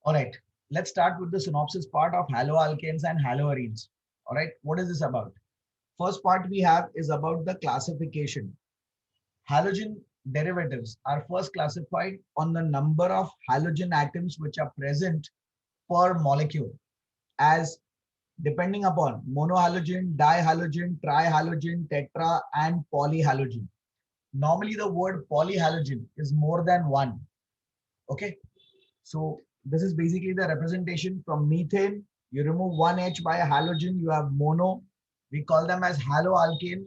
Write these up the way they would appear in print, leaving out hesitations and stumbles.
All right, let's start with the synopsis part of haloalkanes and haloarenes. All right, what is this about? First part we have is about the classification. Halogen derivatives are first classified on the number of halogen atoms which are present per molecule as depending upon monohalogen, dihalogen, trihalogen, tetra, and polyhalogen. Normally, the word polyhalogen is more than one. Okay, so this is basically the representation from methane. You remove one H by a halogen, you have mono. We call them as haloalkane.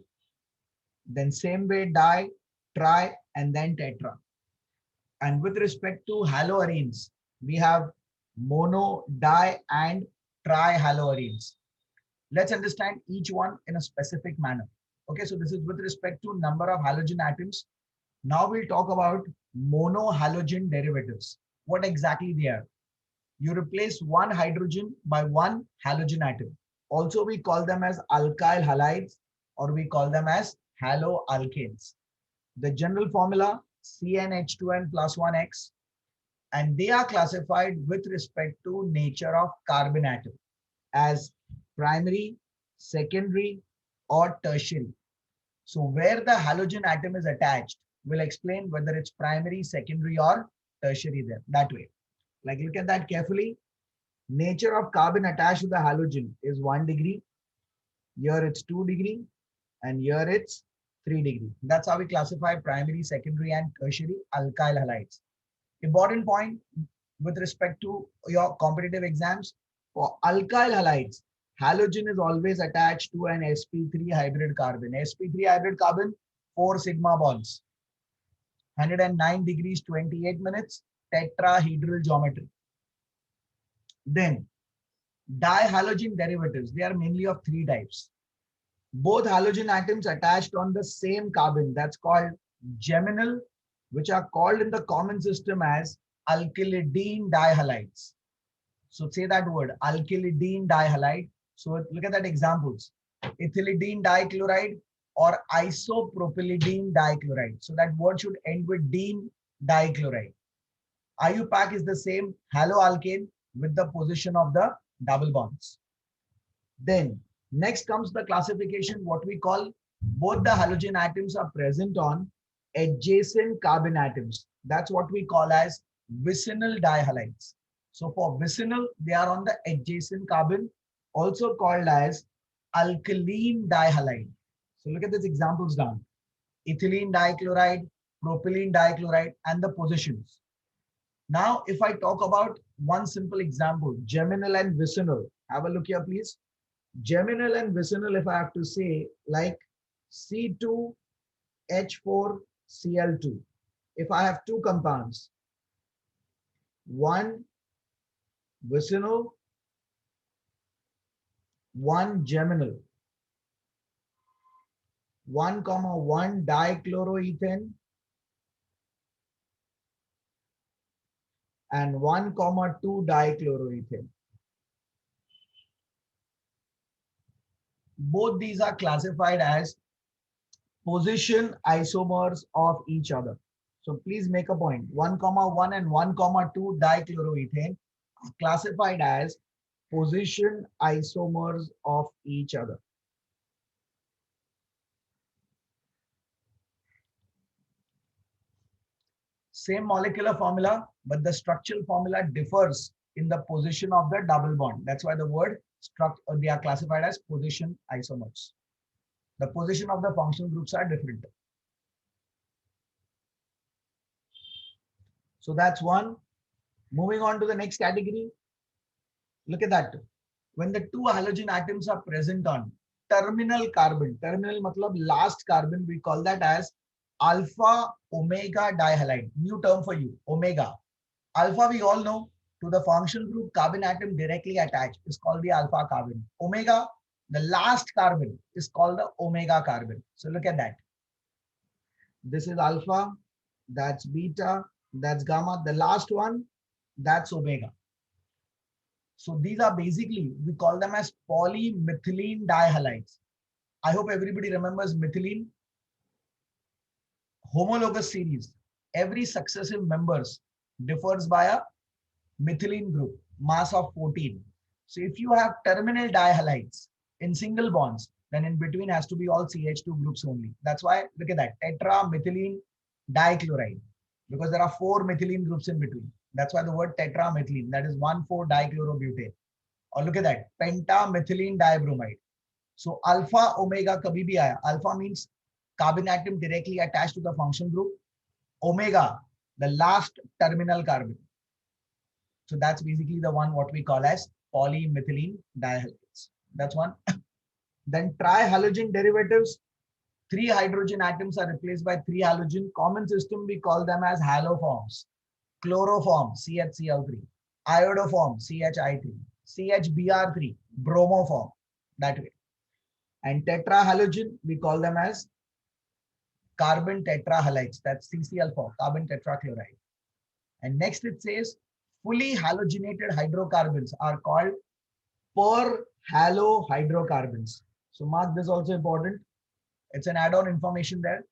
Then same way di, tri, and then tetra. And with respect to haloarenes, we have mono, di, and trihaloarenes. Let's understand each one in a specific manner. Okay, so this is with respect to number of halogen atoms. Now we'll talk about monohalogen derivatives. What exactly they are? You replace one hydrogen by one halogen atom. Also, we call them as alkyl halides or we call them as haloalkanes. The general formula CnH2n plus 1x, and they are classified with respect to nature of carbon atom as primary, secondary, or tertiary. So where the halogen atom is attached, we'll explain whether it's primary, secondary, or tertiary there, that way. Like look at that carefully. Nature of carbon attached to the halogen is 1 degree. Here it's 2 degree. And here it's 3 degree. That's how we classify primary, secondary, and tertiary alkyl halides. Important point with respect to your competitive exams. For alkyl halides, halogen is always attached to an sp3 hybrid carbon. sp3 hybrid carbon, 4 sigma bonds. 109 degrees, 28 minutes, tetrahedral geometry. Then dihalogen derivatives, they are mainly of 3 types. Both halogen atoms attached on the same carbon, that's called geminal, which are called in the common system as alkylidene dihalides. So say that word, alkylidene dihalide. So look at that examples. Ethylidene dichloride or isopropylidene dichloride. So that word should end with dene dichloride. IUPAC is the same haloalkane with the position of the double bonds. Then next comes the classification, what we call both the halogen atoms are present on adjacent carbon atoms. That's what we call as vicinal dihalides. So for vicinal, they are on the adjacent carbon, also called as alkaline dihalide. So look at these examples down. Ethylene dichloride, propylene dichloride, and the positions. Now, if I talk about one simple example, geminal and vicinal, have a look here, please. Geminal and vicinal, if I have to say, like C2H4Cl2. If I have two compounds, one vicinal, one geminal, 1,1 dichloroethane, and 1,2 dichloroethane. Both these are classified as position isomers of each other. So please make a point. 1,1 and 1,2 dichloroethane are classified as position isomers of each other. Same molecular formula, but the structural formula differs in the position of the double bond. That's why the word they are classified as position isomers. The position of the functional groups are different. So that's one. Moving on to the next category. Look at that. When the two halogen atoms are present on terminal carbon, terminal matlab last carbon, we call that as alpha omega dihalide. New term for you, omega. Alpha we all know, to the functional group carbon atom directly attached is called the alpha carbon. Omega, the last carbon is called the omega carbon. So look at that. This is alpha, that's beta, that's gamma. The last one, that's omega. So these are basically, we call them as polymethylene dihalides. I hope everybody remembers methylene. Homologous series. Every successive members differs by a methylene group, mass of 14. So if you have terminal dihalides in single bonds, then in between has to be all CH2 groups only. That's why, look at that, tetramethylene dichloride, because there are 4 methylene groups in between. That's why the word tetramethylene, that is 1,4-dichlorobutane. Or look at that, pentamethylene dibromide. So alpha omega kabhi bhi aaya. Alpha means carbon atom directly attached to the functional group. Omega, the last terminal carbon. So that's basically the one what we call as polymethylene dihalides. That's one. Then trihalogen derivatives. 3 hydrogen atoms are replaced by 3 halogen. Common system, we call them as haloforms. Chloroform, CHCl3. Iodoform, CHI3. CHBr3, bromoform. That way. And tetrahalogen, we call them as carbon tetrahalides. That's CCl4, carbon tetrachloride. And next it says fully halogenated hydrocarbons are called perhalohydrocarbons. So mark this also important. It's an add-on information there.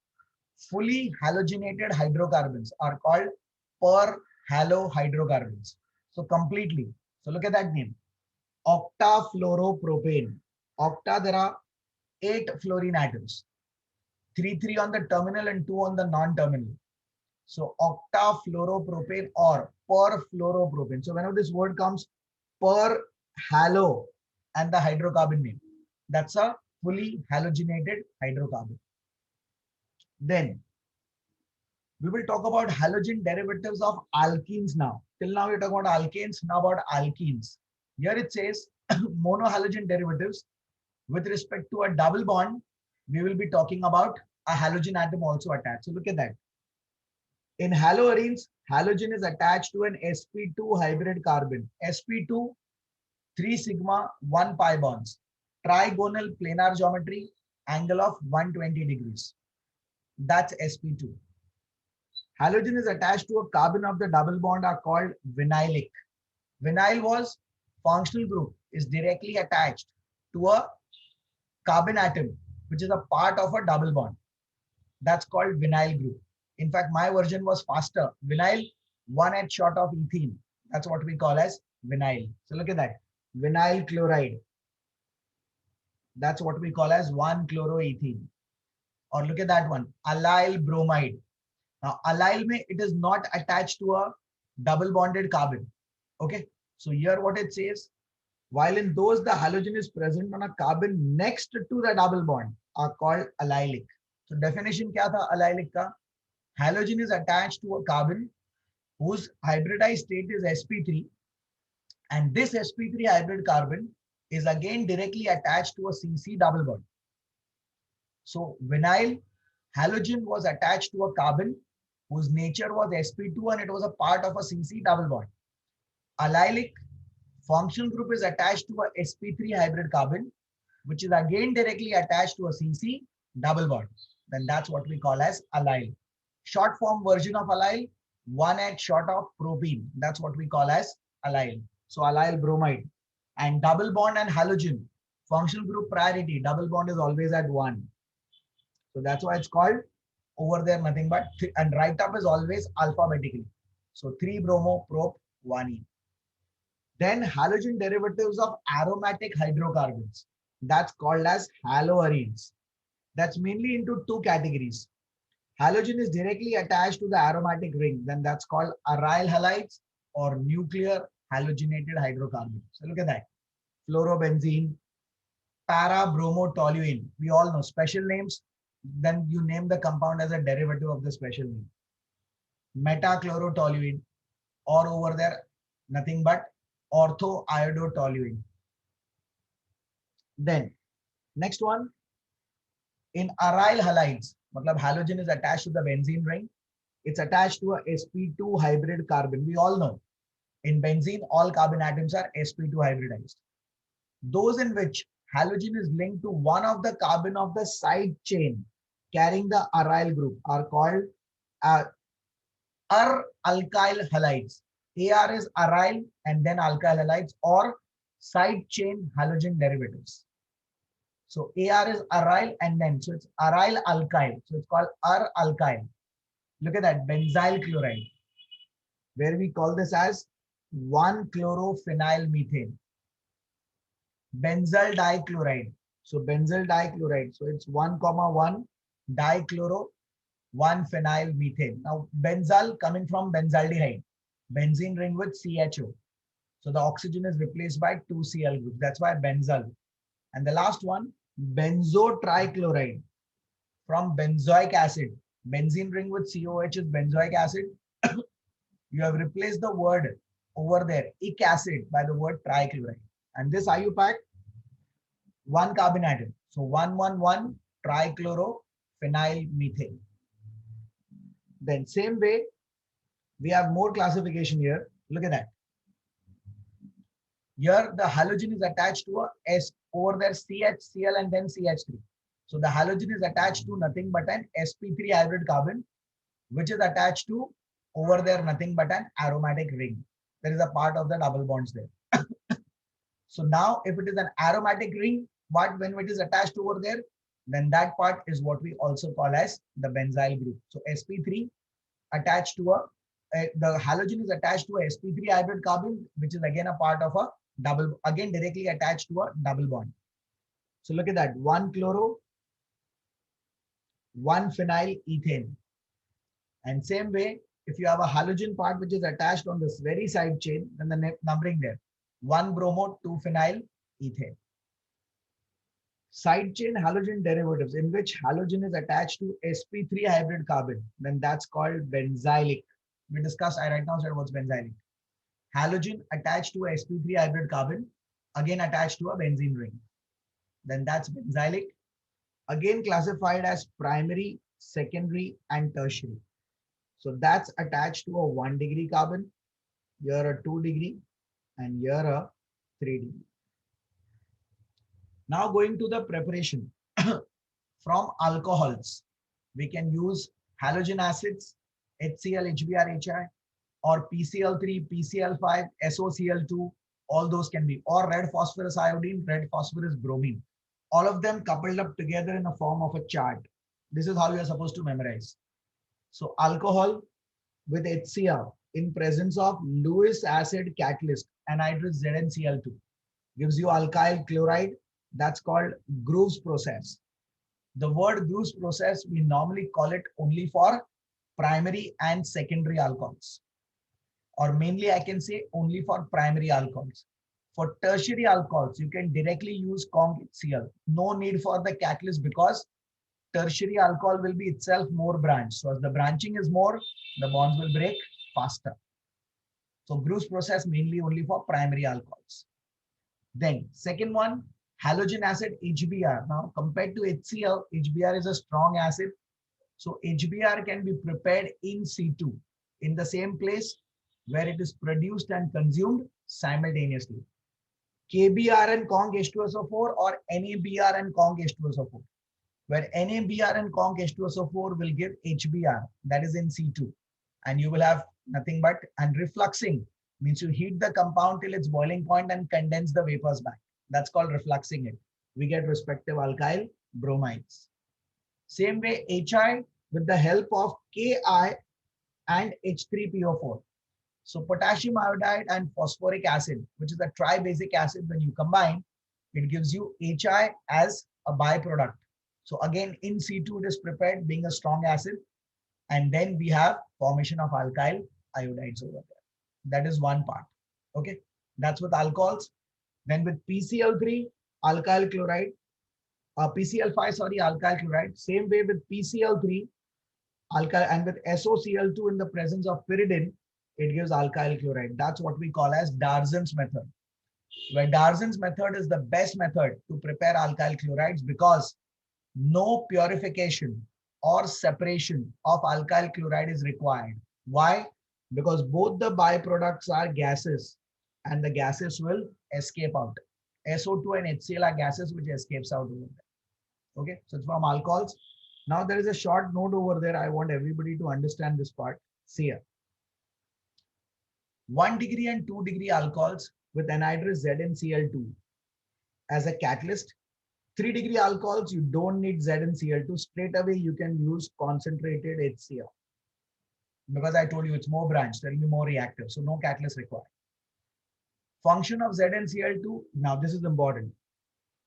Fully halogenated hydrocarbons are called perhalohydrocarbons. So completely. So look at that name. Octafluoropropane. Octa, there are 8 fluorine atoms. 3 on the terminal and 2 on the non-terminal. So octafluoropropane or perfluoropropane. So whenever this word comes, per halo and the hydrocarbon name, that's a fully halogenated hydrocarbon. Then we will talk about halogen derivatives of alkenes now. Till now we're talking about alkanes, now about alkenes. Here it says monohalogen derivatives. With respect to a double bond, we will be talking about a halogen atom also attached. So look at that. In haloarenes, halogen is attached to an sp2 hybrid carbon. sp2, 3 sigma, 1 pi bonds. Trigonal planar geometry, angle of 120 degrees. That's sp2. Halogen is attached to a carbon of the double bond are called vinylic. Vinyl was functional group is directly attached to a carbon atom, which is a part of a double bond. That's called vinyl group. In fact, my version was faster. Vinyl, 1H short of ethene. That's what we call as vinyl. So look at that. Vinyl chloride. That's what we call as 1-chloroethene. Or look at that one. Allyl bromide. Now, allyl mein, it is not attached to a double bonded carbon. Okay. So here what it says, while in those the halogen is present on a carbon next to the double bond are called allylic. So definition kya tha allylic ka? Halogen is attached to a carbon whose hybridized state is sp3, and this sp3 hybrid carbon is again directly attached to a CC double bond. So vinyl halogen was attached to a carbon whose nature was sp2 and it was a part of a CC double bond. Allylic functional group is attached to a sp3 hybrid carbon, which is again directly attached to a CC double bond. Then that's what we call as allyl. Short form version of allyl, 1H short of propene. That's what we call as allyl. So allyl bromide. And double bond and halogen, functional group priority, double bond is always at 1. So that's why it's called over there nothing but, and right up is always alphabetically. So 3 bromo, prop, 1E. Then halogen derivatives of aromatic hydrocarbons. That's called as haloarenes. That's mainly into 2 categories. Halogen is directly attached to the aromatic ring. Then that's called aryl halides or nuclear halogenated hydrocarbons. So look at that. Fluorobenzene, para-bromotoluene. We all know special names. Then you name the compound as a derivative of the special name. Metachlorotoluene, or over there, nothing but orthoiodotoluene. Then, next one, in aryl halides, matlab halogen is attached to the benzene ring. It's attached to a sp2 hybrid carbon. We all know in benzene, all carbon atoms are sp2 hybridized. Those in which halogen is linked to one of the carbon of the side chain carrying the aryl group are called alkyl halides. AR is aryl and then alkyl halides or side chain halogen derivatives. So AR is aryl and then, so it's aryl alkyl. So it's called alkyl. Look at that, benzyl chloride, where we call this as 1-chlorophenyl methane. Benzyl dichloride. So benzyl dichloride. So it's 1 comma 1 dichloro 1 phenyl methane. Now benzyl coming from benzaldehyde. Benzene ring with CHO. So the oxygen is replaced by 2 Cl groups. That's why benzyl. And the last one, benzo trichloride from benzoic acid. Benzene ring with COH is benzoic acid. You have replaced the word over there, ic acid, by the word trichloride. And this IUPAC, one carbon atom. So 111 trichloro-phenyl methane. Then same way, we have more classification here. Look at that. Here the halogen is attached to a S over there, CHCl and then CH3. So the halogen is attached to nothing but an sp3 hybrid carbon, which is attached to over there nothing but an aromatic ring. There is a part of the double bonds there. So now if it is an aromatic ring, but when it is attached over there, then that part is what we also call as the benzyl group. So sp3 attached to the halogen is attached to a sp3 hybrid carbon, which is again a part of a double, again directly attached to a double bond. So look at that, 1-chloro, 1-phenyl ethane. And same way, if you have a halogen part which is attached on this very side chain, then the numbering there, 1-bromo, 2-phenyl ethane. Side chain halogen derivatives in which halogen is attached to sp3 hybrid carbon, then that's called benzylic. We discussed, I right now said what's benzylic. Halogen attached to a sp3 hybrid carbon, again attached to a benzene ring. Then that's benzylic, again classified as primary, secondary, and tertiary. So that's attached to a 1 degree carbon, here a 2 degree, and here a 3 degree. Now going to the preparation from alcohols, we can use halogen acids, HCl, HBr, HI, or PCl3, PCl5, SOCl2, all those can be, or red phosphorus iodine, red phosphorus bromine. All of them coupled up together in the form of a chart. This is how you are supposed to memorize. So alcohol with HCl in presence of Lewis acid catalyst, anhydrous ZnCl2, gives you alkyl chloride. That's called Groove's process. The word Groove's process, we normally call it only for primary and secondary alcohols. Or mainly I can say only for primary alcohols. For tertiary alcohols, you can directly use conc HCl. No need for the catalyst because tertiary alcohol will be itself more branched. So as the branching is more, the bonds will break faster. So Groove's process mainly only for primary alcohols. Then second one, halogen acid HBr. Now compared to HCl, HBr is a strong acid. So HBr can be prepared in situ, in the same place where it is produced and consumed simultaneously. KBr and conc H2SO4 or NABr and conc H2SO4, where NABr and conc H2SO4 will give HBr, that is in situ, and you will have nothing but, and refluxing means you heat the compound till its boiling point and condense the vapors back. That's called refluxing it. We get respective alkyl bromides. Same way HI with the help of Ki and H3PO4. So potassium iodide and phosphoric acid, which is a tribasic acid, when you combine, it gives you HI as a byproduct. So again, in situ it is prepared being a strong acid. And then we have formation of alkyl iodides over there. That is one part. Okay, that's with alcohols. Then with PCl3, alkyl chloride, PCl5, sorry, alkyl chloride. Same way with PCl3, alkyl, and with SOCl2 in the presence of pyridine, it gives alkyl chloride. That's what we call as Darzon's method. Where Darzon's method is the best method to prepare alkyl chlorides because no purification or separation of alkyl chloride is required. Why? Because both the byproducts are gases and the gases will escape out. SO2 and HCl are gases which escapes out over there. Okay, so it's from alcohols. Now there is a short note over there. I want everybody to understand this part. See here. 1 degree and 2 degree alcohols with anhydrous ZnCl2 as a catalyst. 3 degree alcohols, you don't need ZnCl2. Straight away, you can use concentrated HCl. Because I told you it's more branched, there will be more reactive. So no catalyst required. Function of ZnCl2, now this is important,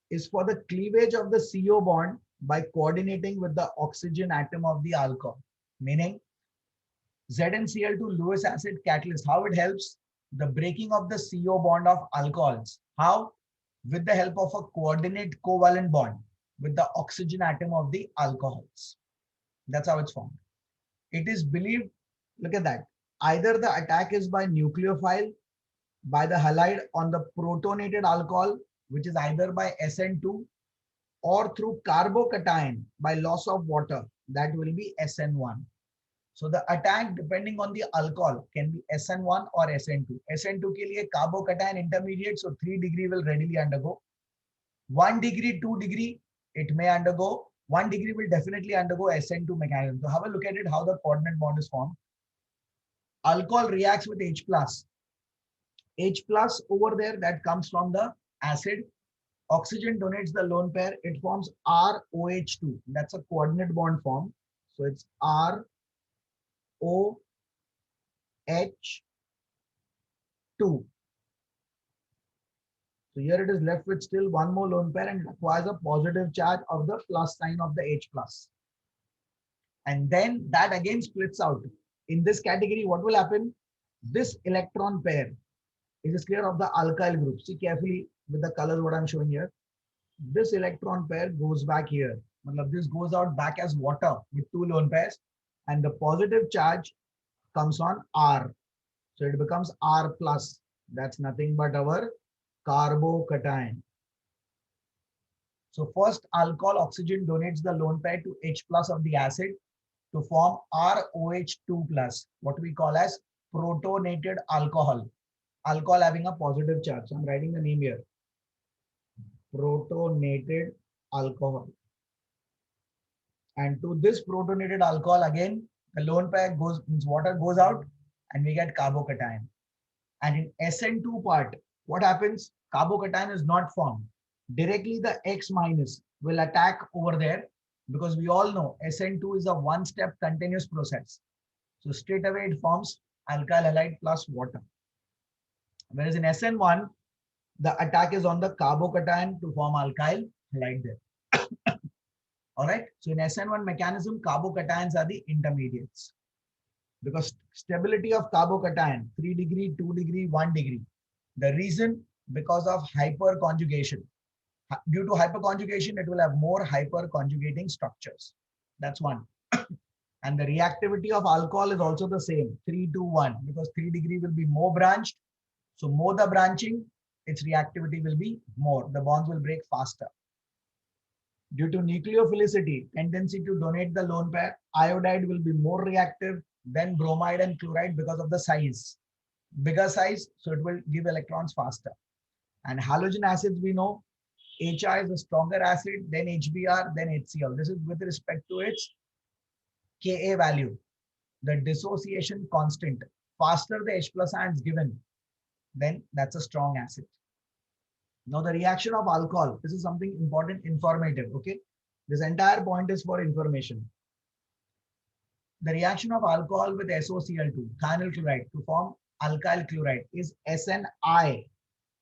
is for the cleavage of the CO bond by coordinating with the oxygen atom of the alcohol. Meaning ZnCl2 Lewis acid catalyst, how it helps? The breaking of the CO bond of alcohols. How? With the help of a coordinate covalent bond with the oxygen atom of the alcohols. That's how it's formed. It is believed, look at that, either the attack is by nucleophile, by the halide on the protonated alcohol, which is either by SN2, or through carbocation by loss of water, that will be SN1. So the attack depending on the alcohol can be SN1 or SN2. SN2 के लिए carbocation intermediate, so 3 degree will readily undergo. 1 degree, 2 degree, it may undergo. 1 degree will definitely undergo SN2 mechanism. So have a look at it, how the coordinate bond is formed. Alcohol reacts with H plus. H plus over there, that comes from the acid. Oxygen donates the lone pair. It forms ROH2. That's a coordinate bond form. So it's ROH2. So here it is left with still one more lone pair and it requires a positive charge of the plus sign of the H plus. And then that again splits out. In this category, what will happen? This electron pair is clear of the alkyl group. See carefully with the colors what I'm showing here. This electron pair goes back here. This goes out back as water with 2 lone pairs and the positive charge comes on R. So it becomes R plus. That's nothing but our carbocation. So first alcohol oxygen donates the lone pair to H plus of the acid to form ROH2 plus, what we call as protonated alcohol. Alcohol having a positive charge. So I'm writing the name here. Protonated alcohol. And to this protonated alcohol again, the lone pair goes, means water goes out and we get carbocation. And in SN2 part, what happens? Carbocation is not formed. Directly the X minus will attack over there because we all know SN2 is a one-step continuous process. So straight away it forms alkyl halide plus water. Whereas in SN1, the attack is on the carbocation to form alkyl halide there. All right. So in SN1 mechanism, carbocations are the intermediates. Because stability of carbocation, 3 degree, 2 degree, 1 degree. The reason, because of hyperconjugation. Due to hyperconjugation, it will have more hyperconjugating structures. That's one. And the reactivity of alcohol is also the same, 3 to 1, because 3 degree will be more branched. So more the branching, its reactivity will be more. The bonds will break faster. Due to nucleophilicity, tendency to donate the lone pair, iodide will be more reactive than bromide and chloride because of the size. Bigger size, so it will give electrons faster. And halogen acids, we know, HI is a stronger acid, then HBr, then HCl. This is with respect to its Ka value, the dissociation constant. Faster the H plus ion is given, then that's a strong acid. Now the reaction of alcohol, this is something important, informative, okay? This entire point is for information. The reaction of alcohol with SOCl2, thionyl chloride, to form alkyl chloride is SNI,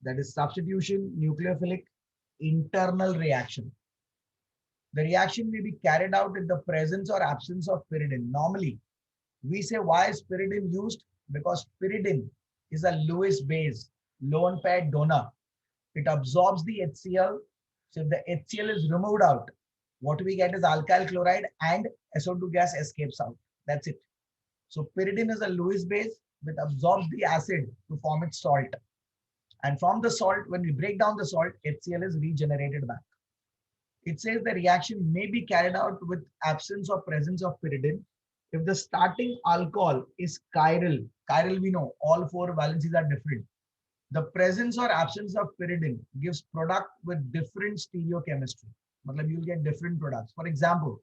that is substitution nucleophilic internal reaction. The reaction may be carried out in the presence or absence of pyridine. Normally, we say why is pyridine used? Because pyridine is a Lewis base, lone pair donor. It absorbs the HCl. So if the HCl is removed out, what we get is alkyl chloride and SO2 gas escapes out. That's it. So pyridine is a Lewis base which absorbs the acid to form its salt. And from the salt, when we break down the salt, HCl is regenerated back. It says the reaction may be carried out with absence or presence of pyridine if the starting alcohol is chiral. Chiral, we know all 4 valencies are different. The presence or absence of pyridine gives product with different stereochemistry. You'll get different products. For example,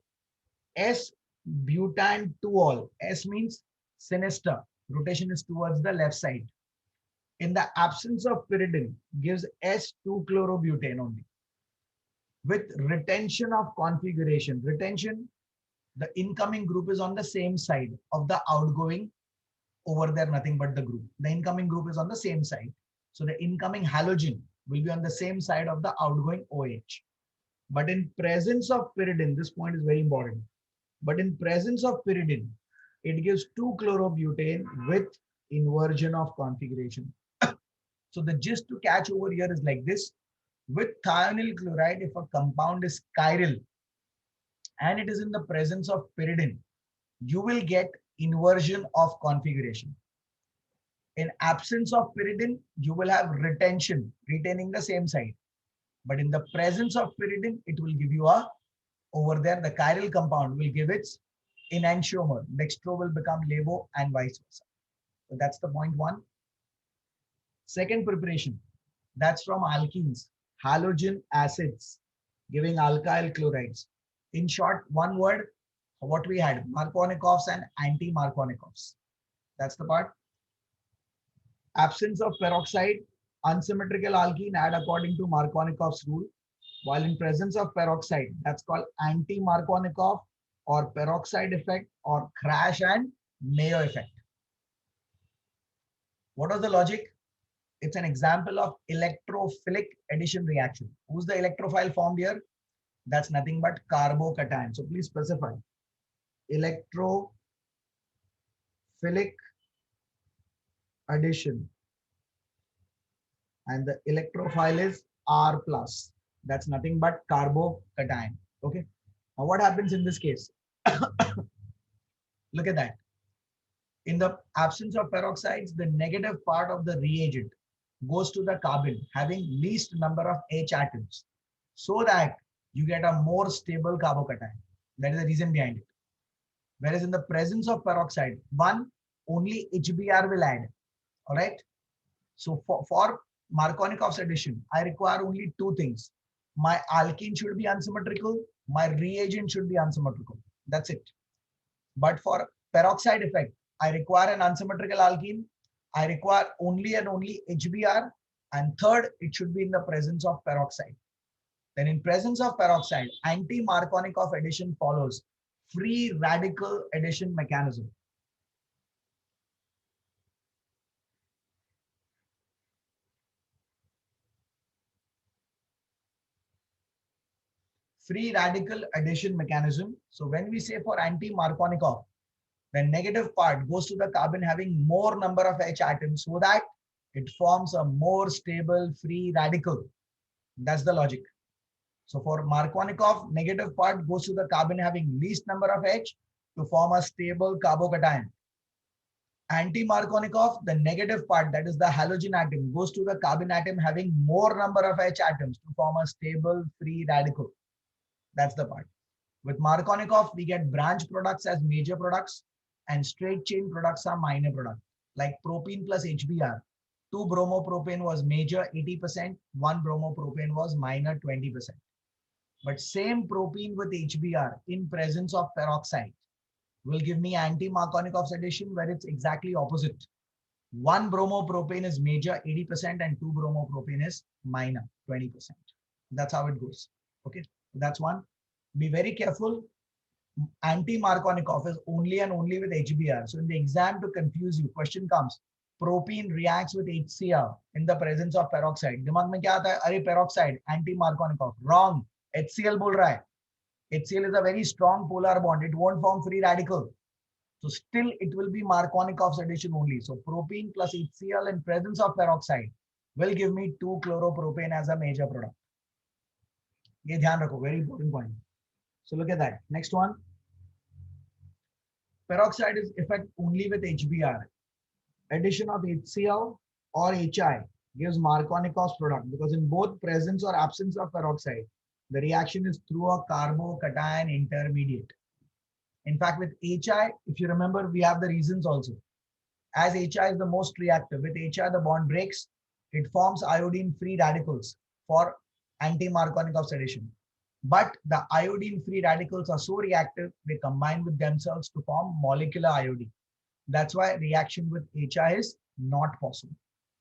S-butan-2-ol. S means sinister. Rotation is towards the left side. In the absence of pyridine, gives S2-chlorobutane only. With retention of configuration. Retention, the incoming group is on the same side of the outgoing. Over there, nothing but the group. The incoming group is on the same side. So the incoming halogen will be on the same side of the outgoing OH. But in presence of pyridine, this point is very important. But in presence of pyridine, it gives 2-chlorobutane with inversion of configuration. So the gist to catch over here is like this. With thionyl chloride, if a compound is chiral and it is in the presence of pyridine, you will get inversion of configuration. In absence of pyridine, you will have retention, retaining the same side. But in the presence of pyridine, it will give you a, over there, the chiral compound will give its enantiomer. Dextro will become levo and vice versa. So that's the point one. Second preparation, that's from alkenes, halogen acids, giving alkyl chlorides. In short, one word, what we had, Markovnikovs and anti-Markovnikovs. That's the part. Absence of peroxide, unsymmetrical alkene add according to Markovnikov's rule. While in presence of peroxide, that's called anti-Markovnikov or peroxide effect or crash and Mayo effect. What was the logic? It's an example of electrophilic addition reaction. Who's the electrophile formed here? That's nothing but carbocation. So please specify electrophilic addition. And the electrophile is R plus. That's nothing but carbocation. Okay. Now what happens in this case? Look at that. In the absence of peroxides, the negative part of the reagent goes to the carbon having least number of H atoms so that you get a more stable carbocation. That is the reason behind it. Whereas in the presence of peroxide, one, only HBr will add. All right. So for Markovnikov's addition, I require only two things. My alkene should be unsymmetrical. My reagent should be unsymmetrical. That's it. But for peroxide effect, I require an unsymmetrical alkene. I require only and only HBr. And third, it should be in the presence of peroxide. Then in presence of peroxide, anti-Markovnikov addition follows free radical addition mechanism. Free radical addition mechanism. So when we say for anti-Markovnikov, the negative part goes to the carbon having more number of H atoms so that it forms a more stable free radical. That's the logic. So for Markovnikov, negative part goes to the carbon having least number of H to form a stable carbocation. Anti-Markovnikov, the negative part, that is the halogen atom, goes to the carbon atom having more number of H atoms to form a stable free radical. That's the part. With Markovnikov, we get branch products as major products and straight chain products are minor products. Like propene plus HBr, 2-bromopropane was major 80%, 1-bromopropane was minor 20%. But same propene with HBr in presence of peroxide will give me anti-Markovnikov's addition where it's exactly opposite. 1-bromopropane is major 80% and 2-bromopropane is minor 20%. That's how it goes. Okay, that's one. Be very careful. Anti-Markovnikov is only and only with HBr. So in the exam to confuse you, question comes, propene reacts with HCl in the presence of peroxide. Dimag mein kya aata hai? Arey peroxide, anti-Markovnikov. Wrong. HCl bol raha hai. HCl is a very strong polar bond. It won't form free radical. So still it will be Markovnikov's addition only. So propene plus HCl in presence of peroxide will give me 2-chloropropane as a major product. Ye dhyan rakho, very important point. So look at that. Next one. Peroxide is effect only with HBr. Addition of HCl or HI gives Markovnikov's product because in both presence or absence of peroxide, the reaction is through a carbocation intermediate. In fact, with HI, if you remember, we have the reasons also. As HI is the most reactive, with HI the bond breaks, it forms iodine-free radicals for anti-Markovnikov's addition. But the iodine-free radicals are so reactive, they combine with themselves to form molecular iodine. That's why reaction with HI is not possible.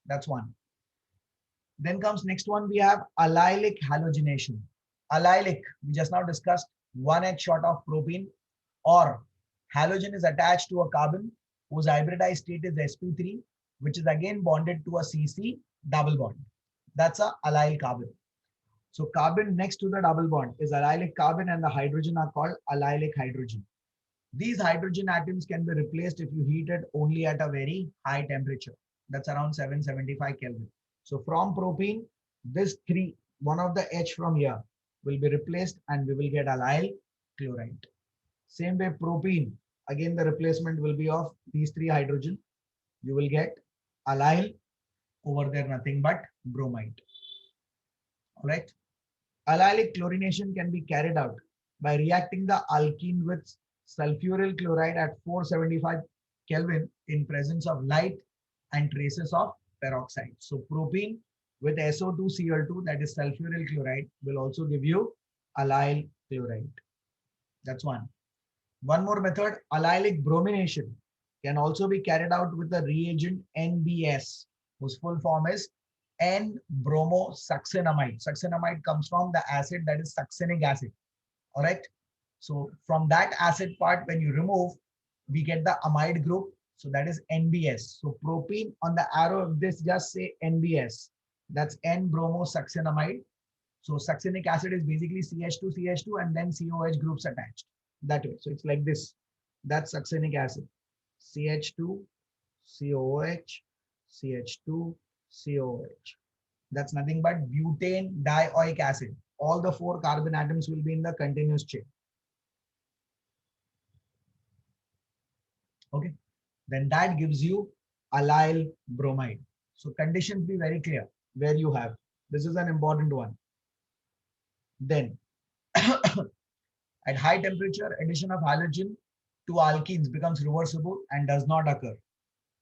That's one. Then comes next one, we have allylic halogenation. Allylic, we just now discussed 1H short of propene, or halogen is attached to a carbon whose hybridized state is sp3, which is again bonded to a CC double bond. That's a allyl carbon. So carbon next to the double bond is allylic carbon and the hydrogen are called allylic hydrogen. These hydrogen atoms can be replaced if you heat it only at a very high temperature. That's around 775 Kelvin. So from propene, this three, one of the H from here will be replaced and we will get allyl chloride. Same way propene, again the replacement will be of these three hydrogen. You will get allyl, over there nothing but bromide. All right. Allylic chlorination can be carried out by reacting the alkene with sulfuryl chloride at 475 Kelvin in presence of light and traces of peroxide. So propene with SO2Cl2, that is sulfuryl chloride, will also give you allyl chloride. That's one. One more method, allylic bromination, can also be carried out with the reagent NBS, whose full form is N-bromosuccinamide. Succinamide comes from the acid that is succinic acid. All right. So from that acid part, when you remove, we get the amide group. So that is NBS. So propene on the arrow of this, just say NBS. That's N-bromosuccinamide. So succinic acid is basically CH2 and then COH groups attached. That way. So it's like this. That's succinic acid. CH2, COH, CH2, COH. That's nothing but butane dioic acid. All the four carbon atoms will be in the continuous chain. Okay. Then that gives you allyl bromide. So conditions be very clear where you have. This is an important one. Then at high temperature, addition of halogen to alkenes becomes reversible and does not occur.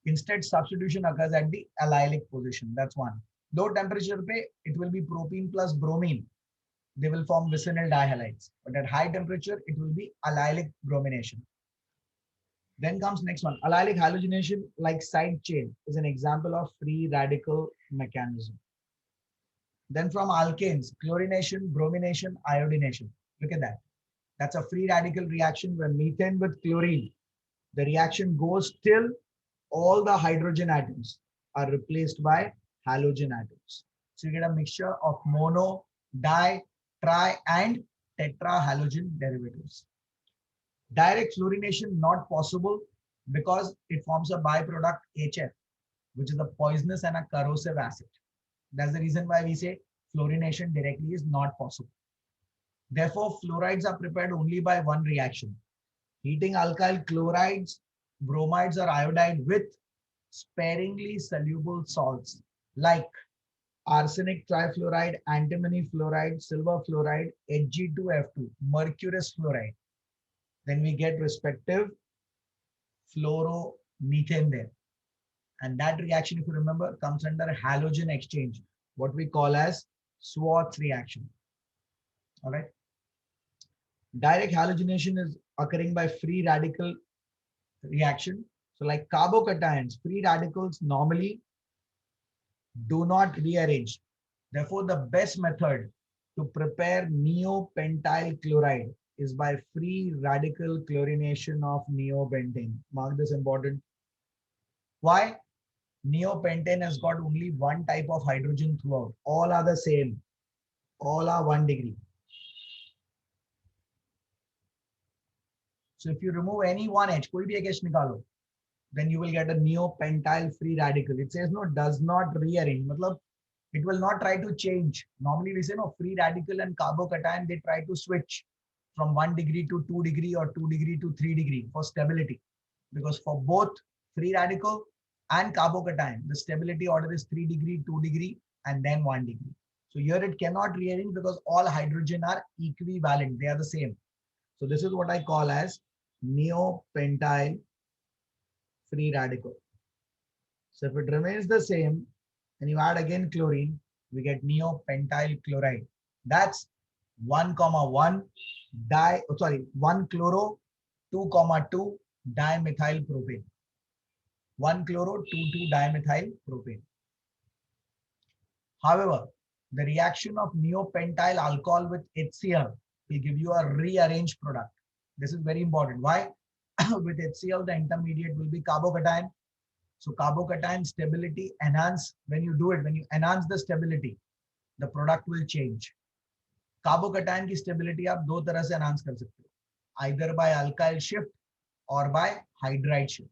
Instead, substitution occurs at the allylic position. That's one. Low temperature pe, it will be propene plus bromine. They will form vicinal dihalides. But at high temperature, it will be allylic bromination. Then comes next one. Allylic halogenation, like side chain, is an example of free radical mechanism. Then from alkanes, chlorination, bromination, iodination. Look at that. That's a free radical reaction where methane with chlorine. The reaction goes till all the hydrogen atoms are replaced by halogen atoms. So you get a mixture of mono, di, tri, and tetrahalogen derivatives. Direct fluorination not possible because it forms a byproduct HF, which is a poisonous and a corrosive acid. That's the reason why we say fluorination directly is not possible. Therefore, fluorides are prepared only by one reaction. Heating alkyl chlorides, bromides or iodide with sparingly soluble salts like arsenic trifluoride, antimony fluoride, silver fluoride, Hg2F2, mercurous fluoride. Then we get respective fluoromethane there. And that reaction, if you remember, comes under halogen exchange, what we call as Schwarz reaction. All right. Direct halogenation is occurring by free radical reaction. So like carbocations, free radicals normally do not rearrange. Therefore, the best method to prepare neopentyl chloride is by free radical chlorination of neopentane. Mark this important. Why? Neopentane has got only one type of hydrogen throughout. All are the same. All are 1 degree. So if you remove any one H, koi bhi ek H nikalo, then you will get a neopentyl free radical. It says no, does not rearrange. Matlab, it will not try to change. Normally we say no, free radical and carbocation, they try to switch from 1 degree to 2 degree or 2 degree to 3 degree for stability. Because for both free radical and carbocation, the stability order is 3 degree, 2 degree, and then 1 degree. So here it cannot rearrange because all hydrogen are equivalent. They are the same. So this is what I call as neopentyl free radical. So if it remains the same and you add again chlorine, we get neopentyl chloride. That's 1, 1 chloro, 2, 2 dimethyl propane. 1 chloro, 2 dimethyl propane. However, the reaction of neopentyl alcohol with HCl will give you a rearranged product. This is very important. Why? With HCl, the intermediate will be carbocation. So carbocation stability enhance, when you do it, when you enhance the stability, the product will change. Carbocation की stability आप दो तरह से enhance कर सकते हो, either by alkyl shift or by hydride shift.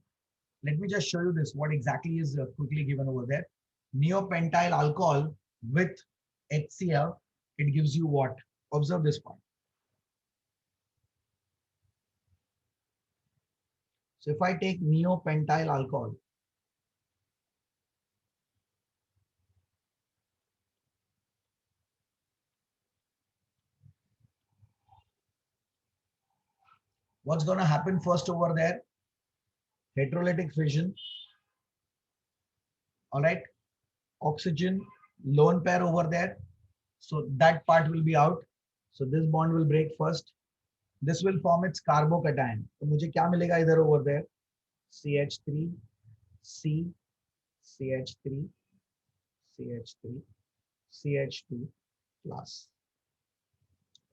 Let me just show you this, what exactly is quickly given over there. Neopentyl alcohol with HCl, it gives you what? Observe this point. So if I take neopentyl alcohol, what's going to happen first over there? Heterolytic fission. All right. Oxygen lone pair over there. So that part will be out. So this bond will break first. This will form its carbocation. तो मुझे क्या मिलेगा इधर over there? CH3, C, CH3, CH3, CH2 plus.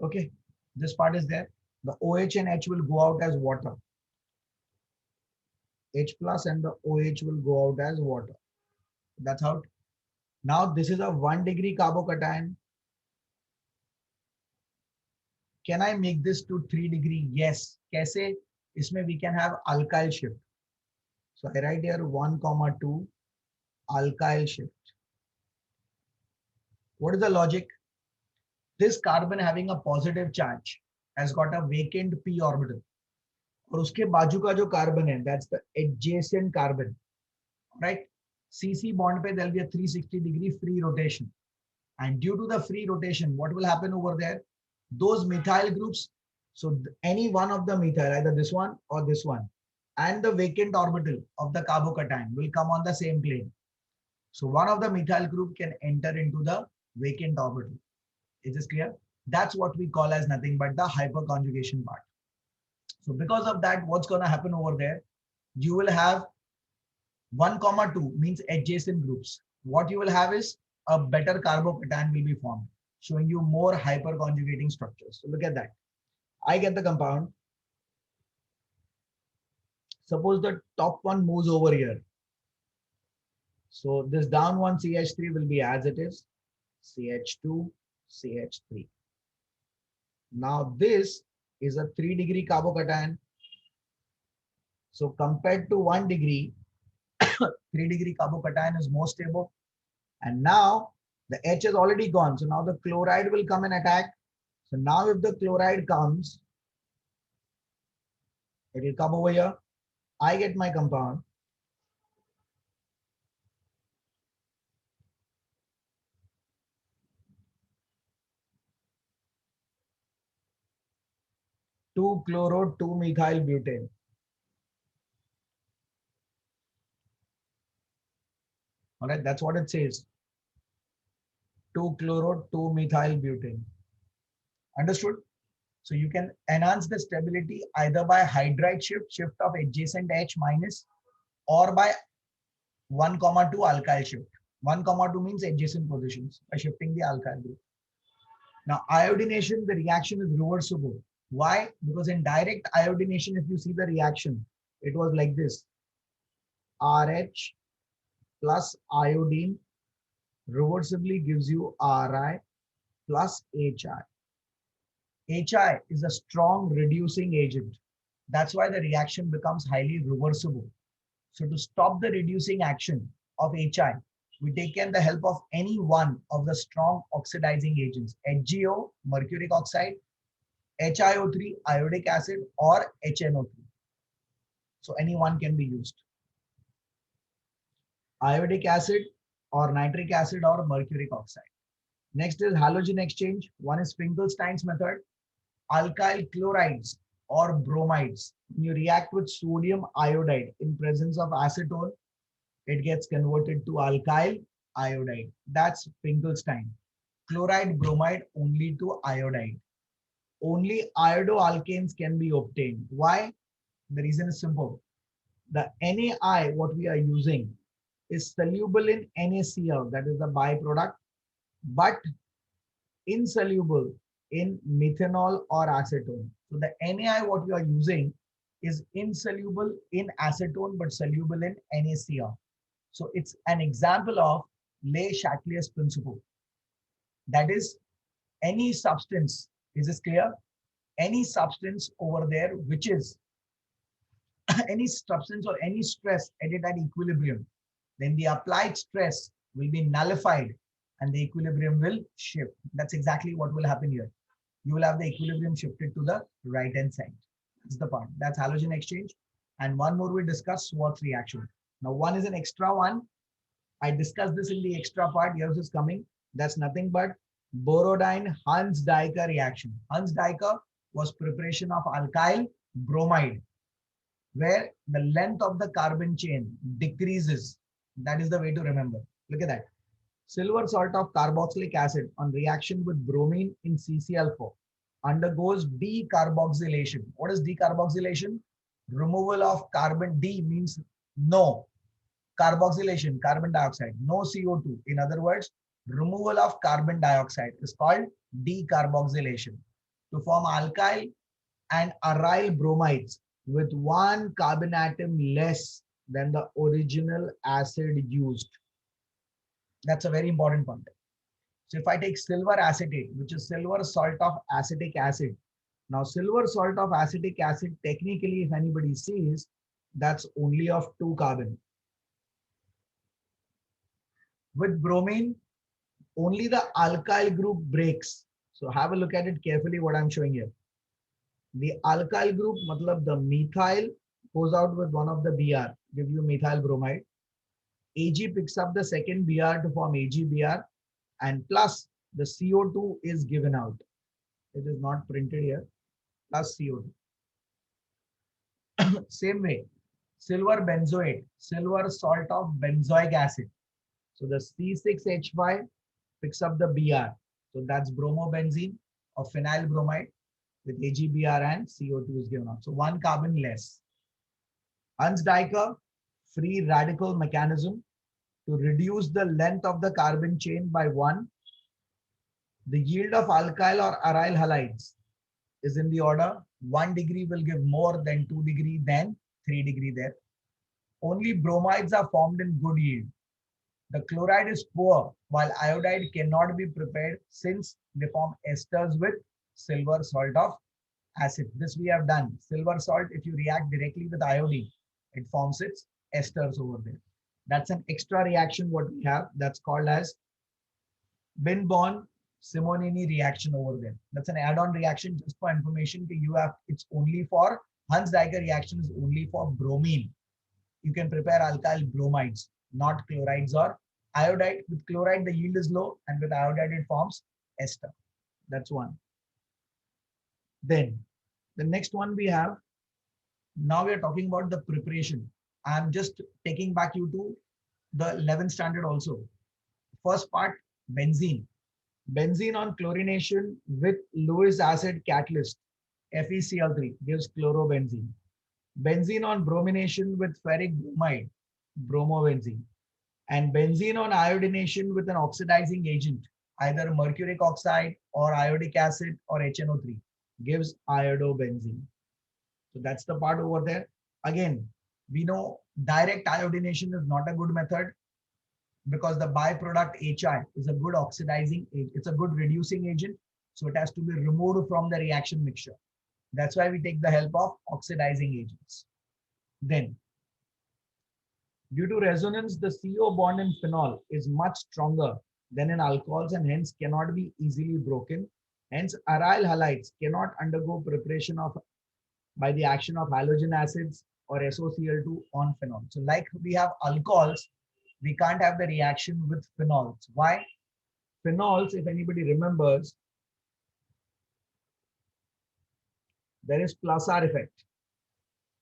Okay, this part is there. The OH and H will go out as water. H plus and the OH will go out as water. That's how. Now this is a 1 degree carbocation. Can I make this to 3 degree? Yes. कैसे? इसमें we can have alkyl shift. So I write here 1,2 alkyl shift. What is the logic? This carbon having a positive charge has got a vacant p orbital. और उसके बाजू का जो carbon है, that's the adjacent carbon, right? CC bond पे there'll be a 360-degree free rotation. And due to the free rotation, what will happen over there? Those methyl groups, so any one of the methyl, either this one or this one, and the vacant orbital of the carbocation will come on the same plane. So one of the methyl group can enter into the vacant orbital. Is this clear? That's what we call as nothing but the hyperconjugation part. So because of that, what's going to happen over there? You will have 1,2 means adjacent groups. What you will have is a better carbocation will be formed, showing you more hyperconjugating structures. So look at that. I get the compound. Suppose the top one moves over here. So this down one CH3 will be as it is, CH2, CH3. Now this is a 3 degree carbocation. So compared to 1 degree, 3 degree carbocation is more stable. And now the H is already gone. So now the chloride will come and attack. So now if the chloride comes, it will come over here. I get my compound. Two chloro, 2 methyl butane. All right, that's what it says. 2 chloro, 2 methyl butane. Understood? So you can enhance the stability either by hydride shift, shift of adjacent H minus, or by 1,2 alkyl shift. 1,2 means adjacent positions by shifting the alkyl group. Now iodination, the reaction is reversible. Why? Because in direct iodination, if you see the reaction, it was like this. RH plus iodine reversibly gives you Ri plus HI. HI is a strong reducing agent. That's why the reaction becomes highly reversible. So to stop the reducing action of HI, we take in the help of any one of the strong oxidizing agents, HgO, mercuric oxide, HiO3, iodic acid, or HNO3. So any one can be used. Iodic acid or nitric acid or mercuric oxide. Next is halogen exchange. One is Finkelstein's method. Alkyl chlorides or bromides. When you react with sodium iodide in presence of acetone, it gets converted to alkyl iodide. That's Finkelstein. Chloride bromide only to iodide. Only iodoalkanes can be obtained. Why? The reason is simple. The NaI, what we are using, is soluble in NaCl, that is the byproduct, but insoluble in methanol or acetone. So the NaI what we are using is insoluble in acetone but soluble in NaCl. So it's an example of Le Chatelier's principle. That is, any substance, is this clear? Any substance over there which is any substance or any stress at it at equilibrium, then the applied stress will be nullified and the equilibrium will shift. That's exactly what will happen here. You will have the equilibrium shifted to the right hand side. That's the part. That's halogen exchange. And one more we discuss, Schwarz reaction. Now one is an extra one. I discussed this in the extra part. Yours is coming. That's nothing but Borodine Hans-Diecker reaction. Hans-Diecker was preparation of alkyl bromide, where the length of the carbon chain decreases. That is the way to remember. Look at that. Silver salt of carboxylic acid on reaction with bromine in CCl4 undergoes decarboxylation. What is decarboxylation? Removal of carbon. D means no. Carboxylation, carbon dioxide, no CO2. In other words, removal of carbon dioxide is called decarboxylation to form alkyl and aryl bromides with one carbon atom less than the original acid used. That's a very important point. So if I take silver acetate, which is silver salt of acetic acid. Now silver salt of acetic acid, technically, if anybody sees, that's only of 2 carbon. With bromine, only the alkyl group breaks. So have a look at it carefully what I'm showing here. The alkyl group, matlab the methyl goes out with one of the Br, give you methyl bromide. Ag picks up the second Br to form AgBr, and plus the CO2 is given out. It is not printed here, plus CO2. Same way, silver benzoate, silver salt of benzoic acid. So the C6H5 picks up the Br. So that's bromobenzene or phenyl bromide with AgBr and CO2 is given out. So 1 carbon less. Hans-Diecker free radical mechanism to reduce the length of the carbon chain by 1. The yield of alkyl or aryl halides is in the order 1 degree will give more than 2 degree than 3 degree there. Only bromides are formed in good yield. The chloride is poor, while iodide cannot be prepared since they form esters with silver salt of acid. This we have done. Silver salt, if you react directly with iodine, it forms its esters over there. That's an extra reaction what we have. That's called as Bin-Bon Simonini reaction over there. That's an add-on reaction just for information. You have, it's only for Hans-Diecker reaction is only for bromine. You can prepare alkyl bromides, not chlorides or iodide. With chloride, the yield is low, and with iodide, it forms ester. That's one. Then the next one we have, now we are talking about the preparation. I'm just taking back you to the 11th standard also. First part, benzene. Benzene on chlorination with Lewis acid catalyst, FeCl3 gives chlorobenzene. Benzene on bromination with ferric bromide, bromobenzene. And benzene on iodination with an oxidizing agent, either mercuric oxide or iodic acid or HNO3, gives iodobenzene. So that's the part over there. Again, we know direct iodination is not a good method because the byproduct HI is a good oxidizing agent. It's a good reducing agent. So it has to be removed from the reaction mixture. That's why we take the help of oxidizing agents. Then, due to resonance, the CO bond in phenol is much stronger than in alcohols and hence cannot be easily broken. Hence, aryl halides cannot undergo preparation of by the action of halogen acids or SOCl2 on phenol. So like we have alcohols, we can't have the reaction with phenols. Why? Phenols, if anybody remembers, there is plus R effect.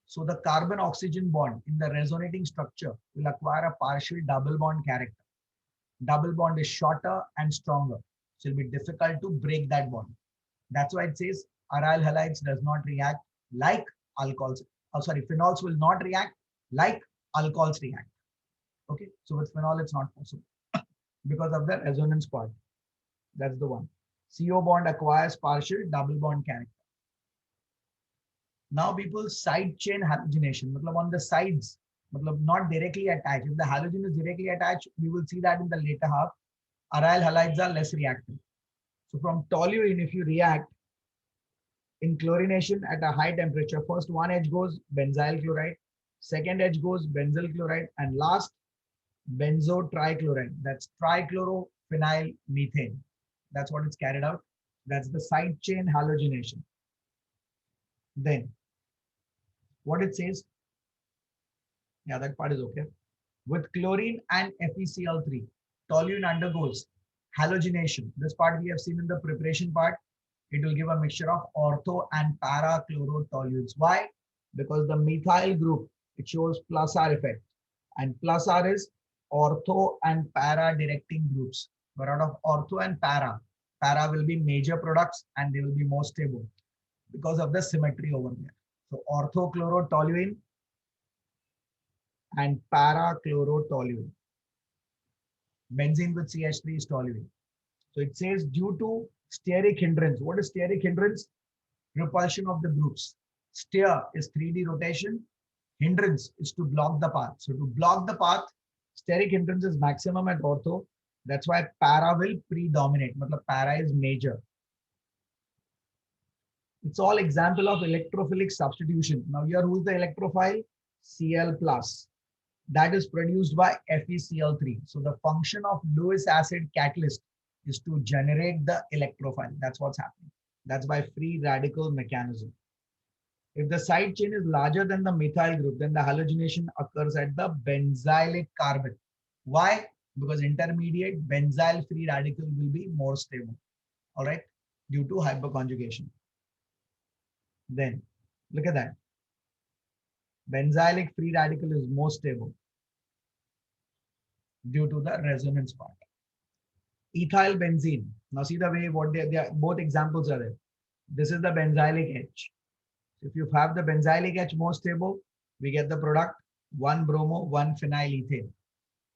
So the carbon oxygen bond in the resonating structure will acquire a partial double bond character. Double bond is shorter and stronger. So it'll be difficult to break that bond. That's why it says aryl halides does not react like alcohols. Oh, sorry, phenols will not react like alcohols react. Okay, so with phenol, it's not possible because of the resonance part. That's the one. CO bond acquires partial double bond character. Now people side chain halogenation, matlab on the sides, matlab not directly attached. If the halogen is directly attached, we will see that in the later half, aryl halides are less reactive. So from toluene, if you react in chlorination at a high temperature, first one H goes benzyl chloride, second H goes benzyl chloride, and last benzo trichloride. That's trichlorophenyl methane. That's what it's carried out. That's the side chain halogenation. Then what it says, yeah, that part is okay. With chlorine and FeCl3, toluene undergoes halogenation. This part we have seen in the preparation part. It will give a mixture of ortho and para chlorotoluenes. Why? Because the methyl group, it shows plus R effect. And plus R is ortho and para directing groups. But out of ortho and para will be major products and they will be more stable because of the symmetry over there. So orthochlorotoluene and para-chlorotoluene. Benzene with CH3 is toluene. So it says due to steric hindrance. What is steric hindrance? Repulsion of the groups. Stir is 3D rotation. Hindrance is to block the path. So to block the path, steric hindrance is maximum at ortho. That's why para will predominate. Matlab para is major. It's all example of electrophilic substitution. Now here who's the electrophile? Cl plus. That is produced by FeCl3. So the function of Lewis acid catalyst is to generate the electrophile. That's what's happening. That's by free radical mechanism. If the side chain is larger than the methyl group, then the halogenation occurs at the benzylic carbon. Why? Because intermediate benzyl free radical will be more stable. All right, due to hyperconjugation. Then look at that. Benzylic free radical is more stable due to the resonance part. Ethyl benzene. Now see the way what they are, both examples are there. This is the benzylic H. If you have the benzylic H more stable, we get the product 1 bromo, 1 phenyl ethane.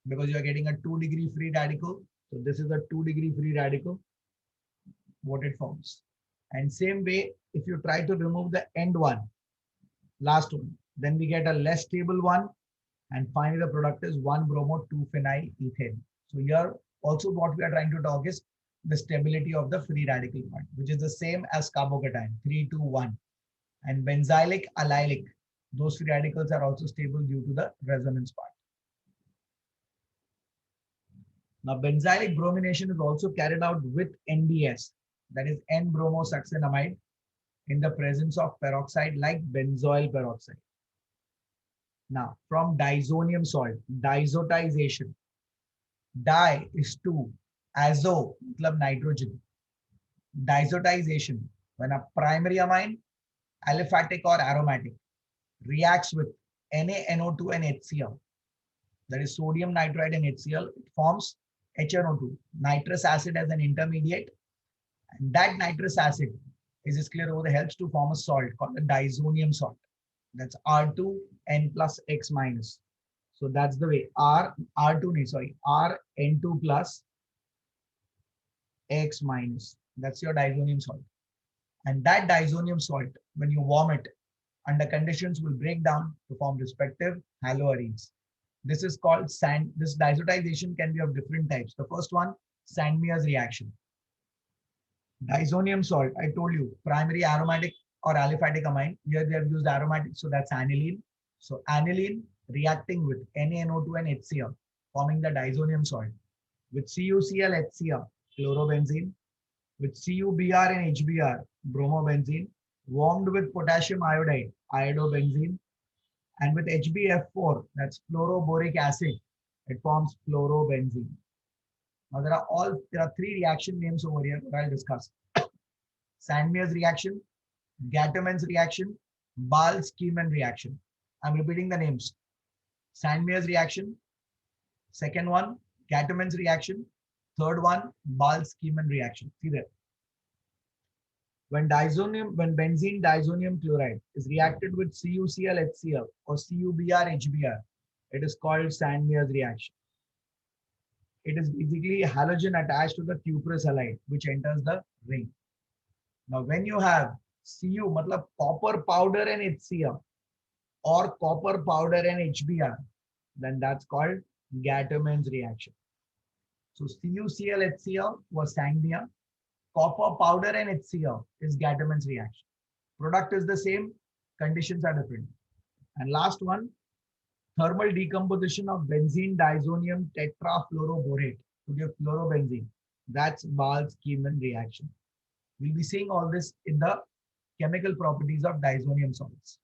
Because you are getting a 2-degree free radical. So this is a 2-degree free radical, what it forms. And same way, if you try to remove the end one, last one, then we get a less stable one. And finally, the product is 1 bromo, 2 phenyl ethane. So here also what we are trying to talk is the stability of the free radical part, which is the same as carbocation, 3, 2, 1. And benzylic, allylic, those free radicals are also stable due to the resonance part. Now, benzylic bromination is also carried out with NBS, that is N-bromosuccinamide, in the presence of peroxide like benzoyl peroxide. Now, from disonium salt, diazotization. Di is 2, azo, matlab nitrogen. Diazotization, when a primary amine, aliphatic or aromatic, reacts with NaNO2 and HCl, that is sodium nitrite and HCl, it forms HNO2, nitrous acid as an intermediate, and that nitrous acid is clear over the helps to form a salt called a disonium salt. That's R2N plus X minus. So that's the way RN2 plus X minus. That's your disonium salt. And that disonium salt, when you warm it, under conditions will break down to form respective haloarenes. This is called sand. This diazotization can be of different types. The first one, Sandmeyer's reaction. Disonium salt, I told you, primary aromatic or aliphatic amine. Here they have used aromatic, so that's aniline. So aniline reacting with NaNO2 and HCl, forming the disonium salt. With CuCl, HCl, chlorobenzene. With CuBr and HBr, bromobenzene. Warmed with potassium iodide, iodobenzene. And with HbF4, that's fluoroboric acid, it forms fluorobenzene. Now there are 3 reaction names over here that I'll discuss. Sandmeyer's reaction, Gattermann's reaction, Ball-Schiemann reaction. I'm repeating the names. Sandmeyer's reaction, second one, Gattermann's reaction, third one, Ball-Schiemann reaction. See there. When benzene disonium chloride is reacted with CuCl HCl or CuBr HBr, it is called Sandmeyer's reaction. It is basically a halogen attached to the cuprous halide, which enters the ring. Now, when you have Cu matlab copper powder and HCl or copper powder and HBr, then that's called Gattermann's reaction. So CuCl HCl was Sangnia. Copper powder and HCl is Gattermann's reaction. Product is the same, conditions are different. And last one, thermal decomposition of benzene diazonium tetrafluoroborate to give fluorobenzene. That's Wahl's-Kiemann reaction. We'll be seeing all this in the chemical properties of diazonium salts.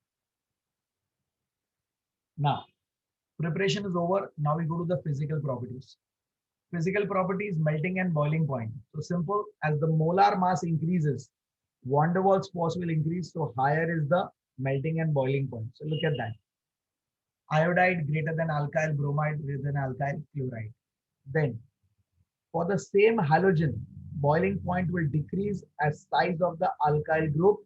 Now, preparation is over. Now we go to the physical properties. Physical properties, melting and boiling point. So simple, as the molar mass increases, van der Waals force will increase, so higher is the melting and boiling point. So look at that. Iodide greater than alkyl bromide greater than alkyl chloride. Then for the same halogen, boiling point will decrease as size of the alkyl group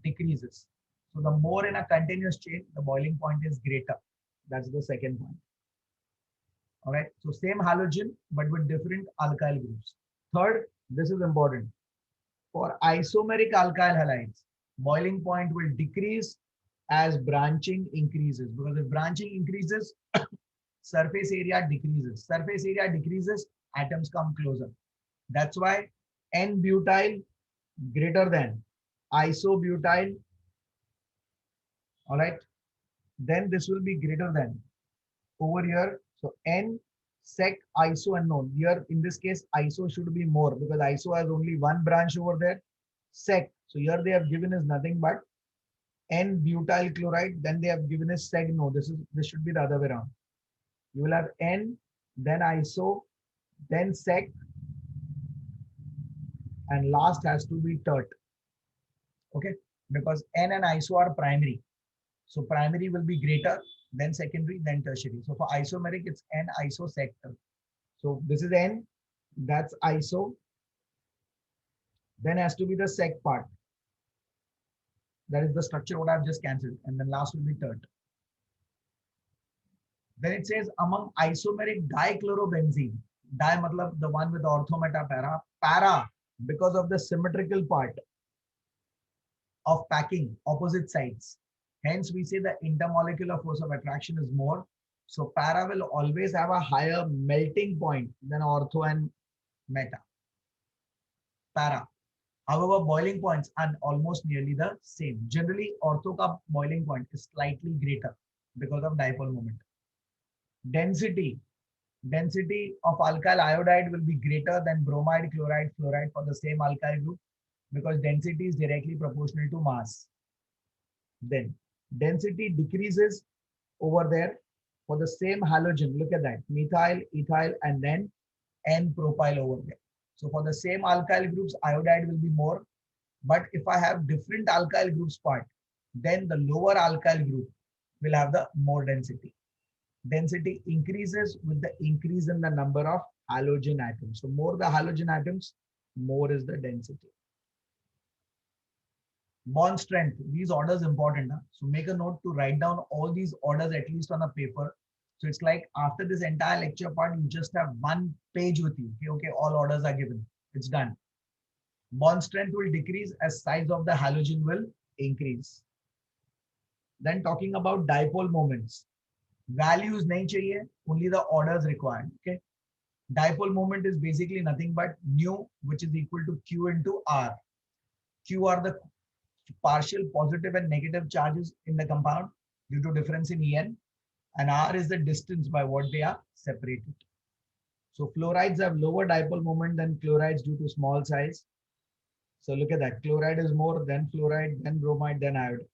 decreases. So the more in a continuous chain, the boiling point is greater. That's the second point. All right. So same halogen, but with different alkyl groups. Third, this is important. For isomeric alkyl halides, boiling point will decrease as branching increases. Because if branching increases, surface area decreases. Surface area decreases, atoms come closer. That's why N-butyl greater than isobutyl. All right. Then this will be greater than over here. So N sec iso unknown. Here in this case, iso should be more because iso has only one branch over there. Sec. So here they have given is nothing but N butyl chloride. Then they have given is seg. No, this should be the other way around. You will have N, then iso, then sec, and last has to be tert. Okay, because N and iso are primary. So primary will be greater, then secondary, then tertiary. So for isomeric, it's N iso sector. So this is N, that's iso. Then has to be the sec part. That is the structure what I've just cancelled. And then last will be tert. Then it says among isomeric dichlorobenzene, di matlab the one with orthometa para, para because of the symmetrical part of packing opposite sides. Hence, we say the intermolecular force of attraction is more. So para will always have a higher melting point than ortho and meta. Para. However, boiling points are almost nearly the same. Generally, ortho ka boiling point is slightly greater because of dipole moment. Density of alkyl iodide will be greater than bromide, chloride, fluoride for the same alkyl group because density is directly proportional to mass. Then density decreases over there for the same halogen. Look at that, methyl, ethyl, and then N-propyl over there. So for the same alkyl groups, iodide will be more. But if I have different alkyl groups part, then the lower alkyl group will have the more density. Density increases with the increase in the number of halogen atoms. So more the halogen atoms, more is the density. Bond strength, these orders important. Huh? So make a note to write down all these orders at least on a paper. So it's like after this entire lecture part, you just have one page with you. Okay, all orders are given. It's done. Bond strength will decrease as size of the halogen will increase. Then talking about dipole moments. Values nahi chahiye, only the orders required. Okay. Dipole moment is basically nothing but nu, which is equal to Q into R. Q are the partial positive and negative charges in the compound due to difference in En, and R is the distance by what they are separated. So fluorides have lower dipole moment than chlorides due to small size. So look at that. Chloride is more, then fluoride, then bromide, then iodide.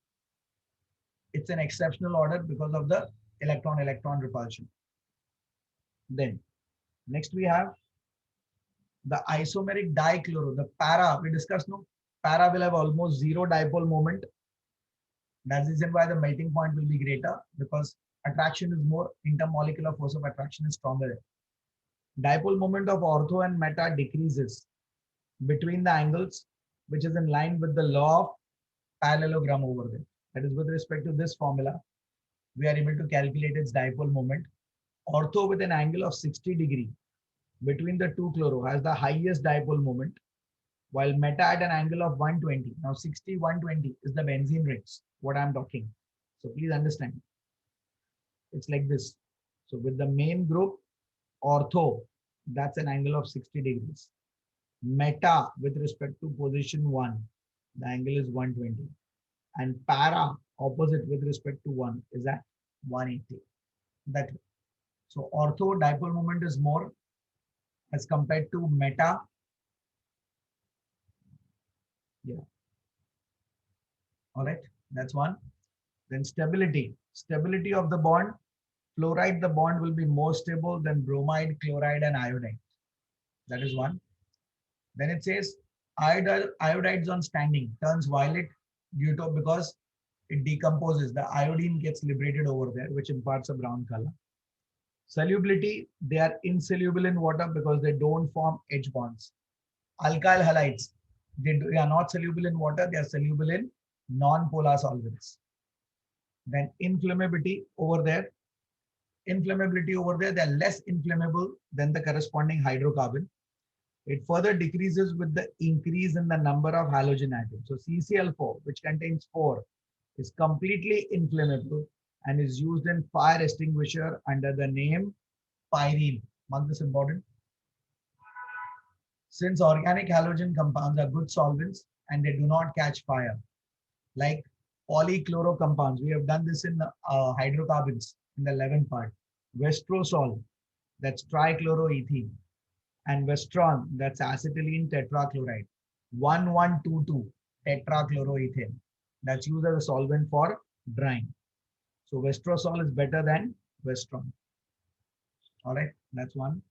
It's an exceptional order because of the electron-electron repulsion. Then next we have the isomeric dichloro, the para we discussed. No, para will have almost zero dipole moment. That's the reason why the melting point will be greater because attraction is more, intermolecular force of attraction is stronger. Dipole moment of ortho and meta decreases between the angles, which is in line with the law of parallelogram over there. That is with respect to this formula, we are able to calculate its dipole moment. Ortho with an angle of 60 degree between the two chloro has the highest dipole moment. while meta at an angle of 120. Now 60, 120 is the benzene rings, what I'm talking. So please understand, it's like this. So with the main group, ortho, that's an angle of 60 degrees. Meta with respect to position 1, the angle is 120. And para, opposite with respect to 1, is at 180. That way. So ortho dipole moment is more as compared to meta. Yeah. All right. That's one. Then stability. Stability of the bond. Fluoride, the bond will be more stable than bromide, chloride, and iodide. That is one. Then it says iodides on standing turns violet due to because it decomposes. The iodine gets liberated over there, which imparts a brown color. Solubility, they are insoluble in water because they don't form H bonds. Alkyl halides, they are not soluble in water, they are soluble in non-polar solvents. Then inflammability over there, they are less inflammable than the corresponding hydrocarbon. It further decreases with the increase in the number of halogen atoms. So CCl4, which contains 4, is completely inflammable and is used in fire extinguisher under the name pyrene. Mark this important. Since organic halogen compounds are good solvents and they do not catch fire, like polychloro compounds, we have done this in hydrocarbons in the 11th part. Vestrosol, that's trichloroethene, and Vestron, that's acetylene tetrachloride. 1122 tetrachloroethane, that's used as a solvent for drying. So Vestrosol is better than Vestron. All right, that's one.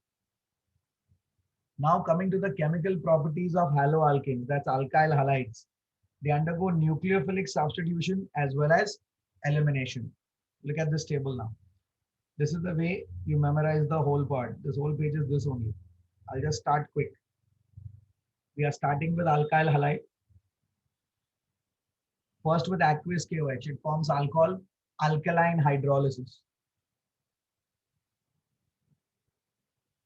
Now coming to the chemical properties of haloalkanes, that's alkyl halides. They undergo nucleophilic substitution as well as elimination. Look at this table now. This is the way you memorize the whole part. This whole page is this only. I'll just start quick. We are starting with alkyl halide. First with aqueous KOH, it forms alcohol, alkaline hydrolysis.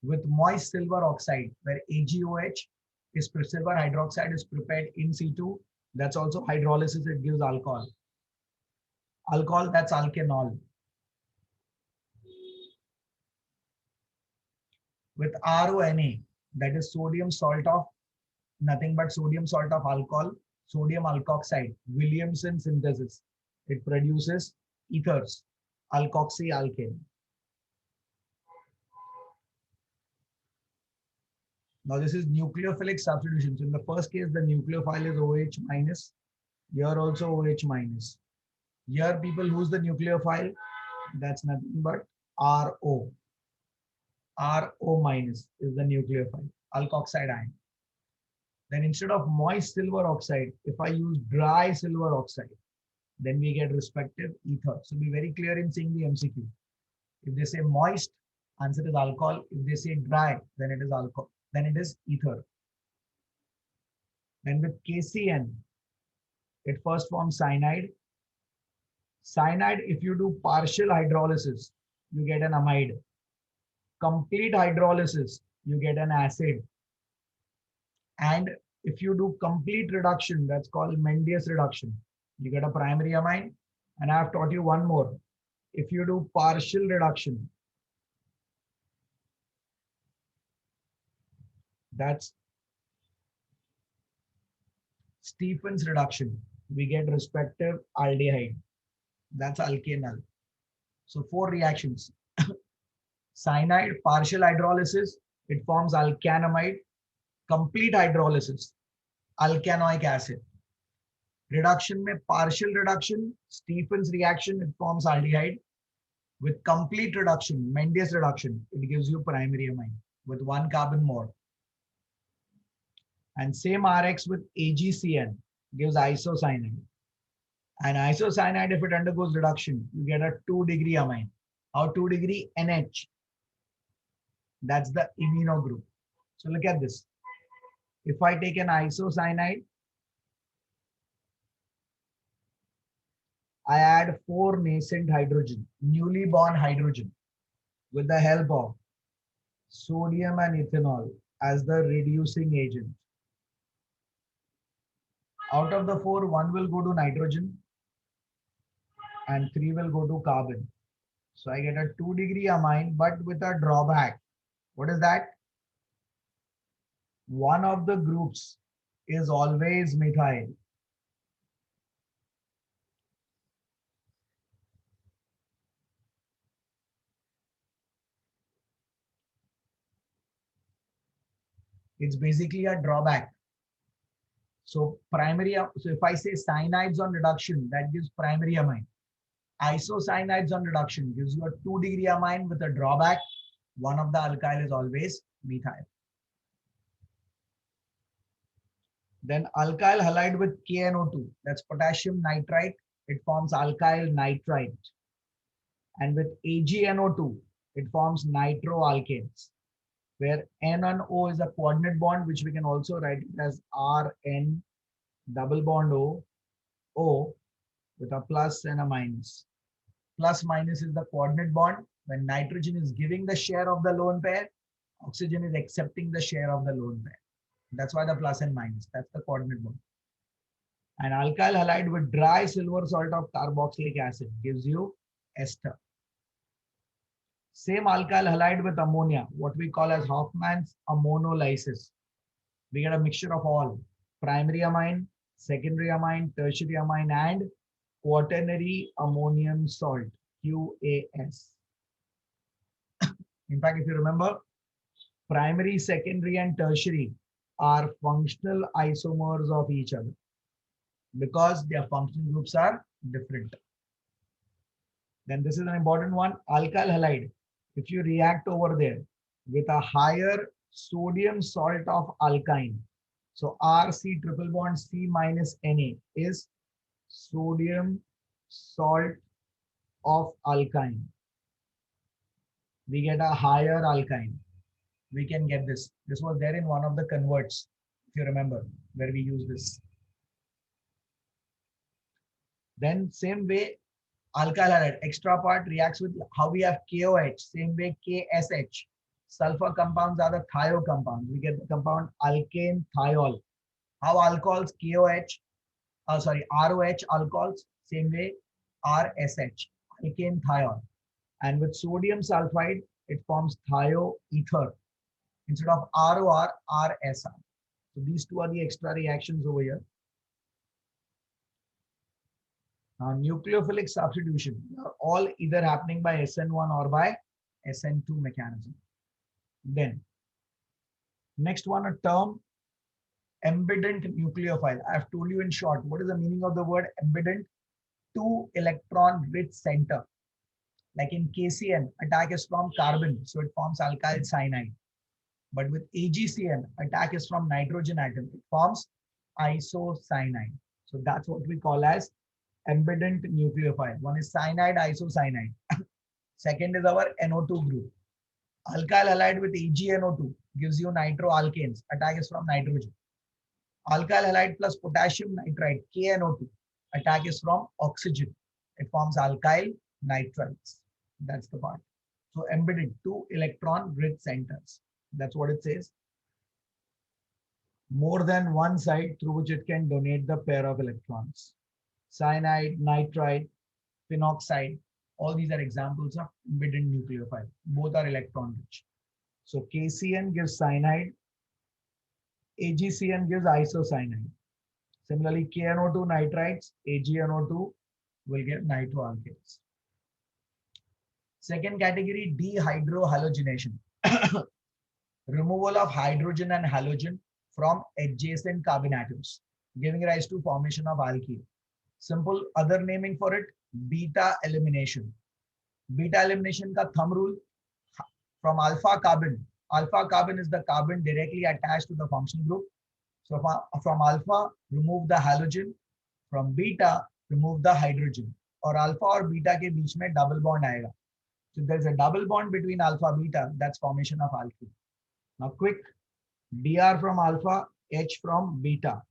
With moist silver oxide, where AgOH is silver hydroxide is prepared in situ. That's also hydrolysis, it gives alcohol. Alcohol, that's alkanol. With RONA, that is sodium salt of nothing but sodium salt of alcohol, sodium alkoxide, Williamson synthesis. It produces ethers, alkoxyalkane. Now this is nucleophilic substitution. So in the first case, the nucleophile is OH minus. Here also OH minus. Here people who's the nucleophile? That's nothing but RO. RO minus is the nucleophile, alkoxide ion. Then instead of moist silver oxide, if I use dry silver oxide, then we get respective ether. So be very clear in seeing the MCQ. If they say moist, answer is alcohol. If they say dry, then it is alcohol. Then it is ether. Then with KCN, it first forms cyanide. Cyanide, if you do partial hydrolysis, you get an amide. Complete hydrolysis, you get an acid. And if you do complete reduction, that's called Mendius reduction, you get a primary amine. And I have taught you one more. If you do partial reduction, that's Stephen's reduction, we get respective aldehyde. That's alkanal. So 4 reactions. Cyanide, partial hydrolysis, it forms alkanamide. Complete hydrolysis, alkanoic acid. Reduction में partial reduction, Stephen's reaction, it forms aldehyde. With complete reduction, Mendius reduction, it gives you primary amine with 1 carbon more. And same RX with AgCN gives isocyanide. And isocyanide, if it undergoes reduction, you get a 2-degree amine. How 2-degree? NH. That's the imino group. So look at this. If I take an isocyanide, I add 4 nascent hydrogen, newly born hydrogen, with the help of sodium and ethanol as the reducing agent. Out of the four, one will go to nitrogen and three will go to carbon. So I get a 2-degree amine, but with a drawback. What is that? One of the groups is always methyl. It's basically a drawback. So so if I say cyanides on reduction, that gives primary amine. Isocyanides on reduction gives you a 2-degree amine with a drawback. One of the alkyl is always methyl. Then alkyl halide with KNO2, that's potassium nitrite, it forms alkyl nitrite. And with AgNO2, it forms nitroalkanes, where N and O is a coordinate bond, which we can also write it as Rn double bond O with a plus and a minus. Plus minus is the coordinate bond. When nitrogen is giving the share of the lone pair, oxygen is accepting the share of the lone pair. That's why the plus and minus, that's the coordinate bond. And alkyl halide with dry silver salt of carboxylic acid gives you ester. Same alkyl halide with ammonia, what we call as Hoffman's ammonolysis. We get a mixture of all primary amine, secondary amine, tertiary amine, and quaternary ammonium salt, QAS. In fact, if you remember, primary, secondary, and tertiary are functional isomers of each other because their functional groups are different. Then this is an important one, alkyl halide. If you react over there with a higher sodium salt of alkyne, so RC triple bond C minus Na is sodium salt of alkyne. We get a higher alkyne. We can get this. This was there in one of the converts, if you remember, where we use this. Then same way, alkyl halide, extra part reacts with how we have KOH, same way KSH. Sulfur compounds are the thio compounds. We get the compound alkane thiol. How alcohols KOH, ROH alcohols, same way RSH, alkane thiol. And with sodium sulfide, it forms thioether. Instead of ROR, RSR. So these two are the extra reactions over here. Now, nucleophilic substitution are all either happening by SN1 or by SN2 mechanism. Then, next one, a term, embedent nucleophile. I have told you in short, what is the meaning of the word embedent? 2 electron rich center. Like in KCN, attack is from carbon, so it forms alkyl cyanide. But with AgCN, attack is from nitrogen atom, it forms isocyanide. So that's what we call as embedent nucleophile. One is cyanide, isocyanide. Second is our NO2 group. Alkyl halide with AgNO2 gives you nitroalkanes. Attack is from nitrogen. Alkyl halide plus potassium nitrite, KNO2. Attack is from oxygen. It forms alkyl nitrites. That's the part. So embedded 2 electron rich centers. That's what it says. More than one side through which it can donate the pair of electrons. Cyanide, nitrite, phenoxide, all these are examples of embedded nucleophile. Both are electron rich. So KCN gives cyanide, AgCN gives isocyanide. Similarly, KNO2 nitrites, AgNO2 will get nitroalkanes. Second category, dehydrohalogenation. Removal of hydrogen and halogen from adjacent carbon atoms, giving rise to formation of alkene. Simple other naming for it, beta elimination. Beta elimination ka thumb rule, from alpha carbon. Alpha carbon is the carbon directly attached to the functional group. So from alpha, remove the halogen. From beta, remove the hydrogen. Or alpha or beta ke beech mein double bond aayega. So there's a double bond between alpha beta, that's formation of alkene. Now quick, Dr from alpha, H from beta.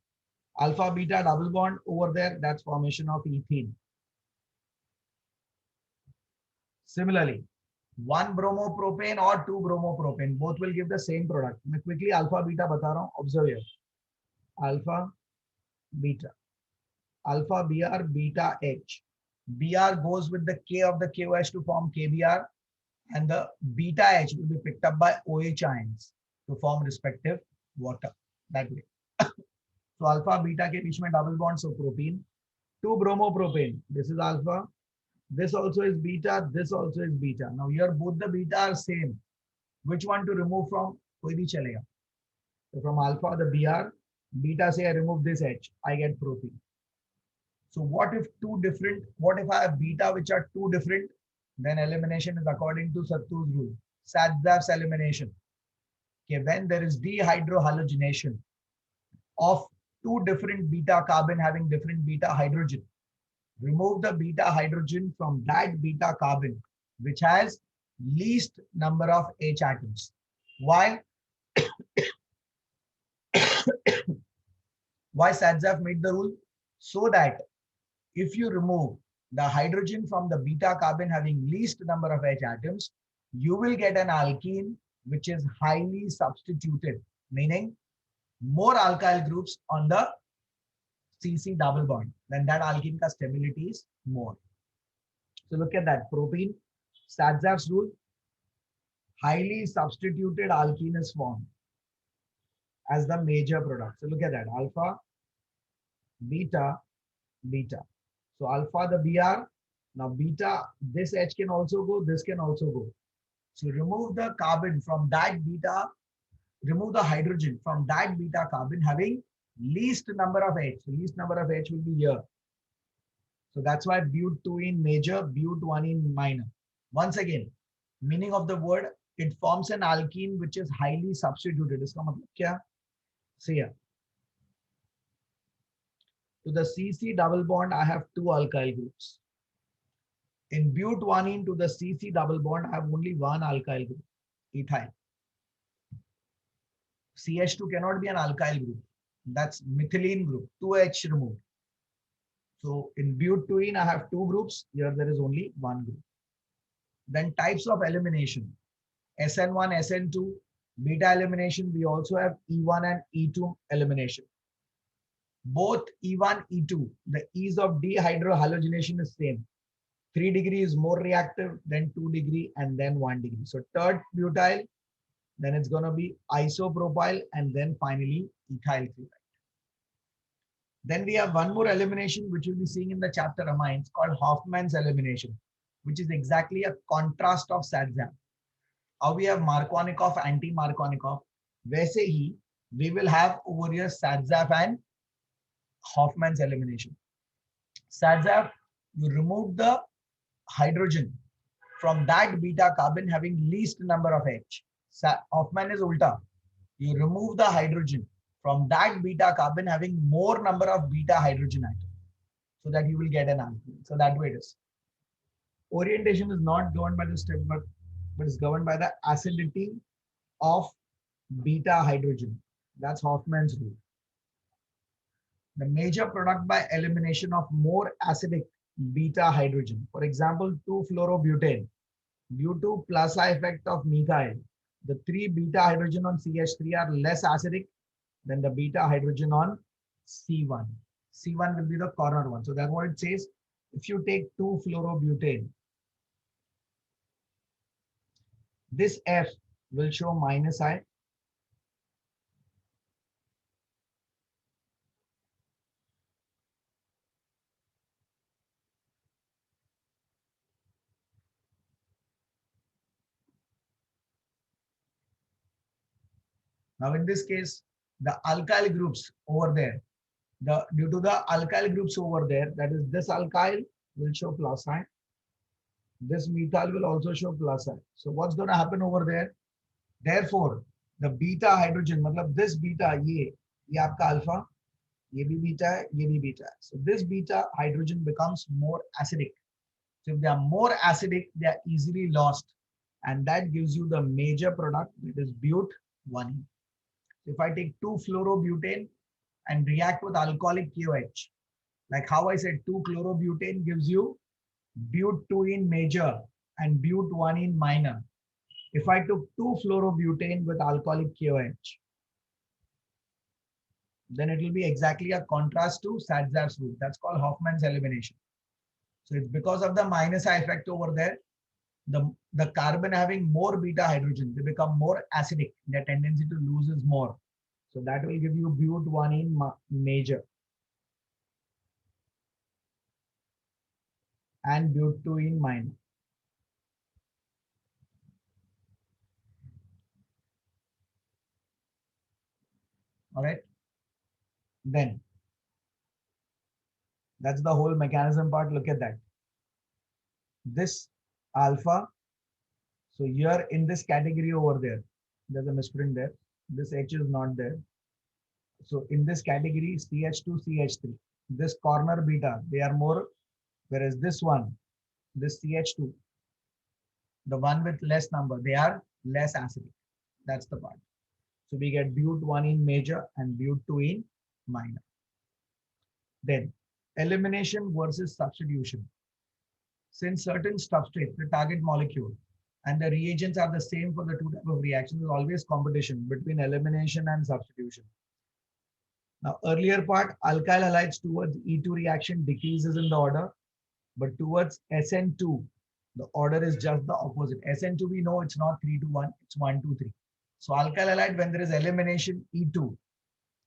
Alpha beta double bond over there, that's formation of ethene. Similarly, 1 bromopropane or 2 bromopropane, both will give the same product. मैं quickly alpha beta बता रहा हूँ, observe here. Alpha beta. Alpha Br, beta H. Br goes with the K of the KOH to form KBr, and the beta H will be picked up by OH ions to form respective water. That way. So alpha beta के बीच में double bond, so propene. 2 bromopropane. This is alpha. This also is beta. This also is beta. Now here both the beta are same. Which one to remove from? कोई भी चलेगा. So from alpha the Br, beta say I remove this H, I get propene. So what if what if I have beta which are two different? Then elimination is according to Sattu's rule. Sadzaf's elimination. Okay, when there is dehydrohalogenation of two different beta carbon having different beta hydrogen, remove the beta hydrogen from that beta carbon which has least number of H atoms. Why? Why Sadzaf made the rule? So that if you remove the hydrogen from the beta carbon having least number of H atoms, you will get an alkene which is highly substituted, meaning more alkyl groups on the CC double bond. Then that alkene ka stability is more. So look at that. Propene, Sadzaf's rule, highly substituted alkene is formed as the major product. So look at that. Alpha, beta, beta. So alpha the Br, now beta, this H can also go, this can also go. So remove the carbon from that beta, remove the hydrogen from that beta carbon having least number of H. So least number of H will be here. So that's why but2 in major, but1 in minor. Once again, meaning of the word, it forms an alkene which is highly substituted. Iska matlab kya? See here. To the CC double bond, I have two alkyl groups. In but1 to the CC double bond, I have only one alkyl group, ethyl. CH2 cannot be an alkyl group. That's methylene group, 2H removed. So in but2, I have two groups. Here there is only one group. Then types of elimination. SN1, SN2, beta elimination. We also have E1 and E2 elimination. Both E1, E2, the ease of dehydrohalogenation is same. 3 degree is more reactive, then 2 degree, and then 1 degree. So third butyl, then it's going to be isopropyl, and then finally ethyl chloride. Then we have one more elimination which we'll be seeing in the chapter amines called Hoffman's elimination, which is exactly a contrast of Sadzaf. How we have Markovnikov, anti-Markovnikov, वैसे ही we will have over here Sadzaf and Hoffman's elimination. Sadzaf, you remove the hydrogen from that beta carbon having least number of H. Hoffman is ulta. You remove the hydrogen from that beta carbon having more number of beta hydrogen atoms, so that you will get an alkene. So that way it is. Orientation is not governed by the step, but is governed by the acidity of beta hydrogen. That's Hoffman's rule. The major product by elimination of more acidic beta hydrogen. For example, 2-fluorobutane, due to plus effect of methyl, the 3 beta hydrogen on CH3 are less acidic than the beta hydrogen on C1. C1 will be the corner one. So that's what it says. If you take 2-fluorobutane, this F will show -I. Now in this case, the alkyl groups over there, due to the alkyl groups over there, that is this alkyl will show +I. This methyl will also show +I. So what's going to happen over there? Therefore, the beta hydrogen, matlab this beta, ye aapka alpha, ye bhi beta hai, ye bhi beta hai. So this beta hydrogen becomes more acidic. So if they are more acidic, they are easily lost. And that gives you the major product, that is but1. If I take 2-fluorobutane and react with alcoholic KOH, like how I said 2-chlorobutane gives you but2 in major and but1 in minor. If I took 2-fluorobutane with alcoholic KOH, then it will be exactly a contrast to Satz's rule. That's called Hoffman's elimination. So it's because of the minus I effect over there. The carbon having more beta hydrogen, they become more acidic. Their tendency to lose is more. So that will give you but 1 in major and but 2 in minor. All right. Then that's the whole mechanism part. Look at that. This alpha. So here in this category over there, there's a misprint there. This H is not there. So in this category, CH2, CH3, this corner beta, they are more, whereas this CH2, the one with less number, they are less acidic. That's the part. So we get but 1 in major and but 2 in minor. Then elimination versus substitution. Since certain substrates, the target molecule, and the reagents are the same for the two types of reactions, there's always competition between elimination and substitution. Now, earlier part, alkyl halides towards E2 reaction decreases in the order, but towards SN2, the order is just the opposite. SN2, we know it's not 3 to 1, it's 1 to 3. So alkyl halide, when there is elimination E2,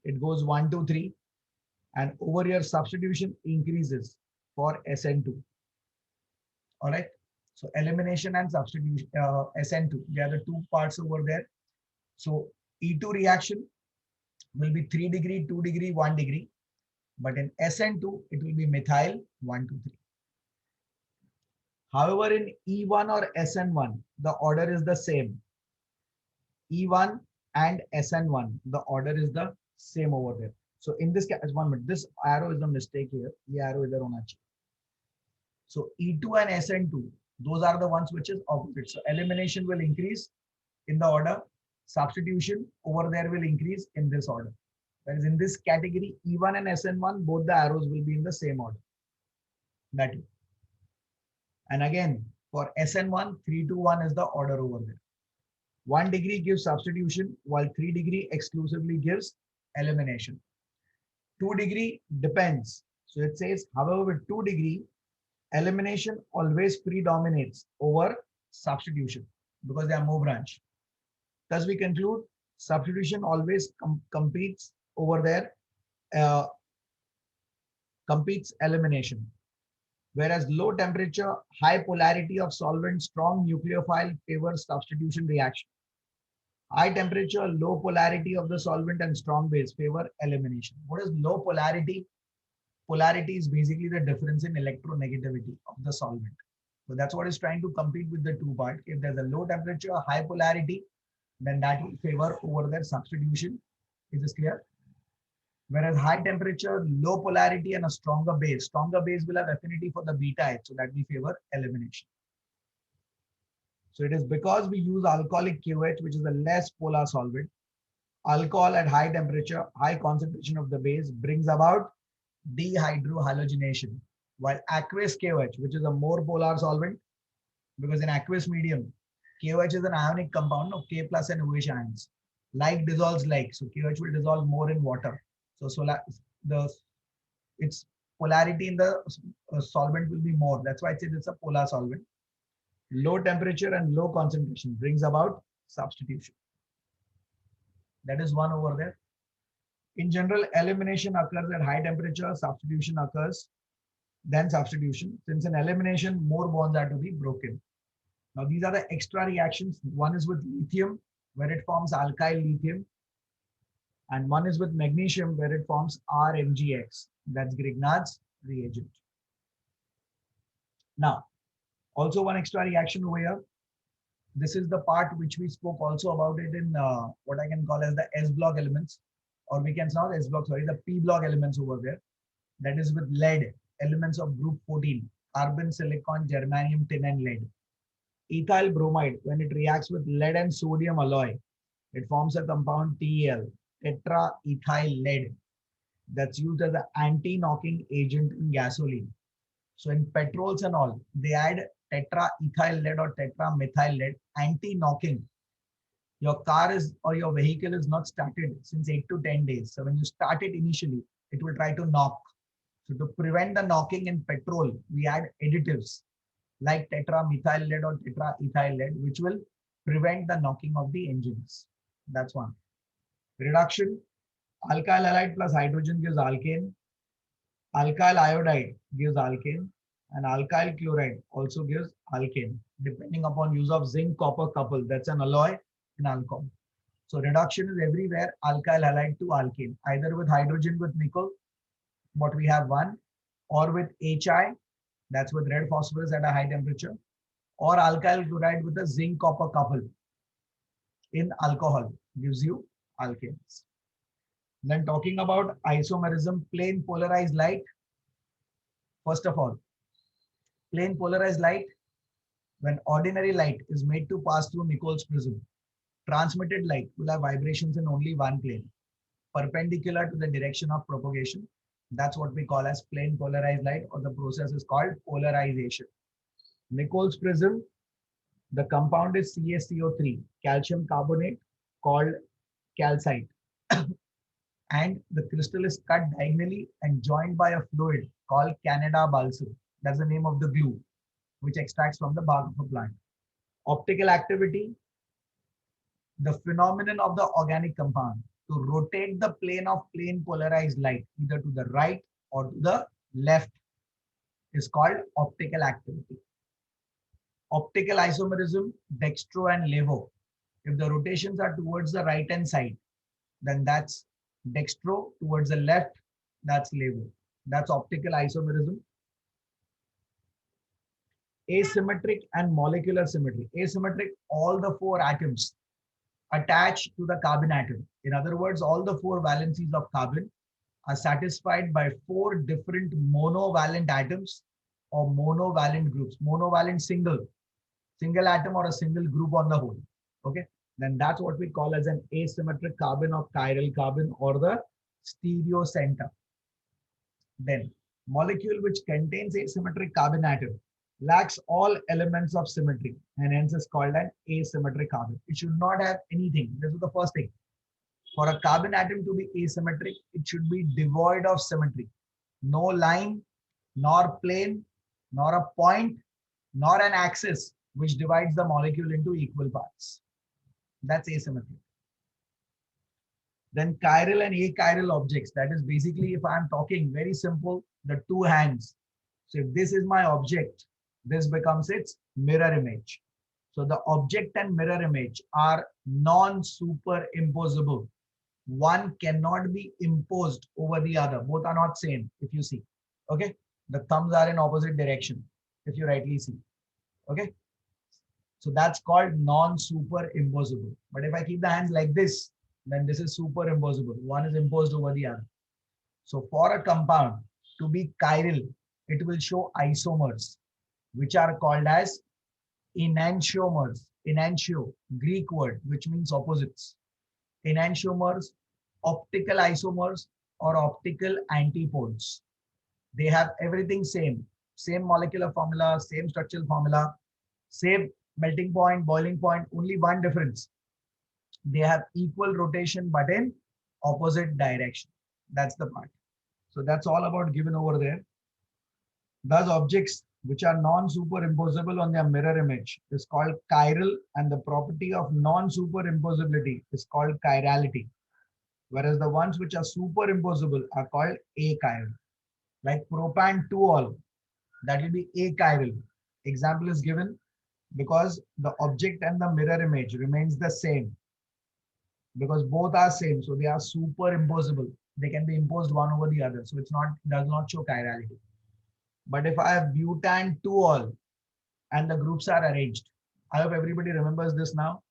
it goes 1 to 3, and over here substitution increases for SN2. All right. So elimination and substitution, SN2, they are the two parts over there. So E2 reaction will be 3 degree, 2 degree, 1 degree. But in SN2, it will be methyl 1 to 3. However, in E1 or SN1, the order is the same. E1 and SN1, the order is the same over there. So in this case, 1 minute, this arrow is a mistake here. The arrow is there. So E2 and SN2, those are the ones which is opposite. So elimination will increase in the order. Substitution over there will increase in this order. Whereas in this category, E1 and SN1, both the arrows will be in the same order. That is. And again, for SN1, 3 to 1 is the order over there. 1 degree gives substitution, while 3 degree exclusively gives elimination. 2 degree depends. So it says, however, with 2 degree, elimination always predominates over substitution because they are more branch. Thus, we conclude substitution always competes over there, competes elimination. Whereas low temperature, high polarity of solvent, strong nucleophile favors substitution reaction. High temperature, low polarity of the solvent and strong base favor elimination. What is low polarity? Polarity is basically the difference in electronegativity of the solvent. So that's what is trying to compete with the two parts. If there's a low temperature, high polarity, then that will favor over their substitution. Is this clear? Whereas high temperature, low polarity and a stronger base will have affinity for the beta H, so that we favor elimination. So it is because we use alcoholic KOH, which is a less polar solvent. Alcohol at high temperature, high concentration of the base brings about dehydrohalogenation, while aqueous KOH, which is a more polar solvent, because in aqueous medium, KOH is an ionic compound of K plus and OH ions. Like dissolves like, so KOH will dissolve more in water. So its polarity in the solvent will be more. That's why it's a polar solvent. Low temperature and low concentration brings about substitution. That is one over there. In general, elimination occurs at high temperature, substitution occurs, then substitution. Since in elimination, more bonds are to be broken. Now, these are the extra reactions. One is with lithium, where it forms alkyl lithium. And one is with magnesium, where it forms RMgX. That's Grignard's reagent. Now, also one extra reaction over here. This is the part which we spoke also about it in what I can call as the S block elements, or we can not S block, sorry, the P block elements over there. That is with lead, elements of group 14, carbon, silicon, germanium, tin, and lead. Ethyl bromide, when it reacts with lead and sodium alloy, it forms a compound TEL, tetraethyl lead, that's used as an anti-knocking agent in gasoline. So in petrols and all, they add tetraethyl lead or tetramethyl lead, anti-knocking. Your car is or your vehicle is not started since 8 to 10 days. So when you start it initially, it will try to knock. So to prevent the knocking in petrol, we add additives like tetramethyl lead or tetraethyl lead, which will prevent the knocking of the engines. That's one. Reduction, alkyl halide plus hydrogen gives alkane. Alkyl iodide gives alkane. And alkyl chloride also gives alkane, depending upon use of zinc copper couple. That's an alloy in alcohol. So reduction is everywhere alkyl halide to alkane, either with hydrogen with nickel, what we have one, or with HI, that's with red phosphorus at a high temperature, or alkyl chloride with a zinc copper couple in alcohol gives you alkanes. Then talking about isomerism, plain polarized light. First of all, plain polarized light, when ordinary light is made to pass through Nichols prism, transmitted light will have vibrations in only one plane, perpendicular to the direction of propagation. That's what we call as plain polarized light, or the process is called polarization. Nichols prism, the compound is CaCO3, calcium carbonate, called calcite. And the crystal is cut diagonally and joined by a fluid called Canada balsam. That's the name of the glue which extracts from the bark of a plant. Optical activity, the phenomenon of the organic compound to rotate the plane of plain polarized light either to the right or to the left is called optical activity. Optical isomerism, dextro and levo. If the rotations are towards the right hand side, then that's dextro. Towards the left, that's levo. That's optical isomerism. Asymmetric and molecular symmetry. Asymmetric, all the four atoms attached to the carbon atom. In other words, all the four valencies of carbon are satisfied by four different monovalent atoms or monovalent groups. Monovalent, single atom or a single group on the whole. Okay, then that's what we call as an asymmetric carbon or chiral carbon or the stereocenter. Then molecule which contains asymmetric carbon atom lacks all elements of symmetry and hence is called an asymmetric carbon. It should not have anything. This is the first thing. For a carbon atom to be asymmetric, it should be devoid of symmetry. No line, nor plane, nor a point, nor an axis which divides the molecule into equal parts. That's asymmetry. Then chiral and achiral objects. That is basically, if I'm talking very simple, the two hands. So if this is my object, this becomes its mirror image. So the object and mirror image are non-superimposable. One cannot be imposed over the other. Both are not same, if you see. Okay. The thumbs are in opposite direction, if you rightly see. Okay. So that's called non-superimposable. But if I keep the hands like this, then this is superimposable. One is imposed over the other. So for a compound to be chiral, it will show isomers, which are called as enantiomers. Enantio, Greek word, which means opposites. Enantiomers, optical isomers, or optical antipodes. They have everything same molecular formula, same structural formula, same melting point, boiling point, only one difference. They have equal rotation, but in opposite direction. That's the part. So that's all about given over there. Thus, objects which are non-superimposable on their mirror image is called chiral, and the property of non-superimposability is called chirality. Whereas the ones which are superimposable are called achiral. Like propan-2-ol, that will be achiral. Example is given because the object and the mirror image remains the same. Because both are same, so they are superimposable. They can be imposed one over the other. So it's not, does not show chirality. But if I have butan-2-ol and the groups are arranged, I hope everybody remembers this now.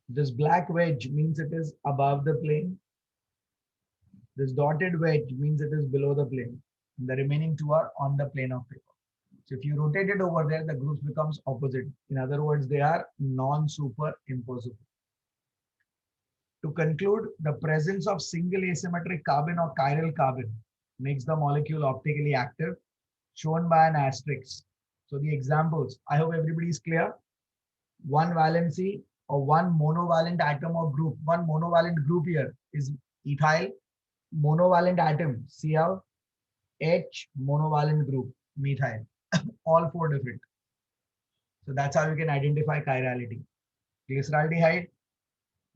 This black wedge means it is above the plane. This dotted wedge means it is below the plane. And the remaining two are on the plane of paper. So if you rotate it over there, the groups becomes opposite. In other words, they are non-superimposable. To conclude, the presence of single asymmetric carbon or chiral carbon makes the molecule optically active, shown by an asterisk. So the examples, I hope everybody is clear. One valency, or one monovalent atom or group. One monovalent group here is ethyl, monovalent atom, Cl, H, monovalent group, methyl. All four different. So that's how you can identify chirality. Glyceraldehyde,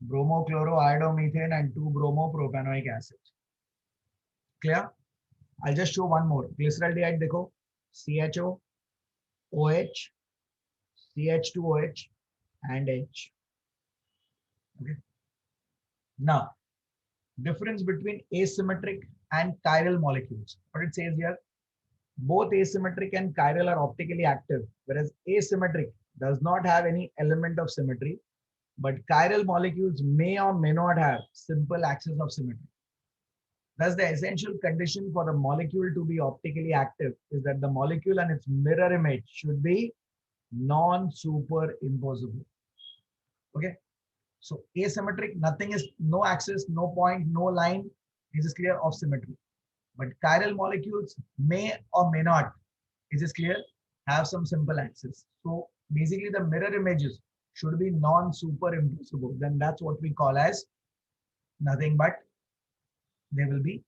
bromochloroiodomethane, and 2-bromopropanoic acid. Clear? I'll just show one more. Glyceraldehyde, देखो, CHO, OH, CH2OH, and H. Okay. Now, difference between asymmetric and chiral molecules. What it says here, both asymmetric and chiral are optically active, whereas asymmetric does not have any element of symmetry, but chiral molecules may or may not have simple axis of symmetry. Thus, the essential condition for a molecule to be optically active is that the molecule and its mirror image should be non-superimposable. Okay. So asymmetric, nothing is, no axis, no point, no line. This is clear, of symmetry. But chiral molecules may or may not, is this clear, have some simple axis. So basically the mirror images should be non-superimposable. Then that's what we call as nothing but they will be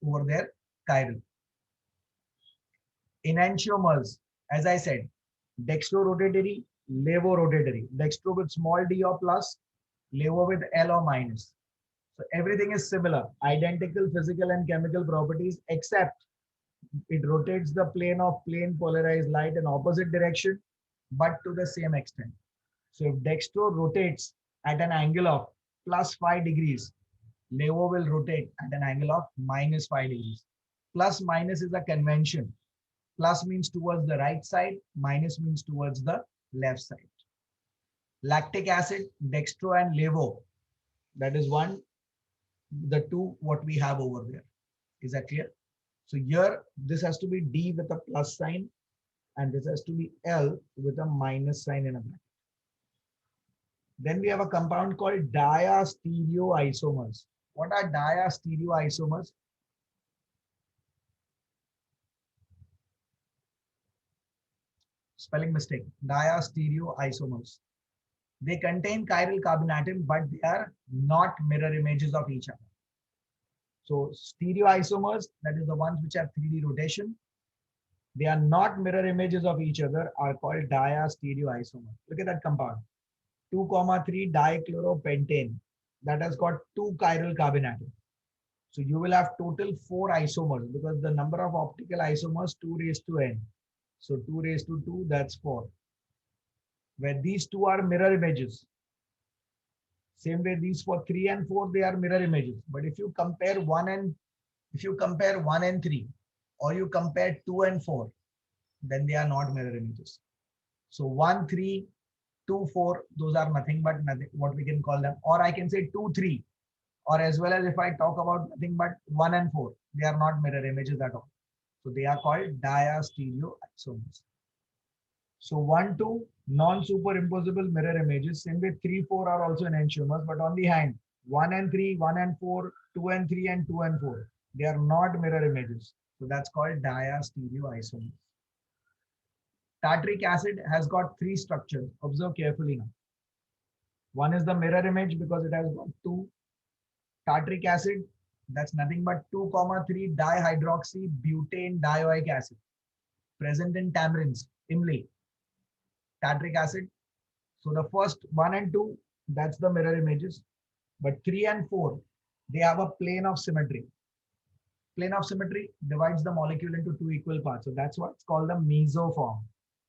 over there chiral. Enantiomers, as I said, dextrorotatory, levorotatory. Dextro with small d or plus, levo with L or minus. So everything is similar, identical physical and chemical properties, except it rotates the plane of plane polarized light in opposite direction, but to the same extent. So if dextro rotates at an angle of plus 5 degrees, levo will rotate at an angle of minus 5 degrees. Plus minus is a convention. Plus means towards the right side, minus means towards the left side. Lactic acid, dextro and levo. That is one, the two what we have over there. Is that clear? So here, this has to be D with a plus sign, and this has to be L with a minus sign in a bracket. Then we have a compound called diastereoisomers. What are diastereoisomers? Spelling mistake. Diastereoisomers. They contain chiral carbon atom, but they are not mirror images of each other. So stereoisomers, that is the ones which have 3D rotation, they are not mirror images of each other, are called diastereoisomers. Look at that compound. 2,3 dichloropentane. That has got 2 chiral carbon atoms. So you will have total 4 isomers because the number of optical isomers 2 raised to n. So 2 raised to 2, that's 4. Where these two are mirror images. Same way these for 3 and 4, they are mirror images. But if you compare 1 and 3, or you compare 2 and 4, then they are not mirror images. So 1, 3, 2, 4, those are nothing but nothing, what we can call them. Or I can say 2, 3. Or as well as if I talk about nothing but 1 and 4, they are not mirror images at all. So they are called diastereoisomers. So 1, 2, non-superimposable mirror images. Same way 3, 4 are also enantiomers, but on the hand, 1 and 3, 1 and 4, 2 and 3, and 2 and 4. They are not mirror images. So that's called diastereoisomers. Tartaric acid has got 3 structures. Observe carefully now. One is the mirror image because it has got 2. Tartaric acid, that's nothing but 2,3 dihydroxy butane dioic acid present in tamarins, imli. Tartaric acid. So the first 1 and 2, that's the mirror images. But 3 and 4, they have a plane of symmetry. Plane of symmetry divides the molecule into 2 equal parts. So that's what's called the mesoform.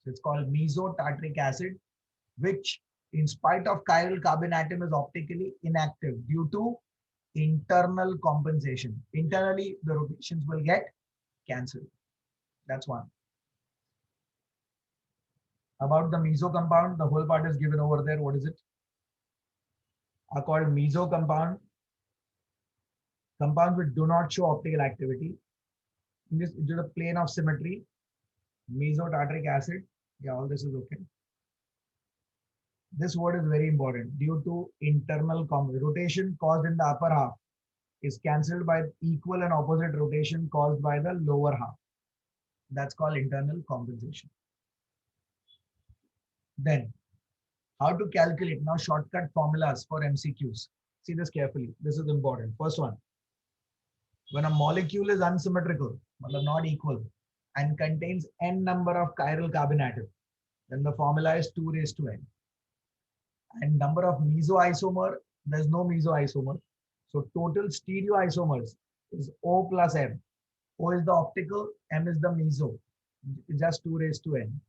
So it's called mesotartaric acid, which in spite of chiral carbon atom is optically inactive due to internal compensation. Internally, the rotations will get cancelled. That's one. About the meso compound, the whole part is given over there. What is it? Are called meso compound. Compounds which do not show optical activity. In this, into the plane of symmetry, mesotartaric acid. Yeah, all this is okay. This word is very important. Due to internal rotation caused in the upper half is cancelled by equal and opposite rotation caused by the lower half. That's called internal compensation. Then How to calculate? Now shortcut formulas for MCQs. See this carefully. This is important. First one, when a molecule is unsymmetrical, not equal, and contains n number of chiral carbon atoms, then the formula is 2 raised to n. And number of mesoisomer, there's no mesoisomer. So total stereoisomers is O plus M. O is the optical, M is the meso. It's just 2 raised to n.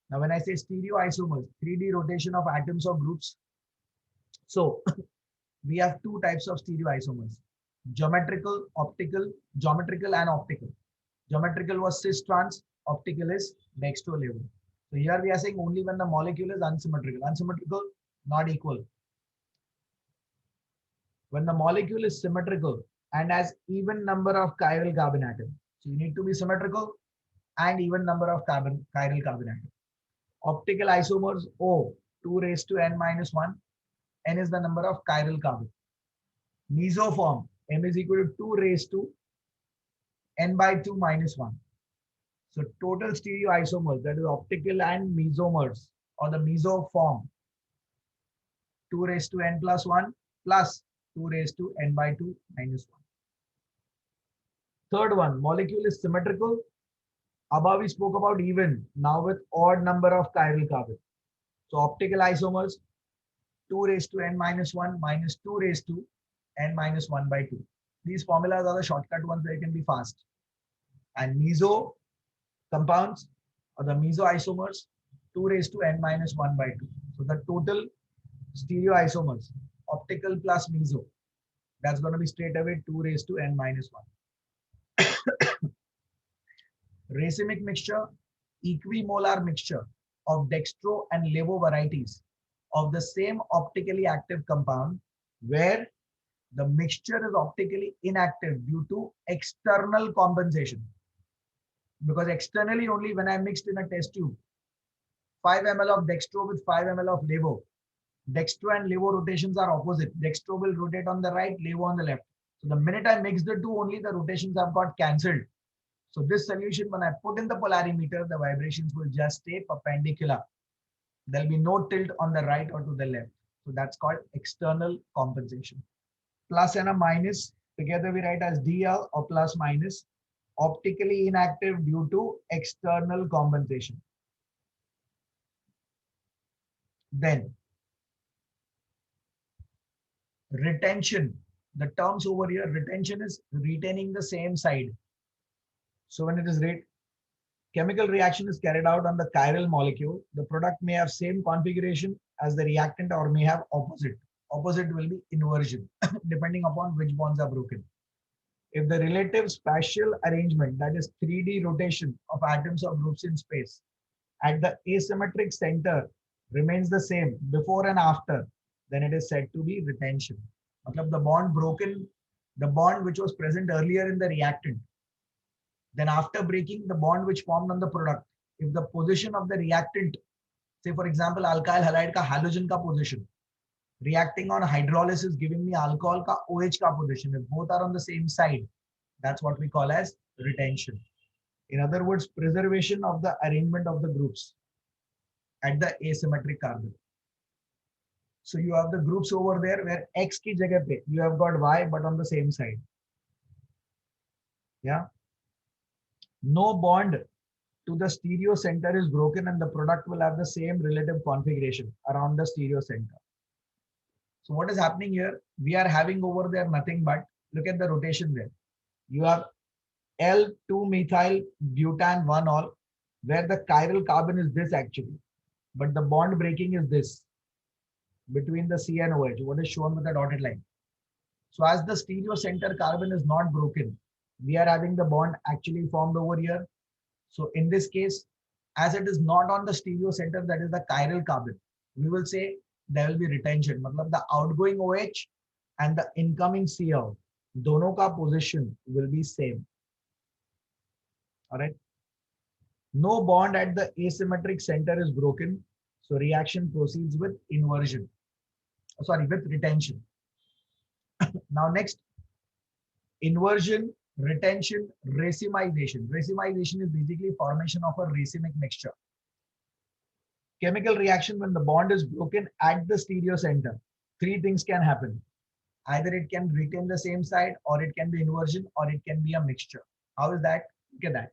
Now when I say stereoisomers, 3D rotation of atoms or groups. So we have two types of stereoisomers: geometrical, optical, geometrical and optical. Geometrical was cis trans, optical is dextro levo. So here we are saying only when the molecule is unsymmetrical. Unsymmetrical, not equal. When the molecule is symmetrical and has even number of chiral carbon atoms. So you need to be symmetrical and even number of chiral carbon atoms. Optical isomers, O, 2 raised to n minus 1. N is the number of chiral carbon. Mesoform, M is equal to 2 raised to n by 2 minus 1. So total stereoisomers, that is optical and mesomers, or the mesoform, 2 raised to n plus 1 plus 2 raised to n by 2 minus 1. Third one, molecule is symmetrical. Above we spoke about even, now with odd number of chiral carbon. So optical isomers, 2 raised to n minus 1 minus 2 raised to n minus 1 by 2. These formulas are the shortcut ones where you can be fast. And meso compounds, or the mesoisomers, 2 raised to n minus 1 by 2. So the total stereoisomers, optical plus meso, that's going to be straight away 2 raised to n minus 1. Racemic mixture, equimolar mixture of dextro and levo varieties of the same optically active compound, where the mixture is optically inactive due to external compensation. Because externally only when I mixed in a test tube, 5 ml of dextro with 5 ml of levo, dextro and levo rotations are opposite. Dextro will rotate on the right, levo on the left. So the minute I mix the two, only the rotations have got cancelled. So this solution, when I put in the polarimeter, the vibrations will just stay perpendicular. There'll be no tilt on the right or to the left. So that's called external compensation. Plus and a minus, together we write as DL or plus minus, optically inactive due to external compensation. Then retention, the terms over here, retention is retaining the same side. So when it is chemical reaction is carried out on the chiral molecule, the product may have same configuration as the reactant or may have opposite. Opposite will be inversion, depending upon which bonds are broken. If the relative spatial arrangement, that is 3D rotation of atoms or groups in space, at the asymmetric center remains the same before and after, then it is said to be retention. The bond broken, the bond which was present earlier in the reactant, then after breaking, the bond which formed on the product, if the position of the reactant, say for example, alkyl halide ka halogen ka position, reacting on hydrolysis giving me alcohol ka OH ka position, if both are on the same side, that's what we call as retention. In other words, preservation of the arrangement of the groups at the asymmetric carbon. So you have the groups over there where X ki jagah pe you have got Y but on the same side. Yeah. No bond to the stereo center is broken and the product will have the same relative configuration around the stereo center. So what is happening here? We are having over there nothing but, look at the rotation there. You have L2-methyl butan 1-ol, where the chiral carbon is this actually, but the bond breaking is this between the C and OH, what is shown with the dotted line. So as the stereo center carbon is not broken, we are having the bond actually formed over here. So in this case, as it is not on the stereo center, that is the chiral carbon, we will say there will be retention. Matlab the outgoing OH and the incoming Cl, dono ka position will be same. All right. No bond at the asymmetric center is broken. So reaction proceeds with inversion. Sorry, with retention. Now next, inversion, retention, racemization. Racemization is basically formation of a racemic mixture. Chemical reaction, when the bond is broken at the stereo center, three things can happen. Either it can retain the same side, or it can be inversion, or it can be a mixture. How is that? Look at that.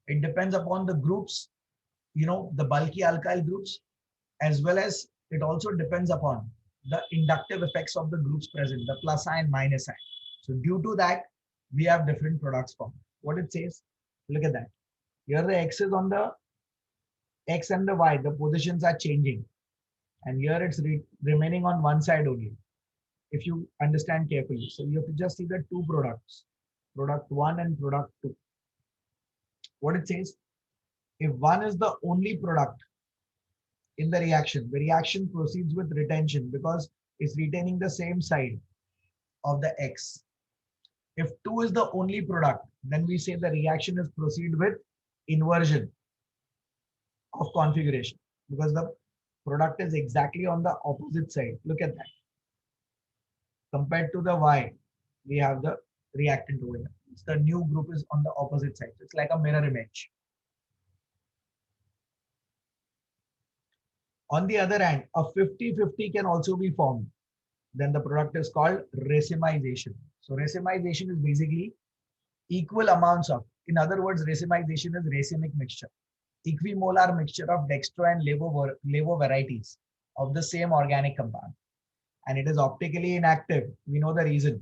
It depends upon the groups, the bulky alkyl groups, as well as it also depends upon the inductive effects of the groups present, the plus sign, minus sign. So due to that, we have different products formed. What it says, look at that. Here the X is on the X and the Y, the positions are changing. And here it's remaining on one side only, if you understand carefully. So you have to just see the two products, product one and product two. What it says, if one is the only product in the reaction proceeds with retention because it's retaining the same side of the X. If two is the only product, then we say the reaction is proceed with inversion of configuration because the product is exactly on the opposite side. Look at that. Compared to the Y, we have the reactant over here. It's the new group is on the opposite side. It's like a mirror image. On the other hand, a 50-50 can also be formed. Then the product is called racemization. So racemization is basically equal amounts of, in other words, racemization is racemic mixture, equimolar mixture of dextro and levo varieties of the same organic compound. And it is optically inactive. We know the reason,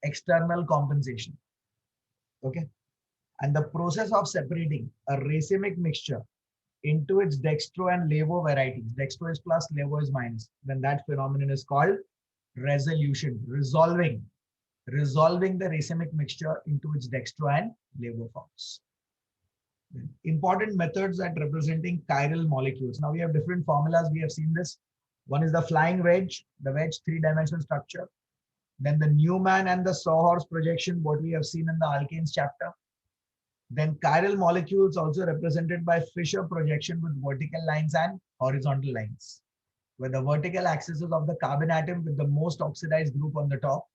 external compensation. Okay. And the process of separating a racemic mixture into its dextro and levo varieties, dextro is plus, levo is minus, then that phenomenon is called resolution, resolving the racemic mixture into its dextro and levo forms. Important methods at representing chiral molecules. Now we have different formulas. We have seen this. One is the flying wedge, the wedge three-dimensional structure. Then the Newman and the sawhorse projection, what we have seen in the alkanes chapter. Then chiral molecules also represented by Fischer projection with vertical lines and horizontal lines, where the vertical axis is of the carbon atom with the most oxidized group on the top,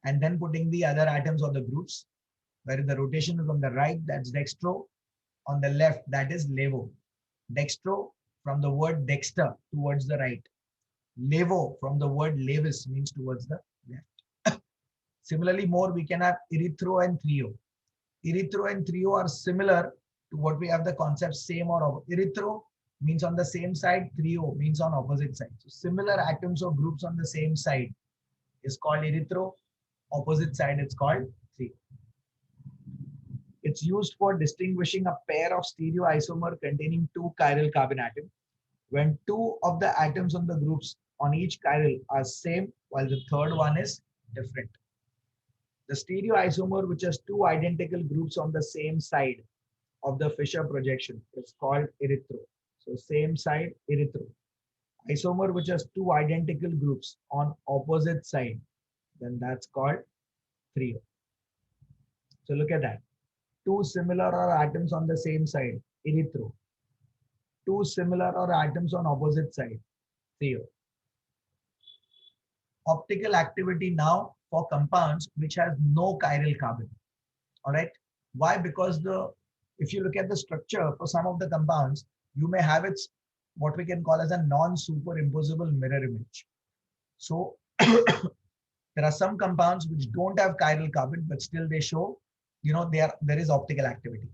and then putting the other atoms or the groups, where the rotation is on the right, that's dextro, on the left, that is levo. Dextro from the word dexter, towards the right. Levo from the word levis, means towards the left. Similarly, more we can have erythro and trio. Erythro and trio are similar to what we have the concept same or opposite. Erythro means on the same side, trio means on opposite side. So similar atoms or groups on the same side is called erythro, opposite side it's called trio. It's used for distinguishing a pair of stereoisomer containing two chiral carbon atoms when two of the atoms on the groups on each chiral are same while the third one is different. The stereoisomer which has two identical groups on the same side of the Fischer projection is called erythro. So same side, erythro. Isomer which has two identical groups on opposite side, then that's called trio. So look at that. Two similar or atoms on the same side, erythro. Two similar or atoms on opposite side, trio. Optical activity now for compounds which has no chiral carbon. All right. Why? Because if you look at the structure for some of the compounds, you may have its what we can call as a non-superimposable mirror image. So there are some compounds which don't have chiral carbon, but still they show, there is optical activity.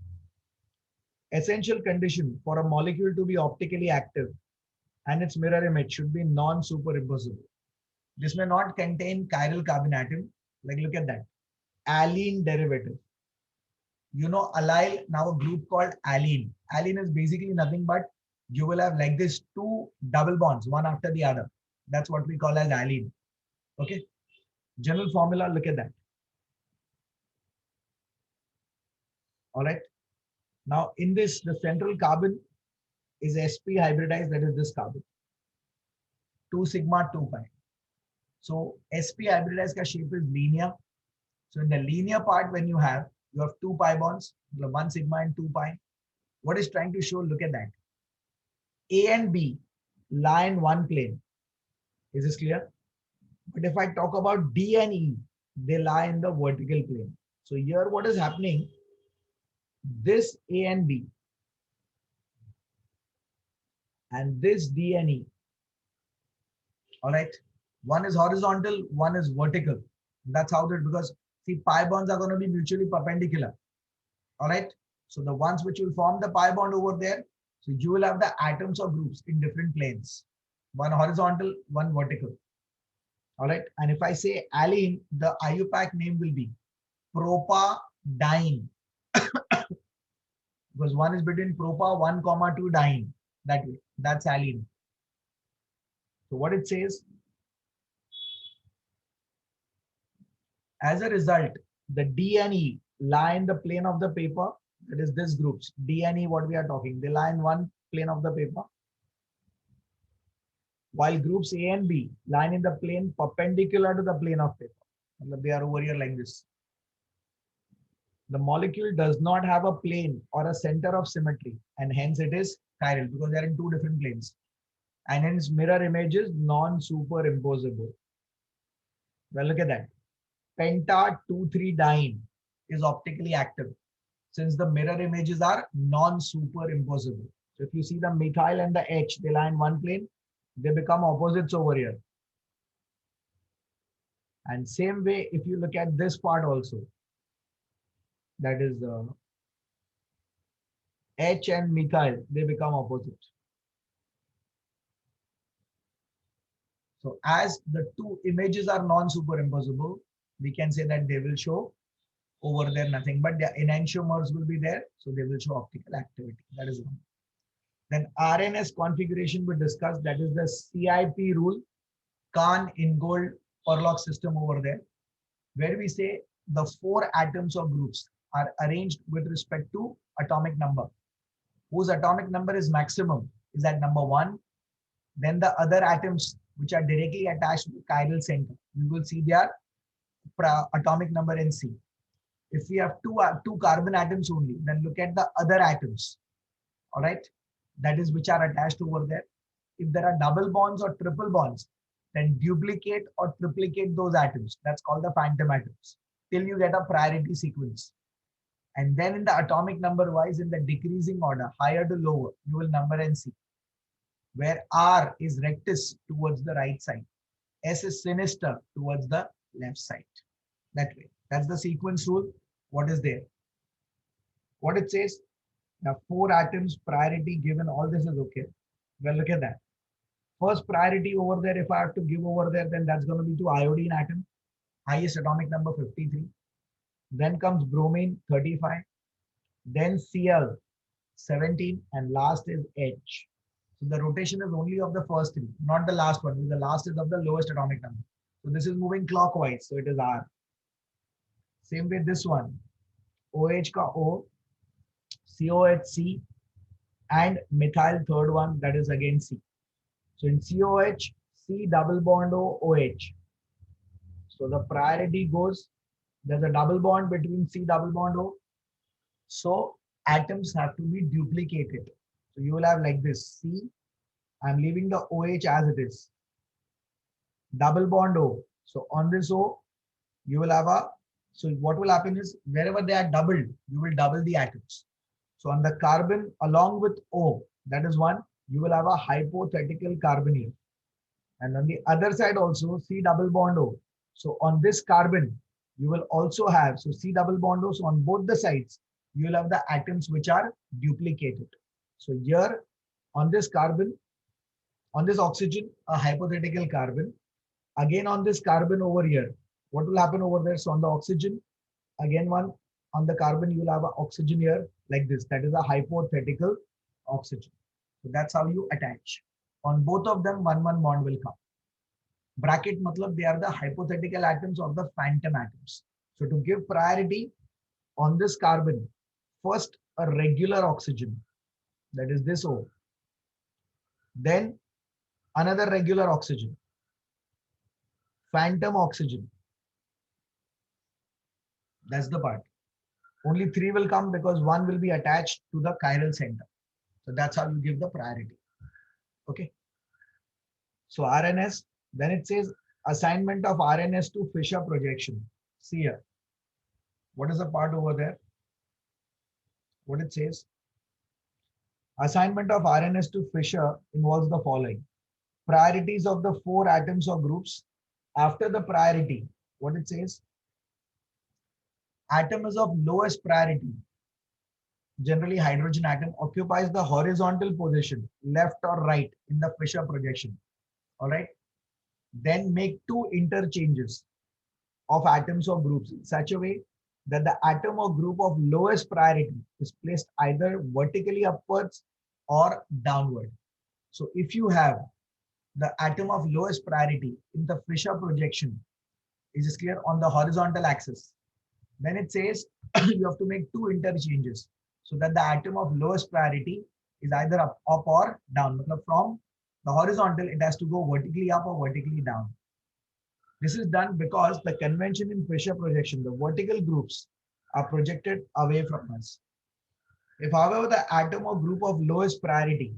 Essential condition for a molecule to be optically active and its mirror image should be non-superimposable. This may not contain chiral carbon atom. Like look at that. Allene derivative. Allyl, now a group called allene. Allene is basically nothing but you will have like this two double bonds, one after the other. That's what we call as allene. Okay. General formula, look at that. All right. Now in this, the central carbon is sp hybridized, that is this carbon. 2 sigma 2 pi. So sp hybridized ka shape is linear. So in the linear part, when you have 2 pi bonds, 1 sigma and 2 pi. What is trying to show? Look at that. A and B lie in one plane. Is this clear? But if I talk about D and E, they lie in the vertical plane. So here what is happening? This A and B and this DNE. All right. One is horizontal, one is vertical. That's how that, because see, pi bonds are going to be mutually perpendicular. All right. So the ones which will form the pi bond over there, so you will have the atoms or groups in different planes, one horizontal, one vertical. All right. And if I say allene, the IUPAC name will be propadiene, because one is between propa 1 comma 2 diene. That way, that's allene. So what it says, as a result, the D and E lie in the plane of the paper. That is this groups, D and E, what we are talking, they lie in one plane of the paper, while groups A and B lie in the plane perpendicular to the plane of paper. They are over here like this. The molecule does not have a plane or a center of symmetry, and hence it is chiral, because they are in two different planes. And hence mirror image is non-superimposable. Well, look at that. Penta 2,3-diene is optically active, since the mirror images are non-superimposable. So if you see the methyl and the H, they lie in one plane, they become opposites over here. And same way, if you look at this part also, that is H and methyl, they become opposites. So as the two images are non-superimposable, we can say that they will show over there nothing, but the enantiomers will be there, so they will show optical activity. That is one. Then RNS configuration we discussed, that is the CIP rule, Kahn-Ingold Perlock system over there, where we say the 4 atoms or groups are arranged with respect to atomic number, whose atomic number is maximum is at number 1. Then the other atoms which are directly attached to the chiral center, we will see their atomic number in C. If we have two carbon atoms only, then look at the other atoms. All right, that is which are attached over there. If there are double bonds or triple bonds, then duplicate or triplicate those atoms. That's called the phantom atoms, till you get a priority sequence. And then in the atomic number wise, in the decreasing order, higher to lower, you will number in C, where R is rectus towards the right side, S is sinister towards the left side. That way. That's the sequence rule. What is there? What it says, now 4 atoms, priority given, all this is okay. Well, look at that. First priority over there, if I have to give over there, then that's going to be to iodine atom, highest atomic number 53. Then comes bromine 35. Then Cl 17, and last is H. So the rotation is only of the first 3, not the last one. The last is of the lowest atomic number. So this is moving clockwise, so it is R. Same way this one, OH ka O, COH C, and methyl third one, that is again C. So in COH, C double bond O, OH. So the priority goes, there's a double bond between C double bond O. So atoms have to be duplicated. So you will have like this, C, I'm leaving the OH as it is. Double bond O. So on this O, you will have a, so what will happen is, wherever they are doubled, you will double the atoms. So on the carbon along with O, that is one, you will have a hypothetical carbonyl. And on the other side also, C double bond O. So on this carbon, you will also have, so C double bond O, so on both the sides, you will have the atoms which are duplicated. So here on this carbon, on this oxygen, a hypothetical carbon. Again on this carbon over here, what will happen over there? So on the oxygen, again one, on the carbon, you will have an oxygen here like this. That is a hypothetical oxygen. So that's how you attach. On both of them, 1-1 bond will come. Bracket matlab they are the hypothetical atoms or the phantom atoms. So to give priority on this carbon, first a regular oxygen, that is this O. Then another regular oxygen, phantom oxygen. That's the part. Only 3 will come because 1 will be attached to the chiral center. So that's how you give the priority. Okay. So RNS, then it says assignment of RNS to Fisher projection. See here. What is the part over there? What it says? Assignment of RNS to Fisher involves the following. Priorities of the 4 atoms or groups. After the priority, what it says, atom is of lowest priority, generally hydrogen atom, occupies the horizontal position, left or right in the Fisher projection. All right. Then make 2 interchanges of atoms or groups in such a way that the atom or group of lowest priority is placed either vertically upwards or downward. So if you have the atom of lowest priority in the Fisher projection, is this clear, on the horizontal axis, then it says you have to make 2 interchanges so that the atom of lowest priority is either up or down. From the horizontal, it has to go vertically up or vertically down. This is done because the convention in Fisher projection, the vertical groups are projected away from us. If, however, the atom or group of lowest priority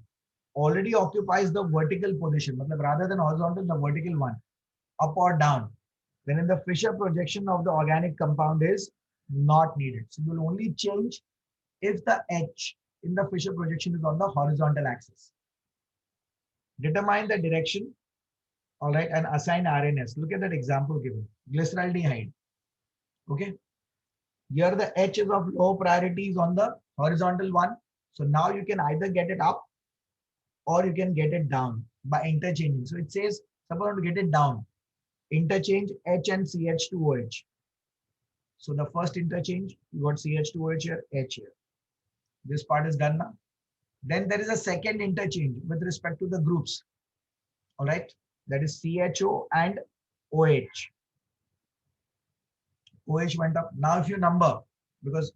already occupies the vertical position, rather than horizontal, the vertical one, up or down, then in the Fisher projection of the organic compound is not needed. So you will only change if the H in the Fisher projection is on the horizontal axis. Determine the direction, all right, and assign RNS. Look at that example given, glyceraldehyde. Okay, here the H is of low priorities on the horizontal one. So now you can either get it up or you can get it down by interchanging. So it says, suppose to get it down, interchange H and CH2OH. So the first interchange, you got CH2OH here, H here. This part is done now. Then there is a second interchange with respect to the groups. All right, that is CHO and OH. OH went up. Now if you number, because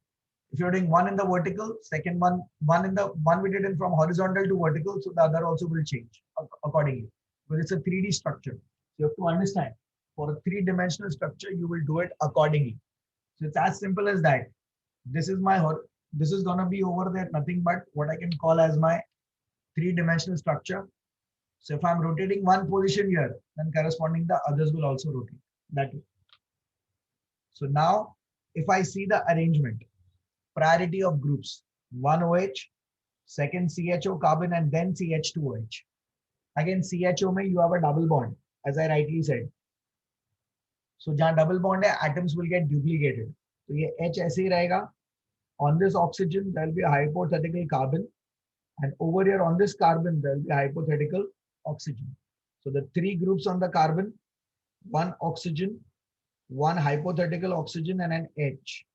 if you're doing one in the vertical, second one in the one we did it from horizontal to vertical, so the other also will change accordingly. Because it's a 3D structure. So you have to understand, for a 3-dimensional structure, you will do it accordingly. So it's as simple as that. This is gonna be over there, nothing but what I can call as my 3-dimensional structure. So if I'm rotating one position here, then corresponding the others will also rotate that way. So now if I see the arrangement, priority of groups, one OH, second CHO carbon, and then CH2OH. Again, CHO mein you have a double bond, as I rightly said. So jahan double bond hai, atoms will get duplicated. So ye H aise hi rahega. On this oxygen, there will be a hypothetical carbon. And over here on this carbon, there will be a hypothetical oxygen. So the 3 groups on the carbon, one oxygen, one hypothetical oxygen, and an H.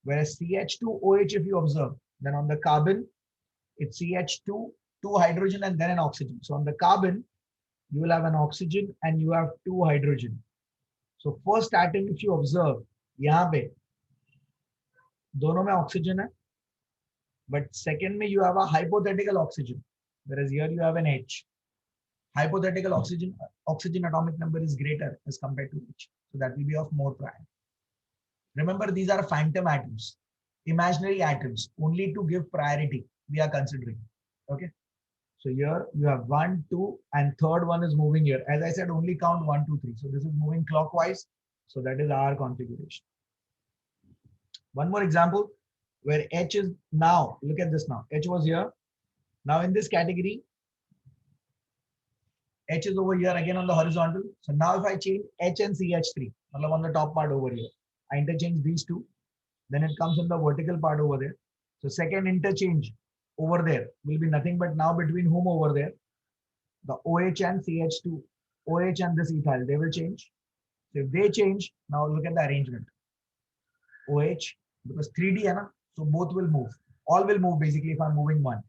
Whereas CH2OH, if you observe, then on the carbon, it's CH2, 2 hydrogen, and then an oxygen. So on the carbon, you will have an oxygen and you have 2 hydrogen. So first atom, if you observe, यहाँ पे दोनों में oxygen है, but second में you have a hypothetical oxygen, whereas here you have an H. Hypothetical oxygen atomic number is greater as compared to H, so that will be of more priority. Remember, these are phantom atoms, imaginary atoms, only to give priority we are considering. Okay, so here you have 1, 2, and third one is moving here. As I said, only count 1, 2, 3. So this is moving clockwise. So that is our configuration. One more example where H is now, look at this now. H was here. Now in this category, H is over here again on the horizontal. So now if I change H and CH3, on the top part over here, I interchange these two, then it comes on the vertical part over there. So second interchange over there will be nothing but now between whom over there? The OH and CH2, OH and this ethyl, they will change. So if they change, now look at the arrangement. OH, because 3D, so both will move. All will move basically if I'm moving one.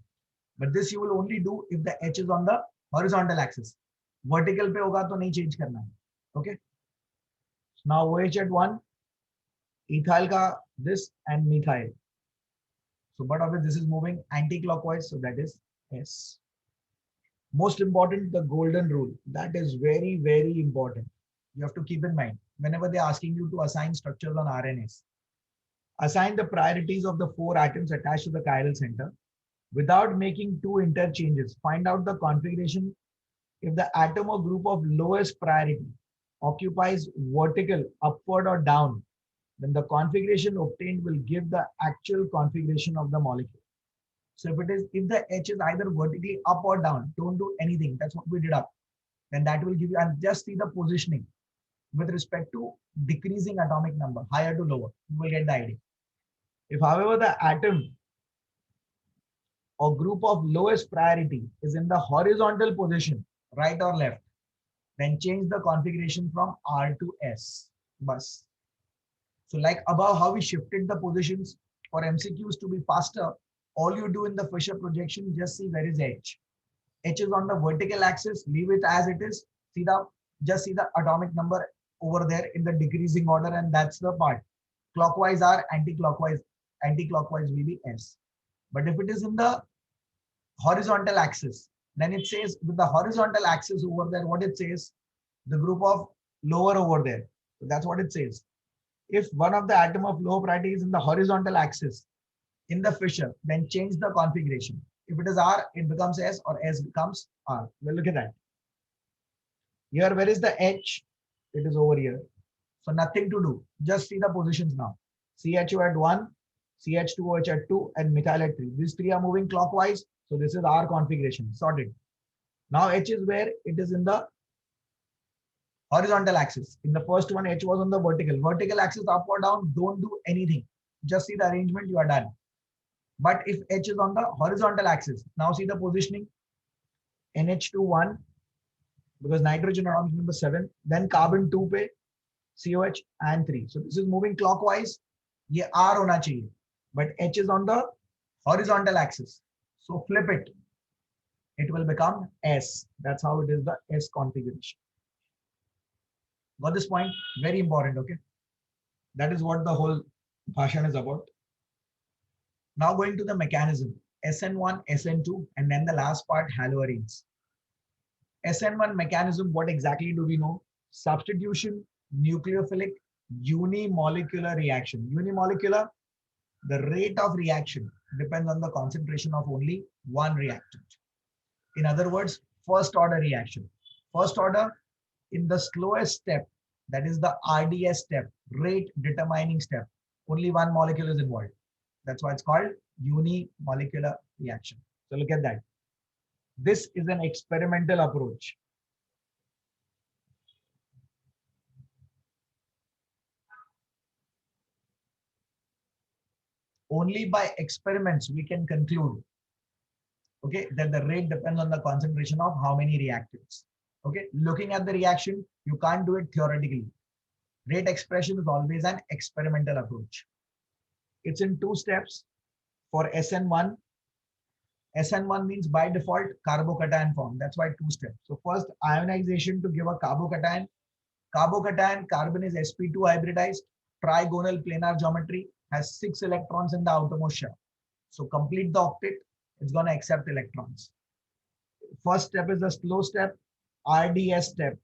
But this you will only do if the H is on the horizontal axis. Vertical pe hoga to nahi change karna. Okay. So now OH at 1, ethyl ka this and methyl. So but of it, this is moving anti-clockwise, so that is S. Most important, the golden rule. That is very, very important. You have to keep in mind whenever they're asking you to assign structures on RNAs. Assign the priorities of the 4 atoms attached to the chiral center without making 2 interchanges. Find out the configuration if the atom or group of lowest priority occupies vertical, upward or down, then the configuration obtained will give the actual configuration of the molecule. So if the H is either vertically up or down, don't do anything. That's what we did up. Then that will give you, and just see the positioning with respect to decreasing atomic number, higher to lower. You will get the idea. If, however, the atom or group of lowest priority is in the horizontal position, right or left, then change the configuration from R to S. Bus. So like above, how we shifted the positions for MCQs to be faster, all you do in the Fisher projection, just see where is H. H is on the vertical axis, leave it as it is. Just see the atomic number over there in the decreasing order, and that's the part. Clockwise R, anti-clockwise will be S. But if it is in the horizontal axis, then it says with the horizontal axis over there, what it says, the group of lower over there. So that's what it says. If one of the atom of low priority is in the horizontal axis in the Fisher, then change the configuration. If it is R, it becomes S, or S becomes R. Well, look at that. Here, where is the H? It is over here. So nothing to do. Just see the positions now. CHO at 1, CH2OH at 2, and methyl at 3. These three are moving clockwise. So this is our configuration. Sorted. Now H is where it is in the horizontal axis. In the first one, H was on the vertical. Vertical axis up or down, don't do anything. Just see the arrangement, you are done. But if H is on the horizontal axis, now see the positioning. NH2 1, because nitrogen atomic number 7, then carbon 2 pe, COH and 3. So this is moving clockwise. Ye R hona chahiye. But H is on the horizontal axis. So flip it. It will become S. That's how it is, the S configuration. Got this point? Very important, okay? That is what the whole bhashan is about. Now going to the mechanism. SN1, SN2, and then the last part, haloarenes. SN1 mechanism, what exactly do we know? Substitution, nucleophilic, unimolecular reaction. Unimolecular, the rate of reaction depends on the concentration of only one reactant. In other words, first order reaction. First order, in the slowest step, that is the RDS step, rate determining step, only one molecule is involved. That's why it's called unimolecular reaction. So look at that. This is an experimental approach. Only by experiments we can conclude, okay, that the rate depends on the concentration of how many reactants. Okay, looking at the reaction, you can't do it theoretically. Rate expression is always an experimental approach. It's in 2 steps for SN1. SN1 means by default carbocation form. That's why 2 steps. So first ionization to give a carbocation. Carbocation, carbon is sp2 hybridized, trigonal planar geometry, has 6 electrons in the outermost shell. So complete the octet, it's going to accept electrons. First step is the slow step, RDS step.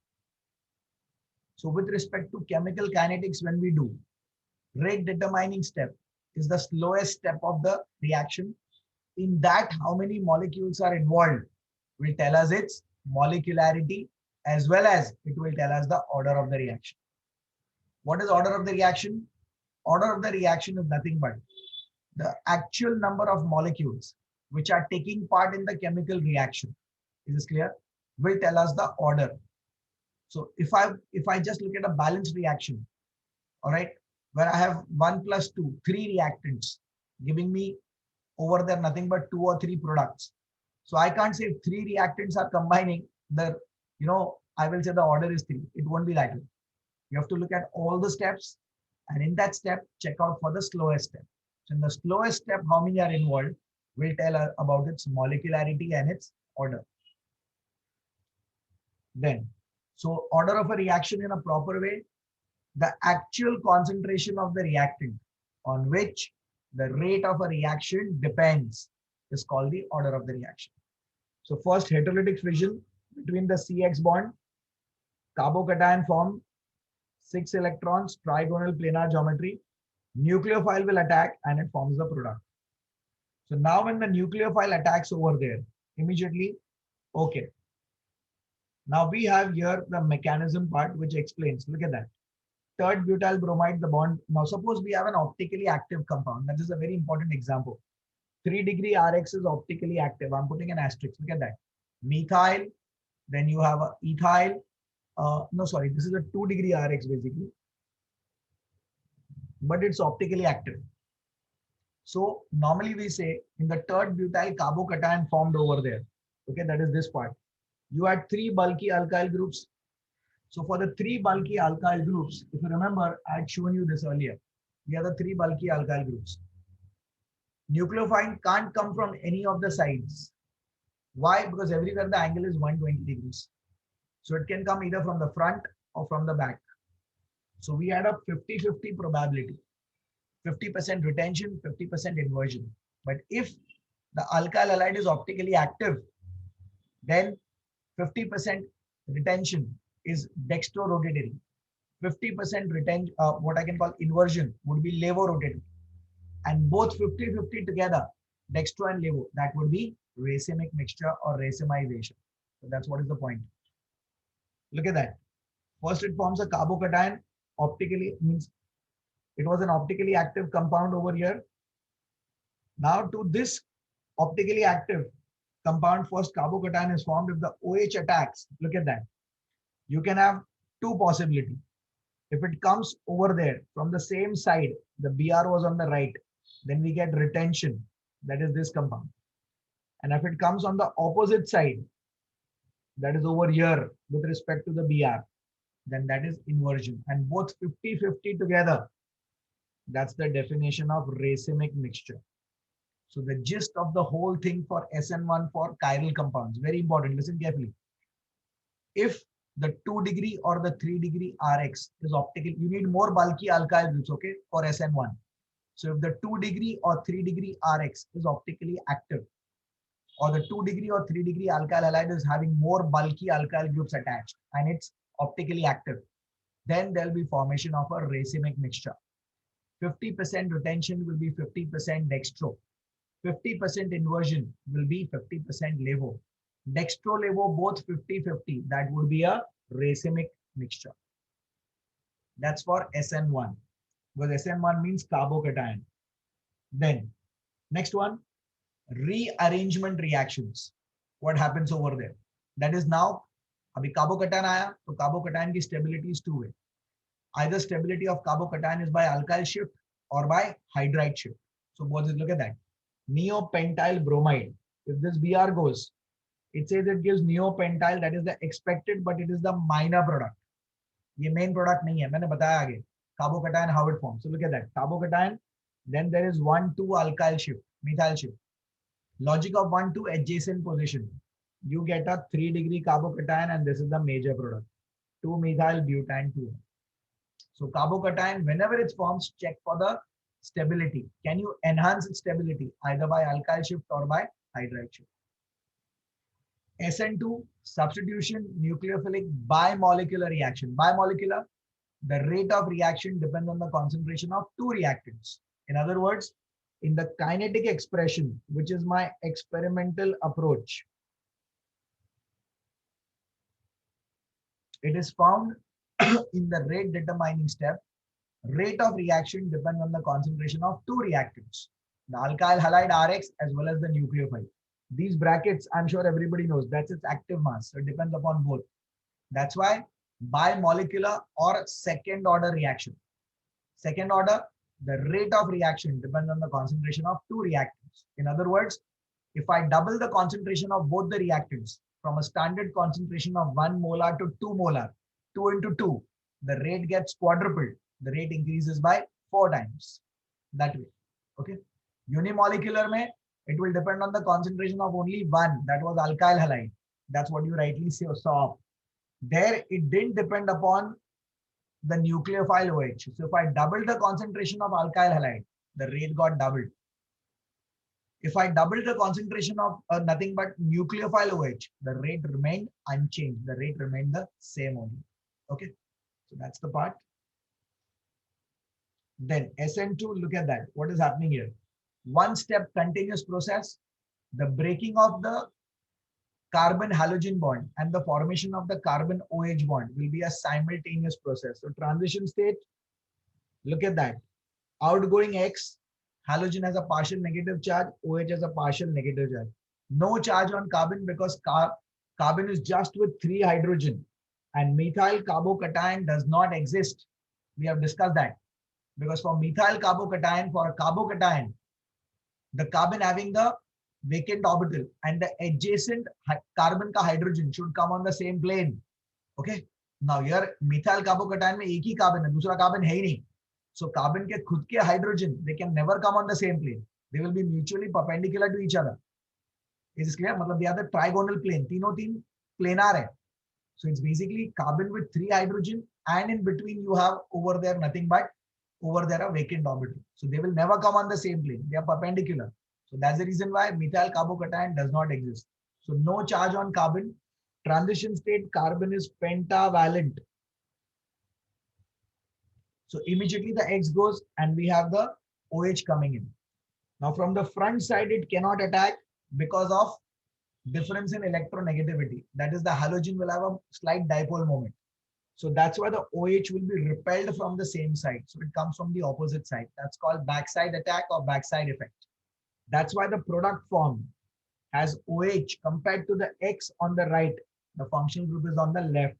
So with respect to chemical kinetics, when we do, rate determining step is the slowest step of the reaction. In that, how many molecules are involved will tell us its molecularity, as well as it will tell us the order of the reaction. What is order of the reaction? Order of the reaction is nothing but the actual number of molecules which are taking part in the chemical reaction. Is this clear? Will tell us the order. So if I just look at a balanced reaction, all right, where I have 1 plus 2, 3 reactants giving me over there nothing but 2 or 3 products. So I can't say if 3 reactants are combining, the, I will say the order is 3. It won't be that way. You have to look at all the steps, and in that step, check out for the slowest step. So in the slowest step, how many are involved will tell us about its molecularity and its order. Then, so order of a reaction in a proper way, the actual concentration of the reactant on which the rate of a reaction depends is called the order of the reaction. So first, heterolytic fission between the CX bond, carbocation form, 6 electrons, trigonal planar geometry, nucleophile will attack and it forms the product. So now when the nucleophile attacks over there, immediately, okay. Now we have here the mechanism part which explains, look at that. Third butyl bromide, the bond. Now suppose we have an optically active compound. That is a very important example. 3-degree Rx is optically active. I'm putting an asterisk. Look at that. Methyl, then you have a ethyl. No, sorry, this is a 2-degree Rx basically, but it's optically active. So normally we say in the third butyl carbocation formed over there. Okay, that is this part. You had 3 bulky alkyl groups. So for the 3 bulky alkyl groups, if you remember, I had shown you this earlier. We have the 3 bulky alkyl groups. Nucleophile can't come from any of the sides. Why? Because everywhere the angle is 120 degrees. So it can come either from the front or from the back. So we had a 50-50 probability. 50% retention, 50% inversion. But if the alkyl halide is optically active, then 50% retention is dextrorotatory. 50% retention, what I can call inversion, would be levorotatory. And both 50-50 together, dextro and levo, that would be racemic mixture or racemization. So that's what is the point. Look at that. First, it forms a carbocation optically, means it was an optically active compound over here. Now to this optically active compound, first carbocation is formed. If the OH attacks, look at that. You can have 2 possibilities. If it comes over there from the same side, the Br was on the right, then we get retention, that is this compound. And if it comes on the opposite side, that is over here with respect to the Br, then that is inversion. And both 50-50 together, that's the definition of racemic mixture. So the gist of the whole thing for SN1 for chiral compounds, very important, listen carefully. If the 2-degree or the 3-degree Rx is optical, you need more bulky alkyl groups, okay, for SN1. So if the 2-degree or 3-degree Rx is optically active, or the 2-degree or 3-degree alkyl halide is having more bulky alkyl groups attached and it's optically active, then there'll be formation of a racemic mixture. 50% retention will be 50% dextro. 50% inversion will be 50% levo. Dextro, levo, both 50-50. That would be a racemic mixture. That's for SN1. Because SN1 means carbocation. Then, next one, rearrangement reactions. What happens over there? That is now, abhi carbocation aaya, so carbocation ki stability is 2-way. Either stability of carbocation is by alkyl shift or by hydride shift. So both is, look at that. Neopentyl bromide. If this Br goes, it says it gives neopentyl, that is the expected, but it is the minor product. Ye main product nahi hai. Maine bataya aage. Carbocation, how it forms. So look at that. Carbocation, then there is 1,2 alkyl shift, methyl shift. Logic of 1,2 adjacent position. You get a 3-degree carbocation and this is the major product. 2-methyl butane 2. So carbocation, whenever it forms, check for the stability. Can you enhance its stability either by alkyl shift or by hydride shift? SN2, substitution, nucleophilic bimolecular reaction. Bimolecular, the rate of reaction depends on the concentration of 2 reactants. In other words, in the kinetic expression, which is my experimental approach, it is found in the rate determining step. Rate of reaction depends on the concentration of 2 reactants, the alkyl halide Rx as well as the nucleophile. These brackets, I'm sure everybody knows, that's its active mass. So it depends upon both. That's why bimolecular or second order reaction. Second order, the rate of reaction depends on the concentration of 2 reactants. In other words, if I double the concentration of both the reactants from a standard concentration of 1 molar to 2 molar, 2 into 2, the rate gets quadrupled. The rate increases by 4 times. That way. Okay. Unimolecular mein, it will depend on the concentration of only 1. That was alkyl halide. That's what you rightly saw. There, it didn't depend upon the nucleophile OH. So if I double the concentration of alkyl halide, the rate got doubled. If I double the concentration of nothing but nucleophile OH, the rate remained unchanged. The rate remained the same only. Okay. So that's the part. Then SN2, look at that. What is happening here? One step continuous process. The breaking of the carbon halogen bond and the formation of the carbon OH bond will be a simultaneous process. So transition state, look at that. Outgoing X, Halogen has a partial negative charge, OH has a partial negative charge. No charge on carbon because carbon is just with 3 hydrogen, and methyl carbocation does not exist. We have discussed that because for methyl carbocation, for a carbocation, the carbon having the vacant orbital and the adjacent carbon का hydrogen should come on the same plane. Okay. Now here methyl carbocation में एक ही carbon है, दूसरा carbon है ही नहीं. So carbon के खुद के hydrogen, they can never come on the same plane. They will be mutually perpendicular to each other. Is this clear? मतलब they are the trigonal plane. तीनों तीन planar है. So it's basically carbon with 3 hydrogen, and in between you have over there nothing but over there a vacant orbital. So they will never come on the same plane. They are perpendicular. So that's the reason why methyl carbocation does not exist. So no charge on carbon. Transition state carbon is pentavalent. So immediately the X goes and we have the OH coming in. Now from the front side it cannot attack because of difference in electronegativity. That is, the halogen will have a slight dipole moment. So that's why the OH will be repelled from the same side. So it comes from the opposite side. That's called backside attack or backside effect. That's why the product formed has OH compared to the X on the right. The functional group is on the left.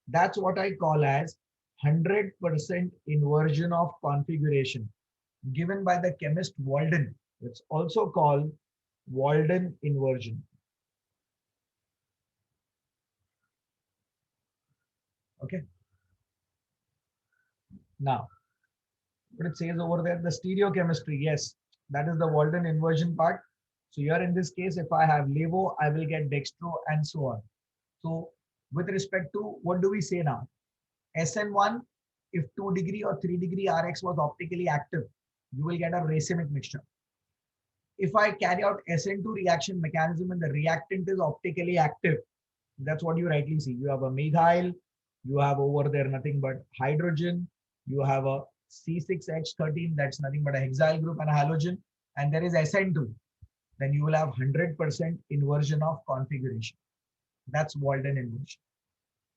That's what I call as 100% inversion of configuration given by the chemist Walden. It's also called Walden inversion. Okay. Now, what it says over there, the stereochemistry, yes, that is the Walden inversion part. So here in this case, if I have levo, I will get dextro and so on. So with respect to what do we say now? SN1, if 2 degree or 3 degree Rx was optically active, you will get a racemic mixture. If I carry out SN2 reaction mechanism and the reactant is optically active, that's what you rightly see. You have a methyl, you have over there nothing but hydrogen, you have a C6H13, that's nothing but a hexyl group and a halogen, and there is SN2. Then you will have 100% inversion of configuration. That's Walden inversion.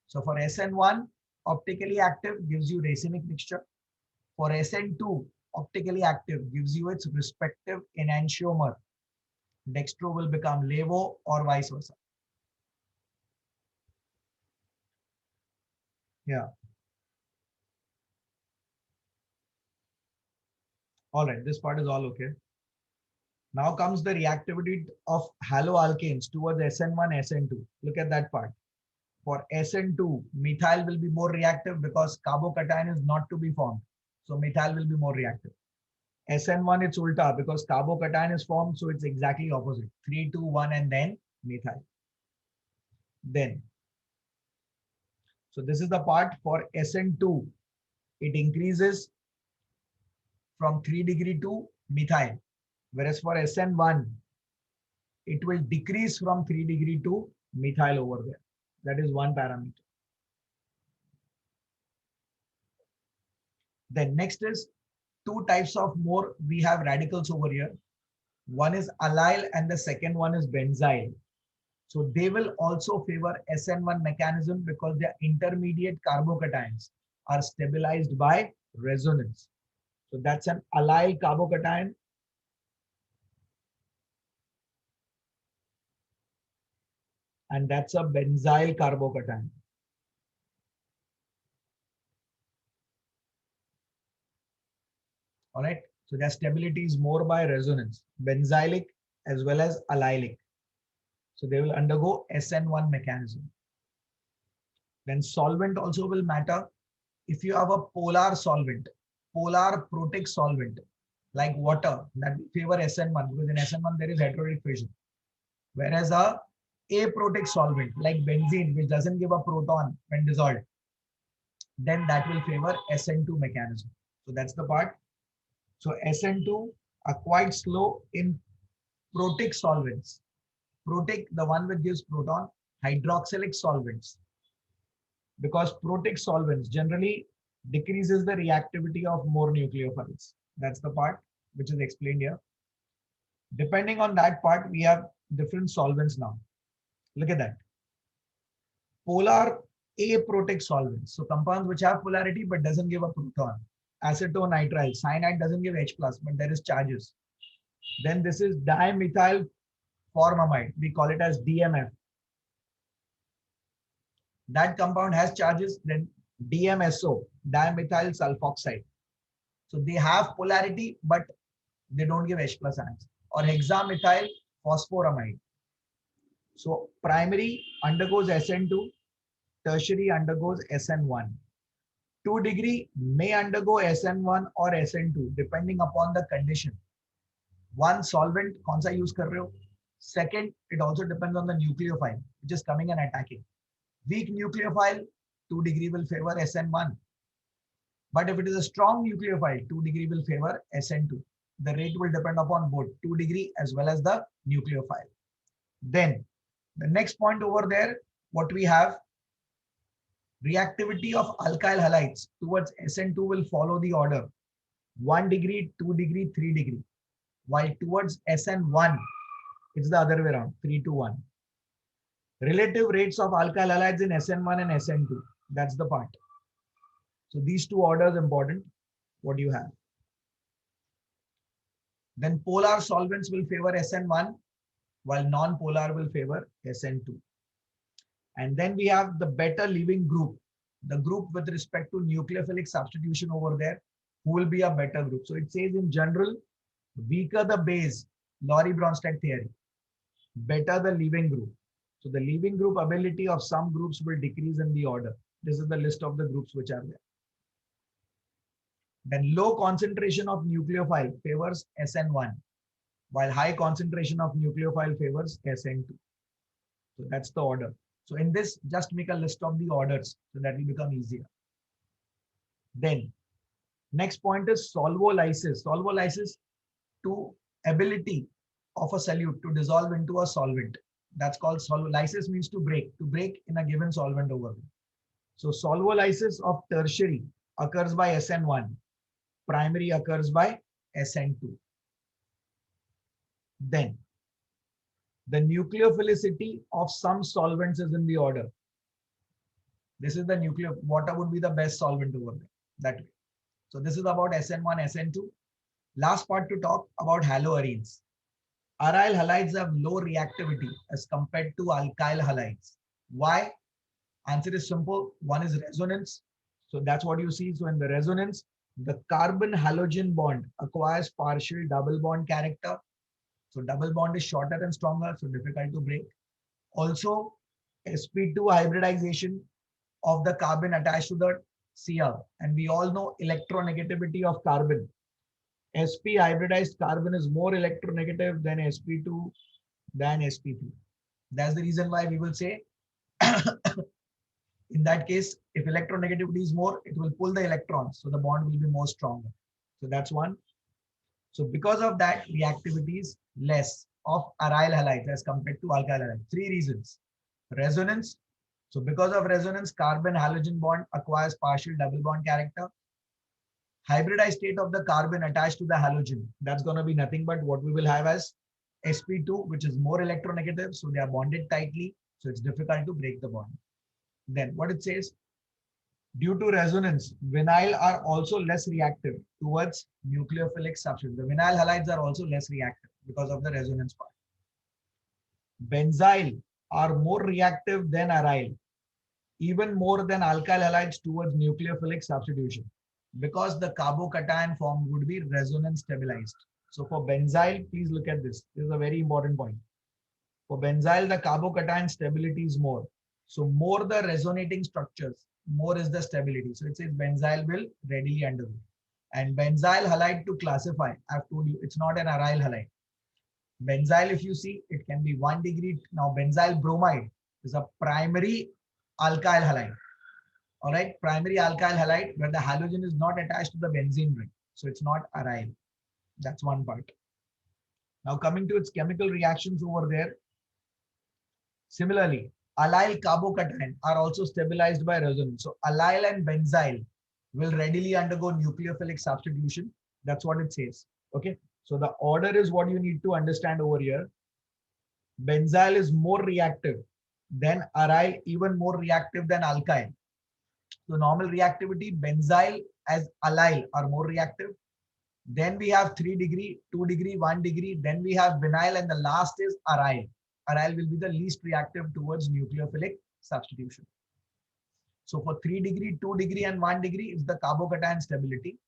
So for SN1, optically active gives you racemic mixture. For SN2, optically active gives you its respective enantiomer. Dextro will become levo or vice versa. Yeah. All right, this part is all okay. Now comes the reactivity of haloalkanes towards SN1, SN2. Look at that part. For SN2, methyl will be more reactive because carbocation is not to be formed. So methyl will be more reactive. SN1, it's ulta because carbocation is formed. So it's exactly opposite. 3, 2, 1, and then methyl. Then, so this is the part for SN2. It increases from 3 degree to methyl. Whereas for SN1, it will decrease from 3 degree to methyl over there. That is one parameter. Then next is two types of more. We have radicals over here. One is allyl and the second one is benzyl. So they will also favor SN1 mechanism because their intermediate carbocations are stabilized by resonance. So that's an allyl carbocation. And that's a benzyl carbocation. All right. So their stability is more by resonance, benzylic as well as allylic. So they will undergo SN1 mechanism. Then solvent also will matter. If you have a polar solvent, polar protic solvent, like water, that will favor SN1 because in SN1 there is heterotic fission. Whereas a aprotic solvent like benzene, which doesn't give a proton when dissolved, then that will favor SN2 mechanism. So that's the part. So SN2 are quite slow in protic solvents. Protic, the one which gives proton, hydroxylic solvents. Because protic solvents generally decreases the reactivity of more nucleophiles. That's the part which is explained here. Depending on that part, we have different solvents now. Look at that. Polar aprotic solvents. So compounds which have polarity but doesn't give a proton. acetonitrile. Cyanide doesn't give H plus, but there is charges. Then this is dimethyl formamide. We call it as DMF. That compound has charges. Then DMSO, dimethyl sulfoxide. So they have polarity, but they don't give H plus ions. Or hexamethyl phosphoramide. So primary undergoes SN2, tertiary undergoes SN1. 2 degree may undergo SN1 or SN2 depending upon the condition. One solvent, कौन सा use कर रहे हो? Second, it also depends on the nucleophile which is coming and attacking. Weak nucleophile, 2 degree will favor SN1. But if it is a strong nucleophile, 2 degree will favor SN2. The rate will depend upon both 2 degree as well as the nucleophile. Then the next point over there, what we have, reactivity of alkyl halides towards SN2 will follow the order 1 degree, 2 degree, 3 degree. While towards SN1, it's the other way around, 3 to 1. Relative rates of alkyl halides in SN1 and SN2. That's the part. So these two orders important. What do you have? Then polar solvents will favor SN1, while non-polar will favor SN2. And then we have the better leaving group, the group with respect to nucleophilic substitution over there, who will be a better group. So it says in general, weaker the base, Laurie-Bronsted theory, better the leaving group. So the leaving group ability of some groups will decrease in the order. This is the list of the groups which are there. Then low concentration of nucleophile favors SN1, while high concentration of nucleophile favors SN2. So that's the order. So in this, just make a list of the orders so that will become easier. Then next point is solvolysis. Solvolysis, to ability of a solute to dissolve into a solvent. That's called solvolysis, means to break in a given solvent over there. So solvolysis of tertiary occurs by SN1, primary occurs by SN2. Then the nucleophilicity of some solvents is in the order. This is the nuclear, water would be the best solvent over there, that way. So this is about SN1, SN2. Last part to talk about haloarenes. Aryl halides have low reactivity as compared to alkyl halides. Why? Answer is simple. One is resonance. So that's what you see. So in the resonance, the carbon halogen bond acquires partial double bond character. So double bond is shorter and stronger, so difficult to break. Also, sp2 hybridization of the carbon attached to the Cl. And we all know electronegativity of carbon. sp hybridized carbon is more electronegative than sp2 than sp3. That's the reason why we will say in that case, if electronegativity is more, it will pull the electrons. So the bond will be more stronger. So that's one. So because of that, reactivity is less of aryl halides as compared to alkyl halides. 3 reasons. Resonance. So because of resonance, carbon halogen bond acquires partial double bond character. Hybridized state of the carbon attached to the halogen. That's going to be nothing but what we will have as sp2, which is more electronegative. So they are bonded tightly. So it's difficult to break the bond. Then what it says, due to resonance, vinyl are also less reactive towards nucleophilic substance. The vinyl halides are also less reactive because of the resonance part. Benzyl are more reactive than aryl, even more than alkyl halides towards nucleophilic substitution, because the carbocation form would be resonance stabilized. So for benzyl, please look at this. This is a very important point. For benzyl, the carbocation stability is more. So more the resonating structures, more is the stability. So it says benzyl will readily undergo. And benzyl halide to classify, I've told you, it's not an aryl halide. Benzyl, if you see, it can be 1 degree. Now benzyl bromide is a primary alkyl halide. All right, primary alkyl halide where the halogen is not attached to the benzene ring. So it's not aryl. That's one part. Now coming to its chemical reactions over there. Similarly, allyl carbocation are also stabilized by resonance. So allyl and benzyl will readily undergo nucleophilic substitution. That's what it says. Okay. So the order is what you need to understand over here. Benzyl is more reactive than aryl, even more reactive than alkyl. So normal reactivity, benzyl as allyl are more reactive. Then we have 3 degree, 2 degree, 1 degree. Then we have vinyl, and the last is aryl. Aryl will be the least reactive towards nucleophilic substitution. So for 3 degree, 2 degree, and 1 degree is the carbocation stability.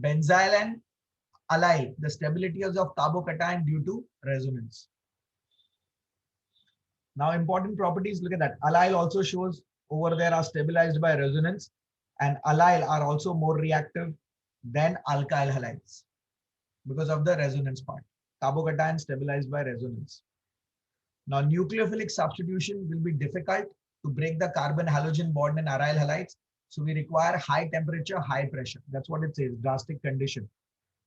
Benzyl and allyl, the stability of carbocation due to resonance. Now, important properties, look at that. Allyl also shows over there are stabilized by resonance, and allyl are also more reactive than alkyl halides because of the resonance part. Carbocation stabilized by resonance. Now, nucleophilic substitution will be difficult to break the carbon halogen bond in aryl halides. So we require high temperature, high pressure. That's what it says, drastic condition.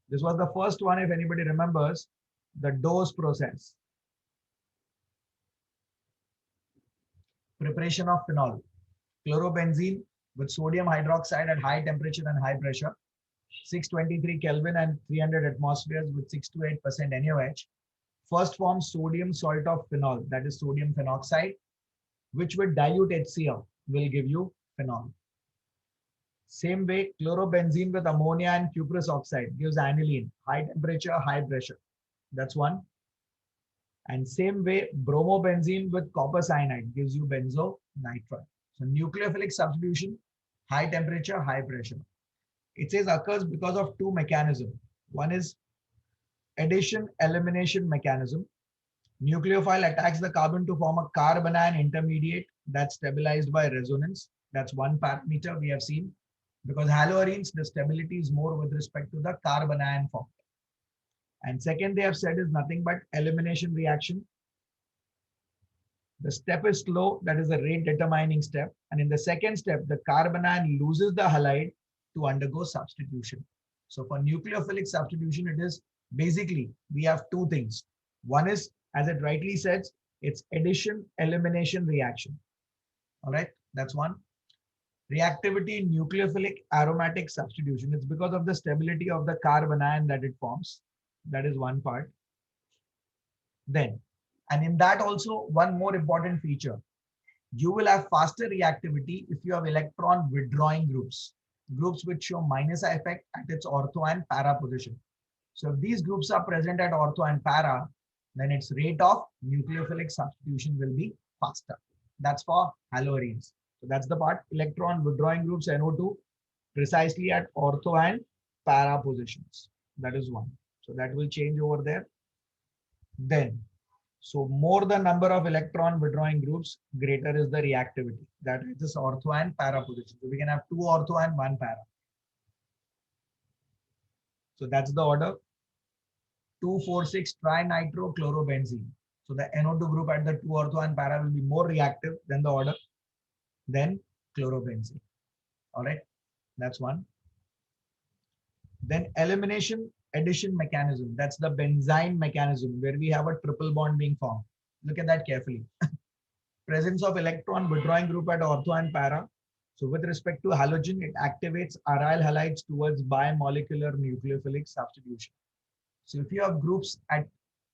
This was the first one, if anybody remembers, the dose process. Preparation of phenol. Chlorobenzene with sodium hydroxide at high temperature and high pressure. 623 Kelvin and 300 atmospheres with 6 to 8% NaOH. First forms sodium salt of phenol, that is sodium phenoxide, which with dilute HCl will give you phenol. Same way, chlorobenzene with ammonia and cuprous oxide gives aniline, high temperature, high pressure. That's one. And same way, bromobenzene with copper cyanide gives you benzonitrile. So nucleophilic substitution, high temperature, high pressure. It says occurs because of two mechanisms. One is addition elimination mechanism. Nucleophile attacks the carbon to form a carbanion intermediate that's stabilized by resonance. That's one parameter we have seen. Because haloarenes, the stability is more with respect to the carbanion form. And second, they have said is nothing but elimination reaction. The step is slow, that is the rate determining step. And in the second step, the carbanion loses the halide to undergo substitution. So for nucleophilic substitution, it is basically, we have two things. One is, as it rightly says, it's addition elimination reaction. All right, that's one. Reactivity in nucleophilic aromatic substitution. It's because of the stability of the carbanion that it forms. That is one part. Then, and in that also, one more important feature. You will have faster reactivity if you have electron withdrawing groups. Groups which show minus effect at its ortho and para position. So if these groups are present at ortho and para, then its rate of nucleophilic substitution will be faster. That's for haloarenes. So that's the part, electron withdrawing groups NO2 precisely at ortho and para positions. That is one. So that will change over there. Then, so more the number of electron withdrawing groups, greater is the reactivity. That is this ortho and para position. So we can have two ortho and one para. So that's the order. 2,4,6 trinitrochlorobenzene. So the NO2 group at the 2 ortho and para will be more reactive than the order, than chlorobenzene. All right, that's one. Then elimination addition mechanism. That's the benzene mechanism where we have a triple bond being formed. Look at that carefully. Presence of electron withdrawing group at ortho and para. So with respect to halogen, it activates aryl halides towards bimolecular nucleophilic substitution. So if you have groups at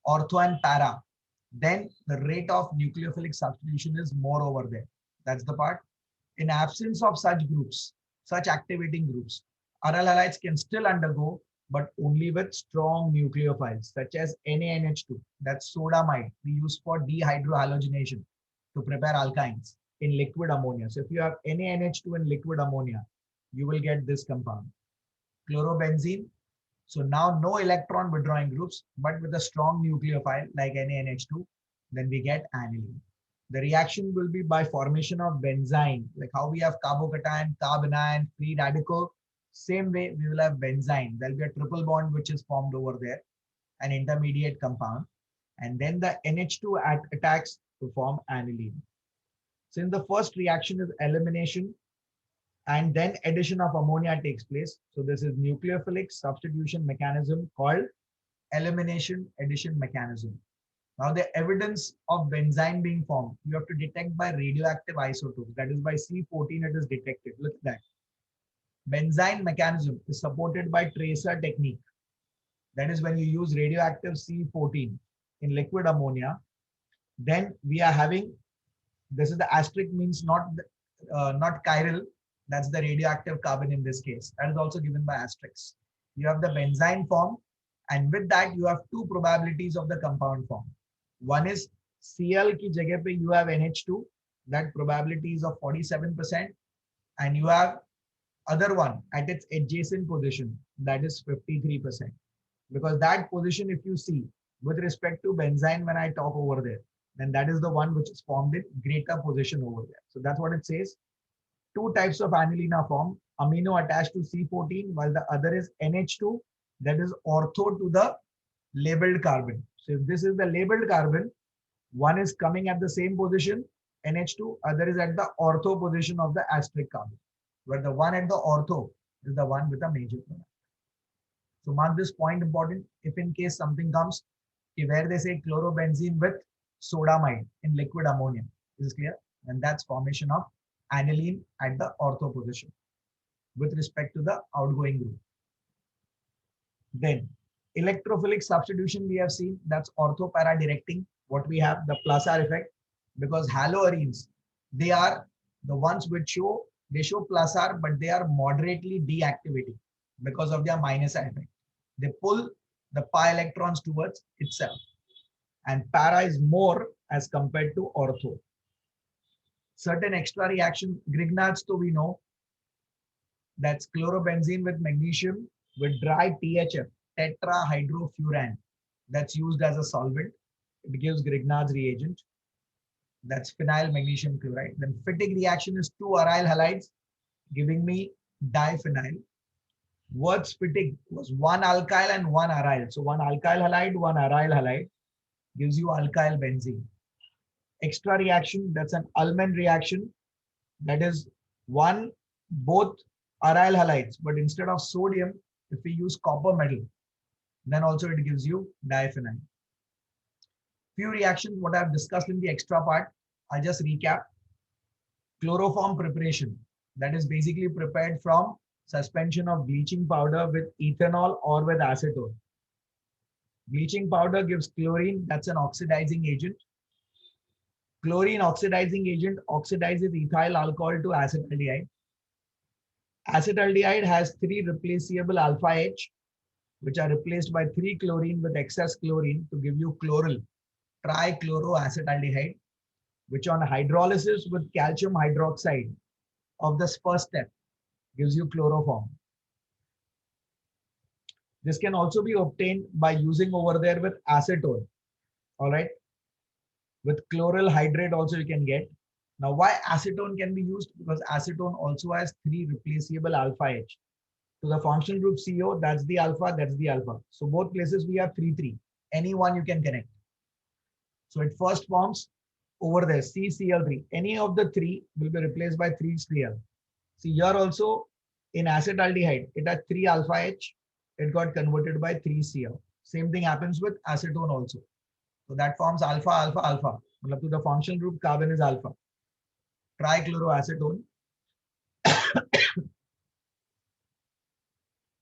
ortho and para, then the rate of nucleophilic substitution is more over there. That's the part. In absence of such groups, such activating groups, aryl halides can still undergo, but only with strong nucleophiles, such as NaNH2. That's sodamide we use for dehydrohalogenation to prepare alkynes in liquid ammonia. So if you have NaNH2 in liquid ammonia, you will get this compound. Chlorobenzene. So now no electron withdrawing groups, but with a strong nucleophile like NaNH2, then we get aniline. The reaction will be by formation of benzene, like how we have carbocation, carbanion, free radical. Same way we will have benzene. There'll be a triple bond which is formed over there, an intermediate compound. And then the NH2 attacks to form aniline. Since the first reaction is elimination, and then addition of ammonia takes place. So this is nucleophilic substitution mechanism called elimination addition mechanism. Now the evidence of benzene being formed, you have to detect by radioactive isotopes. That is by C14 it is detected. Look at that. Benzene mechanism is supported by tracer technique. That is when you use radioactive C14 in liquid ammonia. Then we are having, this is the asterisk means not chiral, That's the radioactive carbon in this case. That is also given by asterisk. You have the benzene form, and with that you have two probabilities of the compound form. One is Cl ki jagah pe you have NH2. That probability is of 47%, and you have other one at its adjacent position, that is 53%. Because that position, if you see with respect to benzene, when I talk over there, then that is the one which is formed in greater position over there. So that's what it says. Two types of aniline are formed, amino attached to C14, while the other is NH2, that is ortho to the labeled carbon. So if this is the labeled carbon, one is coming at the same position, NH2, other is at the ortho position of the asterisk carbon, where the one at the ortho is the one with a major product. So mark this point important. If in case something comes where they say chlorobenzene with sodamide in liquid ammonia, is this clear? And that's formation of aniline at the ortho position with respect to the outgoing group. Then electrophilic substitution we have seen, that's ortho para directing. What we have, the pulsar effect, because haloarenes, they are the ones which show, they show pulsar, but they are moderately deactivating because of their minus effect. They pull the pi electrons towards itself, and para is more as compared to ortho. Certain extra reaction, Grignards, so we know that's chlorobenzene with magnesium with dry THF, tetrahydrofuran, that's used as a solvent. It gives Grignard's reagent. That's phenyl magnesium chloride. Then Fittig reaction is two aryl halides giving me diphenyl. What's Fittig was one alkyl and one aryl. So one alkyl halide, one aryl halide gives you alkyl benzene. Extra reaction, that's an Ullmann reaction. That is one, both aryl halides, but instead of sodium, if we use copper metal, then also it gives you diphenyl. Few reactions, what I've discussed in the extra part, I'll just recap. Chloroform preparation, that is basically prepared from suspension of bleaching powder with ethanol or with acetone. Bleaching powder gives chlorine, that's an oxidizing agent. Chlorine oxidizing agent oxidizes ethyl alcohol to acetaldehyde. Acetaldehyde has three replaceable alpha H, which are replaced by 3 chlorine with excess chlorine to give you chloral trichloroacetaldehyde, which on hydrolysis with calcium hydroxide of this first step gives you chloroform. This can also be obtained by using over there with acetone. All right. With chloral hydrate also you can get. Now why acetone can be used? Because acetone also has 3 replaceable alpha H. To the functional group CO, that's the alpha, that's the alpha. So both places we have 3, 3. Any one you can connect. So it first forms over there, CCl3. Any of the 3 will be replaced by 3Cl. See here also in acetaldehyde, it has 3 alpha H. It got converted by 3Cl. Same thing happens with acetone also. So that forms alpha, alpha, alpha. To the functional group, carbon is alpha. Trichloroacetone.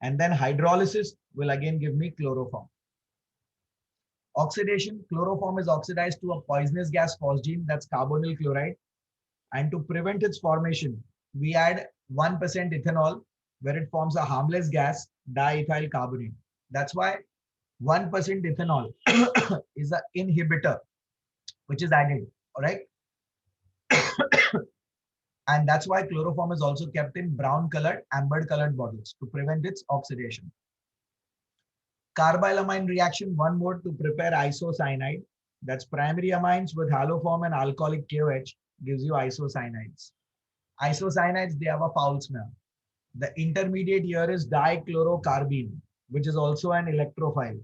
And then hydrolysis will again give me chloroform. Oxidation, chloroform is oxidized to a poisonous gas phosgene, that's carbonyl chloride. And to prevent its formation, we add 1% ethanol, where it forms a harmless gas, diethyl carbonate. That's why 1% ethanol is an inhibitor, which is added, all right? And that's why chloroform is also kept in brown colored, amber colored bottles to prevent its oxidation. Carbylamine reaction, one more to prepare isocyanide. That's primary amines with haloform and alcoholic KOH gives you isocyanides. Isocyanides, they have a foul smell. The intermediate here is dichlorocarbene, which is also an electrophile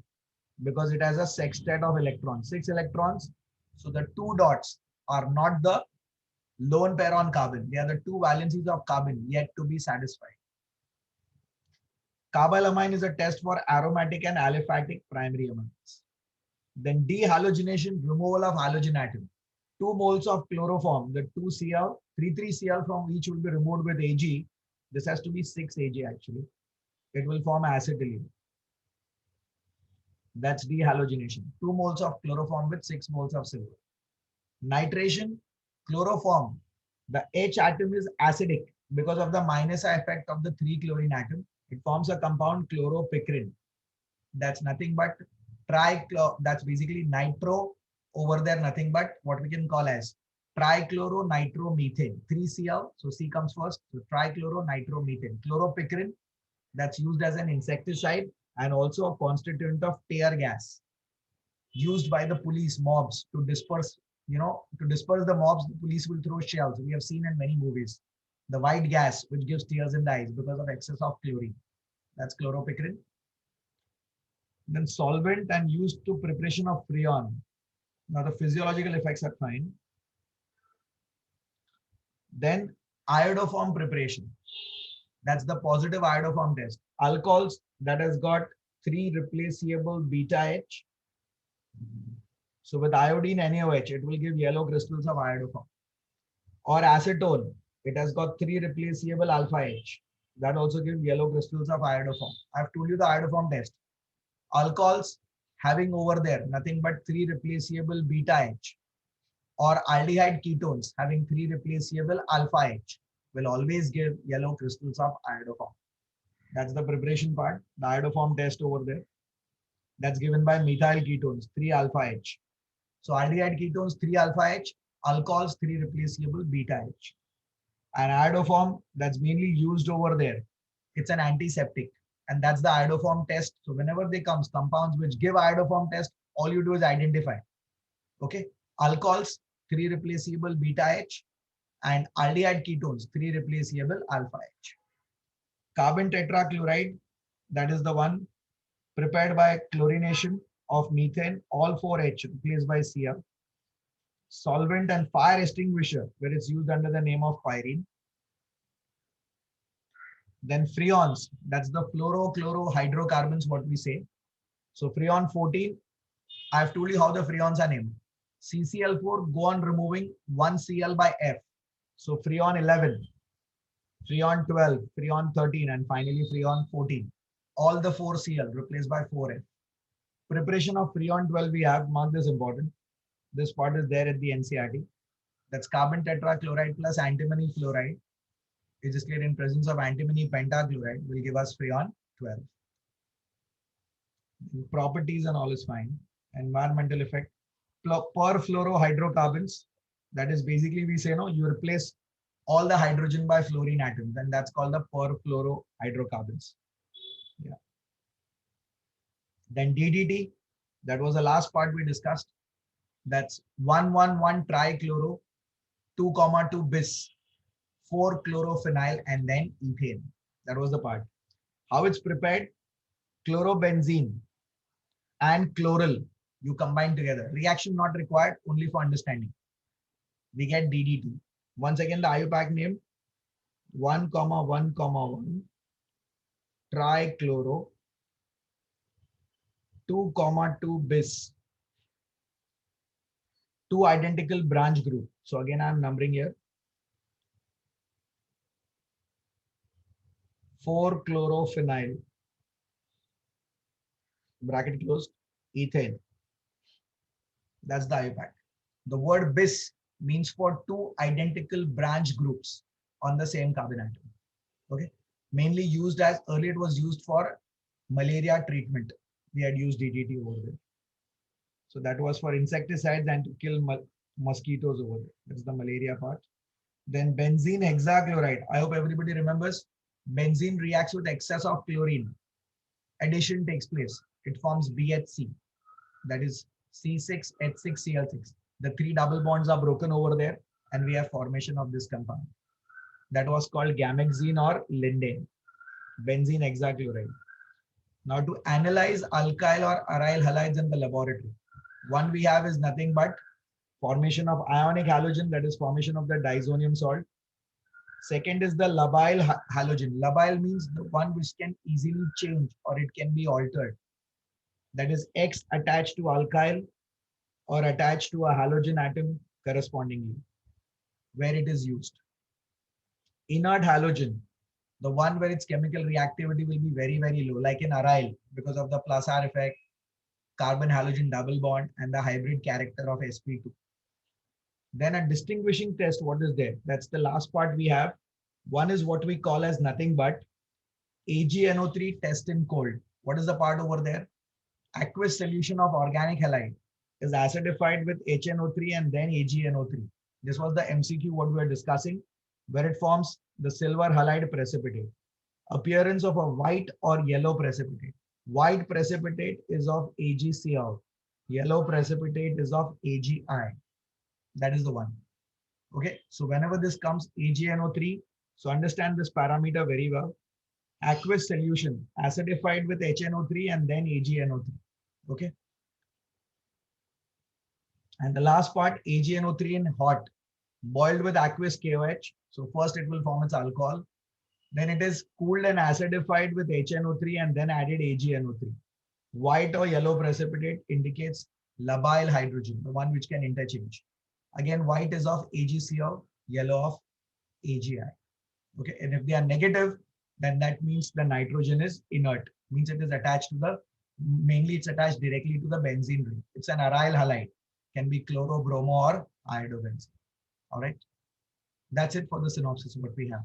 because it has a sextet of electrons, 6 electrons. So the 2 dots are not the lone pair on carbon. They are the 2 valencies of carbon yet to be satisfied. Carbylamine is a test for aromatic and aliphatic primary amines. Then dehalogenation, removal of halogen atom. 2 moles of chloroform, the 2Cl, 3,3Cl from each will be removed with Ag. This has to be 6 Ag actually. It will form acetylene. That's dehalogenation. 2 moles of chloroform with 6 moles of silver. Nitration, chloroform. The H atom is acidic, because of the minus effect of the 3-chlorine atom, it forms a compound chloropicrin. That's nothing but that's basically nitro over there, nothing but what we can call as trichloronitromethane, 3Cl. So C comes first. So trichloronitromethane. Chloropicrin, that's used as an insecticide and also a constituent of tear gas used by the police mobs to disperse, to disperse the mobs. The police will throw shells. We have seen in many movies. The white gas which gives tears in the eyes because of excess of chlorine. That's chloropicrin. Then solvent and used to preparation of freon. Now the physiological effects are fine. Then iodoform preparation. That's the positive iodoform test. Alcohols that has got 3 replaceable beta H. So with iodine NaOH, it will give yellow crystals of iodoform. Or acetone, it has got 3 replaceable alpha H. That also gives yellow crystals of iodoform. I've told you the iodoform test. Alcohols having over there nothing but 3 replaceable beta H, or aldehyde ketones having 3 replaceable alpha H will always give yellow crystals of iodoform. That's the preparation part, the iodoform test over there. That's given by methyl ketones, 3 alpha H. So aldehyde ketones, 3 alpha H, alcohols, 3 replaceable beta H. And iodoform, that's mainly used over there. It's an antiseptic. And that's the iodoform test. So whenever they comes compounds which give iodoform test, all you do is identify. Okay. Alcohols, 3 replaceable beta H, and aldehyde ketones, 3 replaceable alpha H. Carbon tetrachloride, that is the one prepared by chlorination of methane, all 4H replaced by Cl. Solvent and fire extinguisher, where it's used under the name of pyrene. Then freons, that's the fluorochlorohydrocarbons, what we say. So freon 14, I've told you how the freons are named. CCl4, go on removing 1 Cl by F. So freon 11, freon 12, freon 13, and finally freon 14. All the 4 Cl replaced by 4F. Preparation of freon 12 we have, mark this important. This part is there at the NCERT. That's carbon tetrachloride plus antimony fluoride. It is clear in presence of antimony pentachloride will give us freon 12. Properties and all is fine. Environmental effect. Perfluorohydrocarbons. That is basically we say no, you replace all the hydrogen by fluorine atoms, and that's called the perfluorohydrocarbons. Yeah. Then DDT, that was the last part we discussed. That's 1,1,1 trichloro, 2,2 bis, 4 chlorophenyl, and then ethane. That was the part. How it's prepared? Chlorobenzene and chloral, you combine together. Reaction not required, only for understanding. We get DDT. Once again, the IUPAC name 1,1,1 trichloro, 2,2 bis, 2 identical branch group. So again, I'm numbering here. 4 chlorophenyl, bracket closed, ethane. That's the IUPAC. The word bis means for 2 identical branch groups on the same carbon atom. Okay. Mainly used as, earlier it was used for malaria treatment. We had used DDT over there. So that was for insecticides and to kill mosquitoes over there. That's the malaria part. Then benzene hexachloride. I hope everybody remembers. Benzene reacts with excess of chlorine. Addition takes place. It forms BHC. That is C6H6Cl6. The 3 double bonds are broken over there and we have formation of this compound. That was called gamexene or lindane. Benzene hexachloride. Now to analyze alkyl or aryl halides in the laboratory, one we have is nothing but formation of ionic halogen, that is formation of the disonium salt. Second is the labile halogen. Labile means the one which can easily change or it can be altered. That is X attached to alkyl or attached to a halogen atom correspondingly, where it is used. Inert halogen, the one where its chemical reactivity will be very, very low, like in aryl, because of the plus R effect, carbon halogen double bond, and the hybrid character of sp2. Then a distinguishing test, what is there? That's the last part we have. One is what we call as nothing but AgNO3 test in cold. What is the part over there? Aqueous solution of organic halide is acidified with HNO3 and then AgNO3. This was the MCQ what we were discussing, where it forms the silver halide precipitate. Appearance of a white or yellow precipitate. White precipitate is of AgCl. Yellow precipitate is of AgI. That is the one. Okay, so whenever this comes AgNO3, so understand this parameter very well. Aqueous solution acidified with HNO3 and then AgNO3. Okay. And the last part, AgNO3 in hot, boiled with aqueous KOH. So first it will form its alcohol. Then it is cooled and acidified with HNO3 and then added AgNO3. White or yellow precipitate indicates labile hydrogen, the one which can interchange. Again, white is of AgCl, yellow of AgI. Okay, and if they are negative, then that means the nitrogen is inert, means it is attached to the, mainly it's attached directly to the benzene ring. It's an aryl halide, can be chloro, bromo, or iodobenzene. All right, that's it for the synopsis what we have.